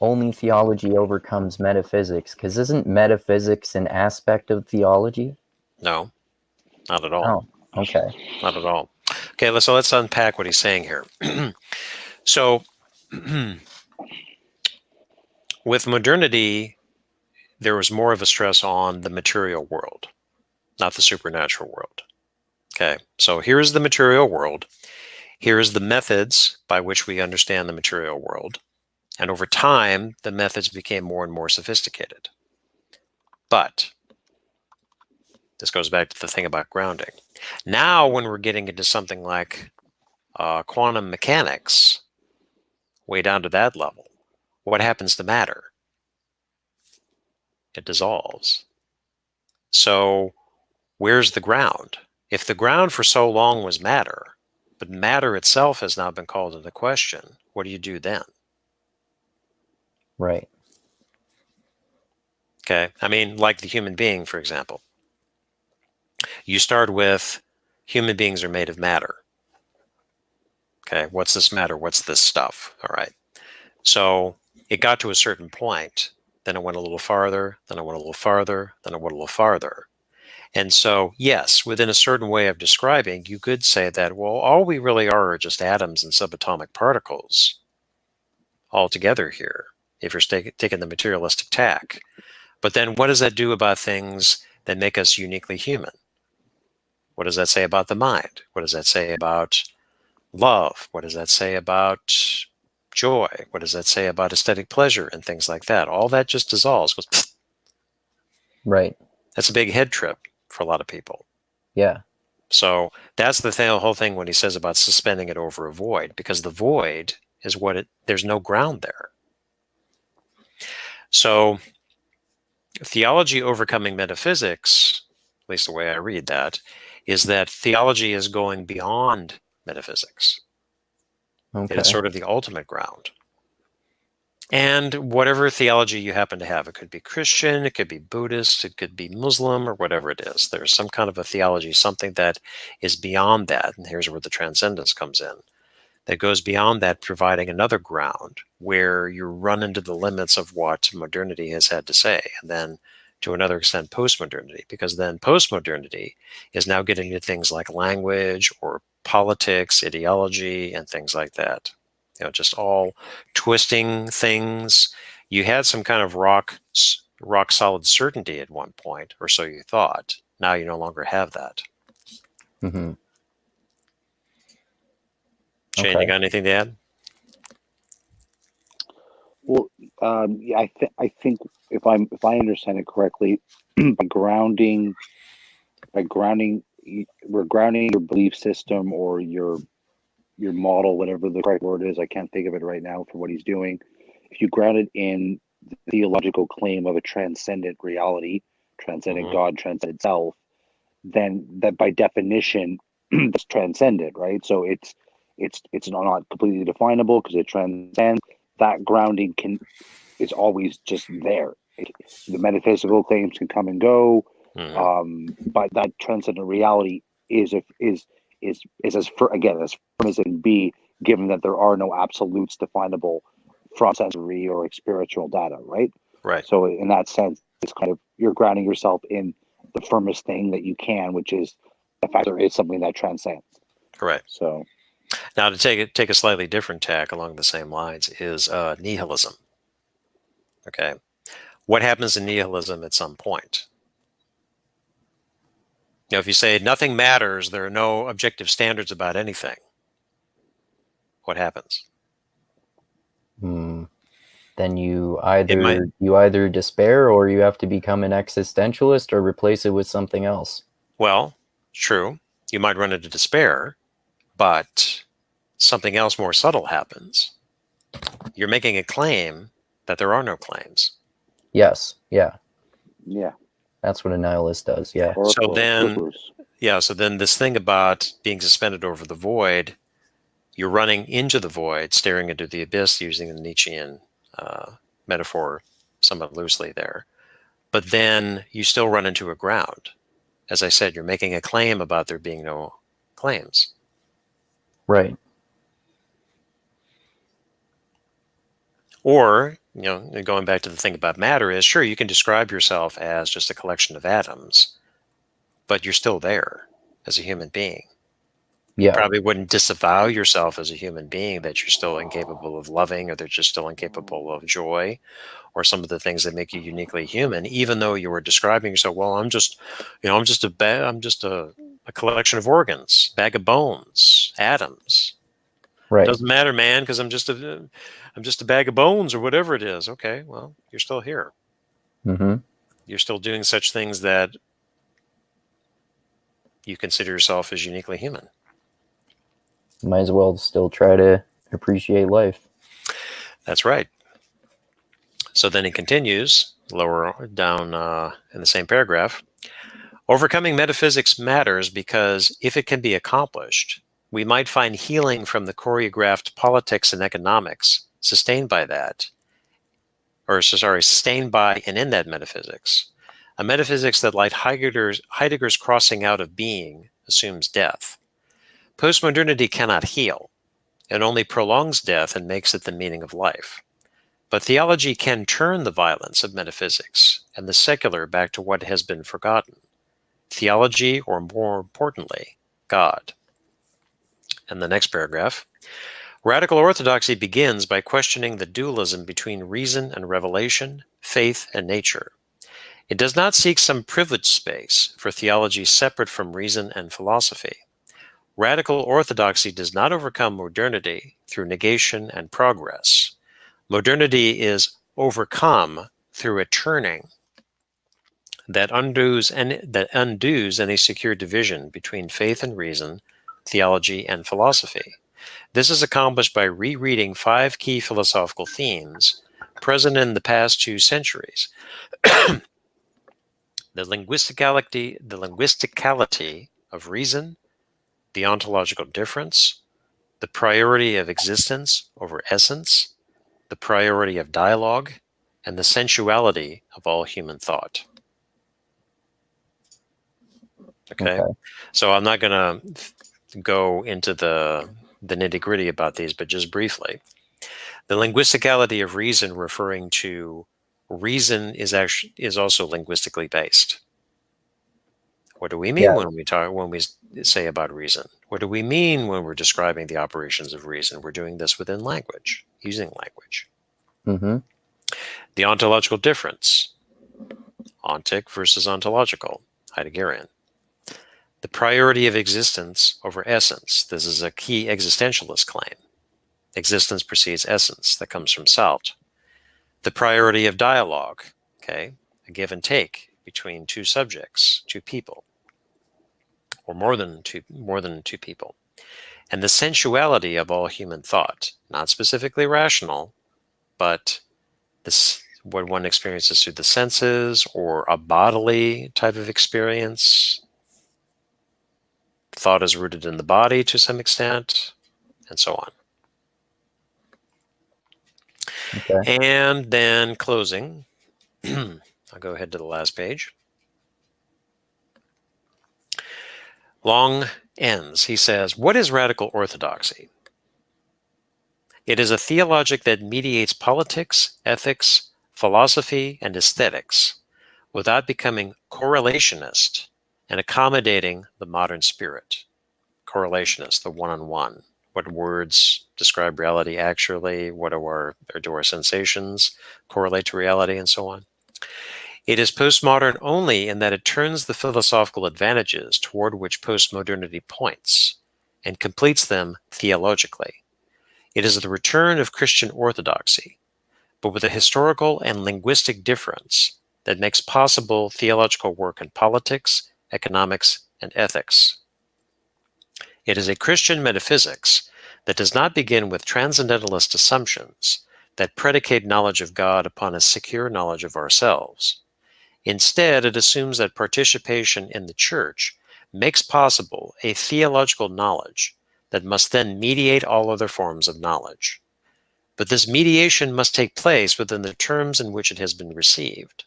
Only theology overcomes metaphysics, because isn't metaphysics an aspect of theology? No, not at all. Oh, okay. Not at all. Okay, let's unpack what he's saying here. So, with modernity, there was more of a stress on the material world, not the supernatural world. Okay, so here's the material world. Here's the methods by which we understand the material world. And over time, the methods became more and more sophisticated. But this goes back to the thing about grounding. Now, when we're getting into something like quantum mechanics, way down to that level, what happens to matter? It dissolves. So where's the ground? If the ground for so long was matter, but matter itself has now been called into question, what do you do then? Right. Okay, I mean, like the human being, for example. You start with human beings are made of matter. Okay, what's this matter? What's this stuff? All right. So it got to a certain point. Then it went a little farther. Then it went a little farther. Then it went a little farther. And so, yes, within a certain way of describing, you could say that, well, all we really are just atoms and subatomic particles all together here, if you're taking the materialistic tack. But then what does that do about things that make us uniquely human? What does that say about the mind? What does that say about love? What does that say about joy? What does that say about aesthetic pleasure and things like that? All that just dissolves. Goes, Right. that's a big head trip for a lot of people. Yeah. So that's the whole thing when he says about suspending it over a void, because the void is there's no ground there. So theology overcoming metaphysics, at least the way I read that, is that theology is going beyond metaphysics. Okay. It is sort of the ultimate ground. And whatever theology you happen to have, it could be Christian, it could be Buddhist, it could be Muslim, or whatever it is. There's some kind of a theology, something that is beyond that. And here's where the transcendence comes in. That goes beyond that, providing another ground where you run into the limits of what modernity has had to say. And then to another extent, postmodernity, because then postmodernity is now getting into things like language or politics, ideology, and things like that. Just all twisting things. You had some kind of rock solid certainty at one point, or so you thought. Now you no longer have that. Mm-hmm. Shane, Okay. you got anything to add? Well, yeah, I think if I understand it correctly, by grounding, we're grounding your belief system or your model, whatever the correct word is. I can't think of it right now for what he's doing. If you ground it in the theological claim of a transcendent reality, transcendent God, transcendent self, then that by definition is transcendent, right? So it's not completely definable because it transcends. That grounding is always just there. The metaphysical claims can come and go, but that transcendent reality is as firm as it can be, given that there are no absolutes definable from sensory or experiential data, right? Right. So in that sense, it's kind of you're grounding yourself in the firmest thing that you can, which is the fact there is something that transcends. Correct. So now to take a slightly different tack along the same lines is nihilism. Okay. What happens in nihilism at some point? If you say nothing matters, there are no objective standards about anything, what happens? Then you either despair or you have to become an existentialist or replace it with something else. Well, true. You might run into despair, but something else more subtle happens. You're making a claim that there are no claims. Yes. Yeah. yeah. That's what a nihilist does. Yeah. So then this thing about being suspended over the void, you're running into the void, staring into the abyss, using the Nietzschean metaphor somewhat loosely there. But then you still run into a ground. As I said, you're making a claim about there being no claims. Right. Or, going back to the thing about matter is, sure, you can describe yourself as just a collection of atoms, but you're still there as a human being. Yeah. You probably wouldn't disavow yourself as a human being, that you're still incapable of loving, or that you're still incapable of joy, or some of the things that make you uniquely human, even though you were describing yourself, well, I'm just a collection of organs, bag of bones, atoms. Right. Doesn't matter, man, because I'm just a bag of bones or whatever it is. Okay, well, you're still here. Mm-hmm. You're still doing such things that you consider yourself as uniquely human. Might as well still try to appreciate life. That's right. So then he continues lower down in the same paragraph. Overcoming metaphysics matters because if it can be accomplished, we might find healing from the choreographed politics and economics sustained by and in that metaphysics. A metaphysics that, like Heidegger's crossing out of being, assumes death. Postmodernity cannot heal. It only prolongs death and makes it the meaning of life. But theology can turn the violence of metaphysics and the secular back to what has been forgotten. Theology, or more importantly, God. And the next paragraph. Radical orthodoxy begins by questioning the dualism between reason and revelation, faith and nature. It does not seek some privileged space for theology separate from reason and philosophy. Radical orthodoxy does not overcome modernity through negation and progress. Modernity is overcome through a turning that undoes any secure division between faith and reason, theology and philosophy. This is accomplished by rereading 5 key philosophical themes present in the past 2 centuries. The linguisticality of reason, the ontological difference, the priority of existence over essence, the priority of dialogue, and the sensuality of all human thought. Okay. So I'm not going to go into the nitty-gritty about these, but just briefly. The linguisticality of reason, referring to reason, is also linguistically based. What do we mean when we say about reason? What do we mean when we're describing the operations of reason? We're doing this within language, using language. Mm-hmm. The ontological difference, ontic versus ontological, Heideggerian. The priority of existence over essence. This is a key existentialist claim. Existence precedes essence. That comes from Salt. The priority of dialogue, okay, a give and take between two subjects, two people, or more than two people. And the sensuality of all human thought, not specifically rational, but this what one experiences through the senses or a bodily type of experience. Thought is rooted in the body to some extent, and so on. Okay. And then closing, I'll go ahead to the last page. Long ends. He says, what is radical orthodoxy? It is a theologic that mediates politics, ethics, philosophy, and aesthetics without becoming correlationist and accommodating the modern spirit. Correlationist, the one-on-one. What words describe reality actually? What do our sensations correlate to reality, and so on? It is postmodern only in that it turns the philosophical advantages toward which postmodernity points and completes them theologically. It is the return of Christian orthodoxy, but with a historical and linguistic difference that makes possible theological work in politics, economics, and ethics. It is a Christian metaphysics that does not begin with transcendentalist assumptions that predicate knowledge of God upon a secure knowledge of ourselves. Instead, it assumes that participation in the church makes possible a theological knowledge that must then mediate all other forms of knowledge. But this mediation must take place within the terms in which it has been received,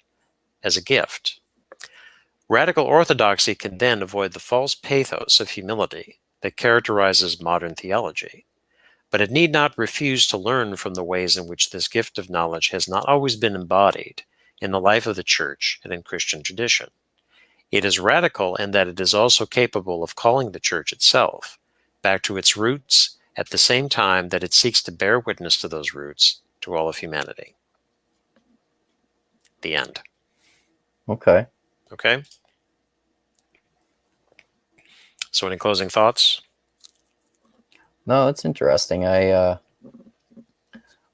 as a gift. Radical orthodoxy can then avoid the false pathos of humility that characterizes modern theology, but it need not refuse to learn from the ways in which this gift of knowledge has not always been embodied in the life of the church and in Christian tradition. It is radical in that it is also capable of calling the church itself back to its roots at the same time that it seeks to bear witness to those roots to all of humanity. The end. Okay. Okay? So any closing thoughts? No, that's interesting. I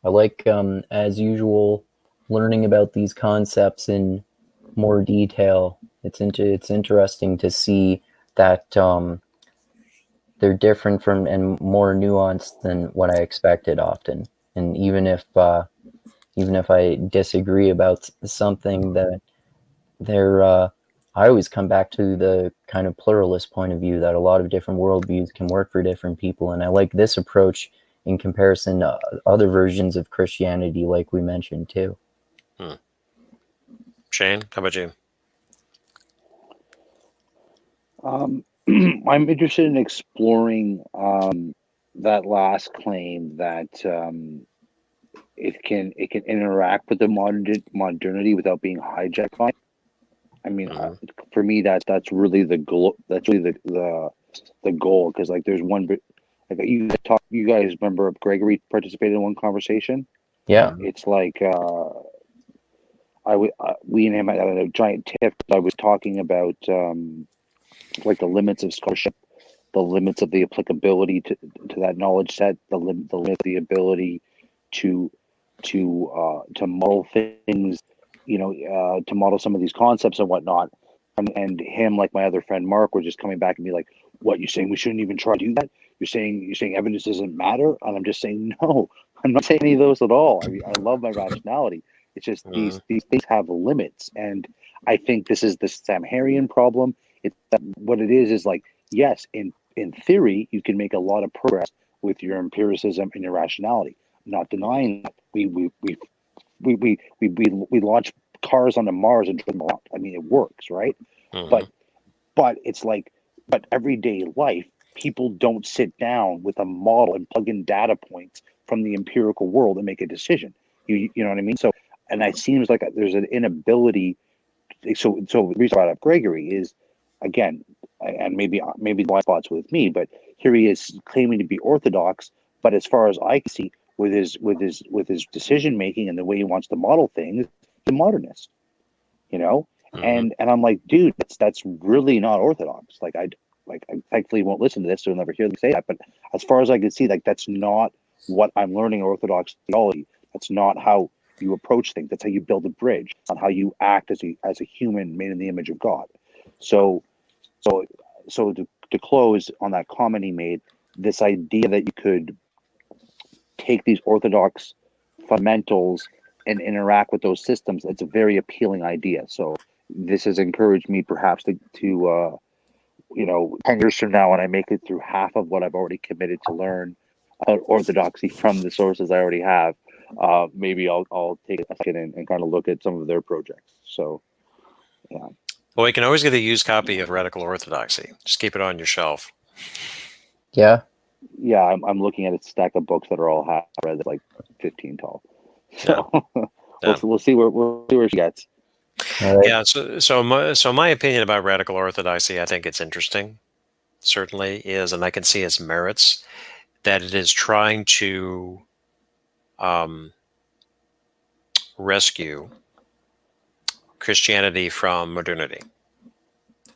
like, as usual, learning about these concepts in more detail. It's interesting to see that they're different from and more nuanced than what I expected often. And even if I disagree about something, that I always come back to the kind of pluralist point of view that a lot of different worldviews can work for different people. And I like this approach in comparison to other versions of Christianity, like we mentioned too. Shane, how about you? I'm interested in exploring that last claim that it can interact with the modernity without being hijacked by it. I mean, for me, that's really the goal. That's really the goal, because like there's one bit. Like you guys remember Gregory participated in one conversation? Yeah. It's like we and him had a giant tiff. I was talking about like the limits of scholarship, the limits of the applicability to that knowledge set, the limit of the ability to model things, to model some of these concepts and whatnot. And him, like my other friend Mark, were just coming back and be like, "What, you're saying we shouldn't even try to do that? You're saying evidence doesn't matter?" And I'm just saying, no, I'm not saying any of those at all. I mean, I love my rationality. It's just these things have limits, and I think this is the Samharian problem. It's that what it is like, yes, in theory you can make a lot of progress with your empiricism and your rationality. I'm not denying that. We launch cars onto Mars and drive them around. I mean, it works, right? Mhm. But it's like, but everyday life, people don't sit down with a model and plug in data points from the empirical world and make a decision. You know what I mean? So, and it seems like there's an inability. So the reason I brought up Gregory is, again, and maybe blind spots with me, but here he is claiming to be Orthodox, but as far as I can see, with his decision making and the way he wants to model things, he's a modernist, you know. Mhm. And I'm like, dude, that's really not Orthodox. I thankfully won't listen to this, so you'll never hear me say that. But as far as I can see, like, that's not what I'm learning in Orthodox theology. That's not how you approach things. That's how you build a bridge. It's not how you act as a human made in the image of God. So to close on that comment he made, this idea that you could take these Orthodox fundamentals and interact with those systems, it's a very appealing idea. So this has encouraged me perhaps to 10 years from now, when I make it through half of what I've already committed to learn about Orthodoxy from the sources I already have, maybe I'll take a second and kind of look at some of their projects. So, yeah. Well, you can always get a used copy of Radical Orthodoxy. Just keep it on your shelf. Yeah. Yeah, I'm looking at a stack of books that are all half read, like 15 tall. So Yeah. we'll see where she gets. All right. Yeah. So my opinion about Radical Orthodoxy, I think it's interesting. Certainly is, and I can see its merits. That it is trying to rescue Christianity from modernity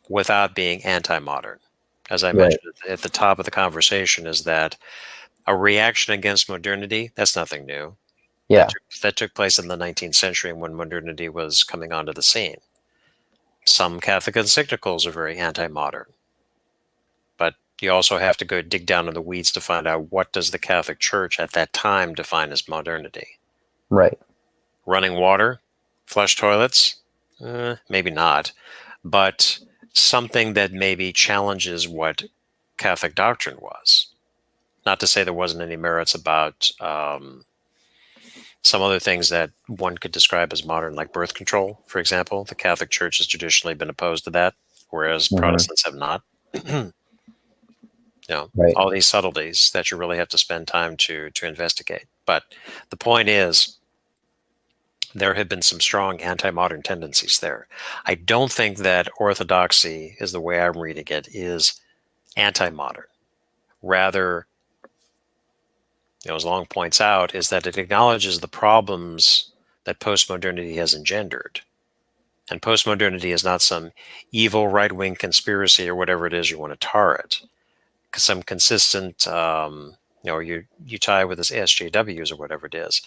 without being anti-modern. As I Right. mentioned at the top of the conversation, is that a reaction against modernity, that's nothing new. Yeah. That took place in the 19th century when modernity was coming onto the scene. Some Catholic encyclicals are very anti-modern, but you also have to go dig down in the weeds to find out what does the Catholic Church at that time define as modernity. Right. Running water, flush toilets, maybe not, but something that maybe challenges what Catholic doctrine was. Not to say there wasn't any merits about some other things that one could describe as modern, like birth control, for example. The Catholic Church has traditionally been opposed to that, whereas Protestants have not. Right. All these subtleties that you really have to spend time to investigate. But the point is, there have been some strong anti-modern tendencies there. I don't think that Orthodoxy, is the way I'm reading it, is anti-modern. Rather, as Long points out, is that it acknowledges the problems that postmodernity has engendered. And postmodernity is not some evil right-wing conspiracy or whatever it is you want to tar it. Some consistent, you tie with this SJWs or whatever it is.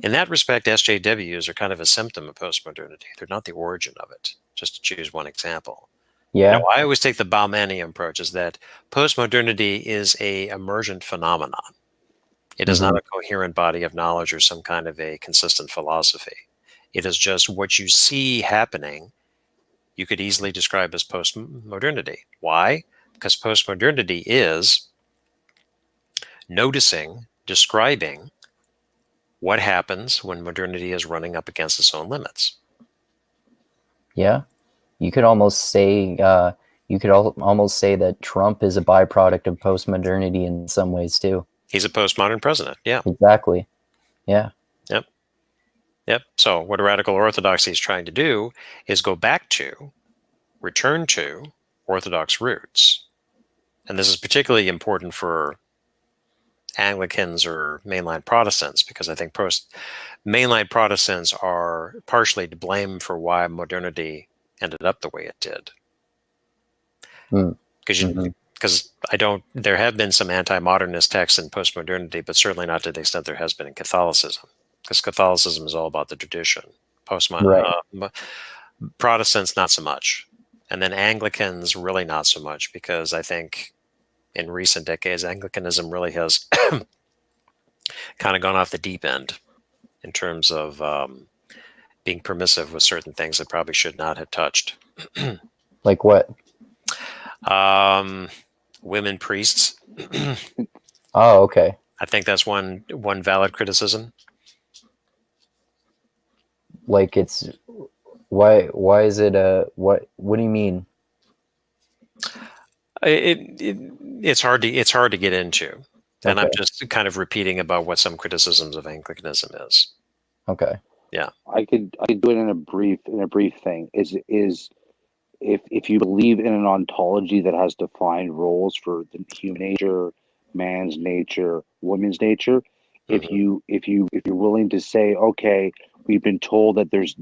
In that respect, SJWs are kind of a symptom of postmodernity. They're not the origin of it, just to choose one example. Yeah. I always take the Baumanian approach, is that postmodernity is a emergent phenomenon. It is not a coherent body of knowledge or some kind of a consistent philosophy. It is just what you see happening, you could easily describe as postmodernity. Why? Because postmodernity is noticing, describing what happens when modernity is running up against its own limits. Yeah. You could almost say almost say that Trump is a byproduct of postmodernity in some ways too. He's a postmodern president. Yeah. Exactly. Yeah. Yep. So what Radical Orthodoxy is trying to do is return to Orthodox roots. And this is particularly important for Anglicans or mainline Protestants, because I think mainline Protestants are partially to blame for why modernity ended up the way it did. Because there have been some anti-modernist texts in postmodernity, but certainly not to the extent there has been in Catholicism, because Catholicism is all about the tradition. Protestants, not so much. And then Anglicans, really not so much, because I think in recent decades, Anglicanism really has kind of gone off the deep end in terms of being permissive with certain things that probably should not have touched. Like what? Women priests. Oh, okay. I think that's one valid criticism. Like it's why is it what do you mean? It's hard to get into, and I'm Okay. just kind of repeating about what some criticisms of Anglicanism is. Okay. Yeah. I could do it in a brief thing. Is if you believe in an ontology that has defined roles for the human nature, man's nature, woman's nature, if you're willing to say, okay, we've been told that there's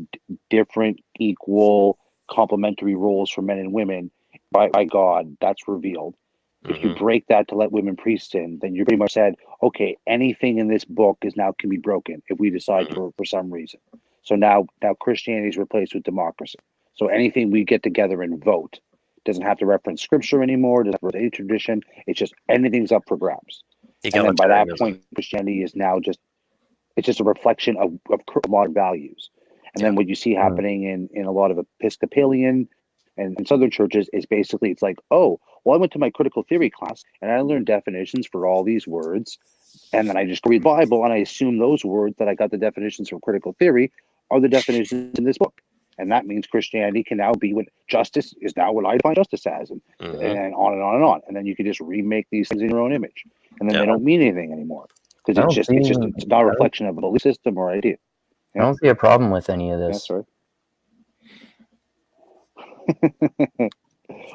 different, equal, complementary roles for men and women by God, that's revealed. If you break that to let women priests in, then you pretty much said, okay, anything in this book can be broken if we decide for some reason. So now Christianity is replaced with democracy. So anything we get together and vote doesn't have to reference scripture anymore, doesn't have to reference any tradition. It's just anything's up for grabs. And then by that point, Christianity is now it's just a reflection of modern values. And then what you see happening in a lot of Episcopalian and Southern churches is basically it's like, oh, well, I went to my critical theory class and I learned definitions for all these words. And then I just read the Bible and I assume those words that I got the definitions from critical theory are the definitions in this book. And that means Christianity can now be what justice is now what I define justice as, and on and on and on. And then you can just remake these things in your own image. And then they don't mean anything anymore. Because it's not a reflection of a belief system or idea. Yeah? I don't see a problem with any of this. Yeah,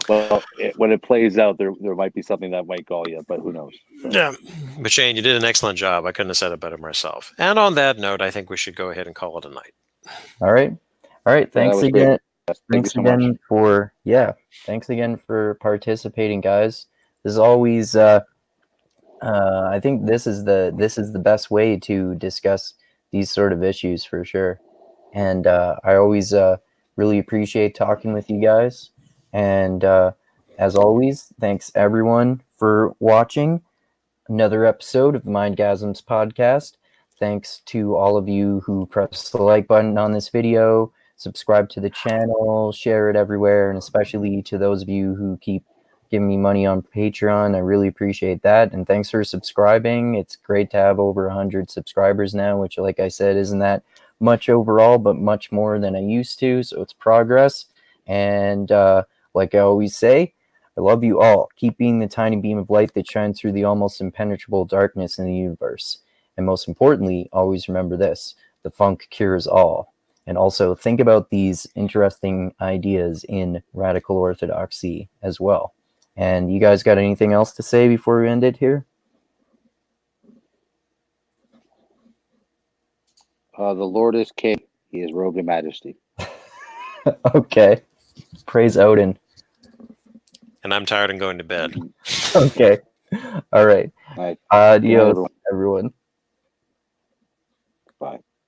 well, when it plays out, there might be something that might gall you, but who knows? So. Yeah, but Shane, you did an excellent job. I couldn't have said it better myself. And on that note, I think we should go ahead and call it a night. All right. Thanks again. Thanks again for participating, guys. This is always. I think this is the best way to discuss these sort of issues for sure. And I always really appreciate talking with you guys. And as always, thanks everyone for watching another episode of the Mindgasms podcast. Thanks to all of you who pressed the like button on this video, subscribe to the channel, share it everywhere, and especially to those of you who keep giving me money on Patreon. I really appreciate that. And thanks for subscribing. It's great to have over 100 subscribers now, which, like I said, isn't that much overall, but much more than I used to. So it's progress. And like I always say, I love you all. Keep being the tiny beam of light that shines through the almost impenetrable darkness in the universe. And most importantly, always remember this: the funk cures all. And also think about these interesting ideas in radical orthodoxy as well. And you guys got anything else to say before we end it here? The Lord is king. He is robed in majesty. Okay. Praise Odin. And I'm tired and going to bed. Okay. All right. All right. Adios, everyone. Bye.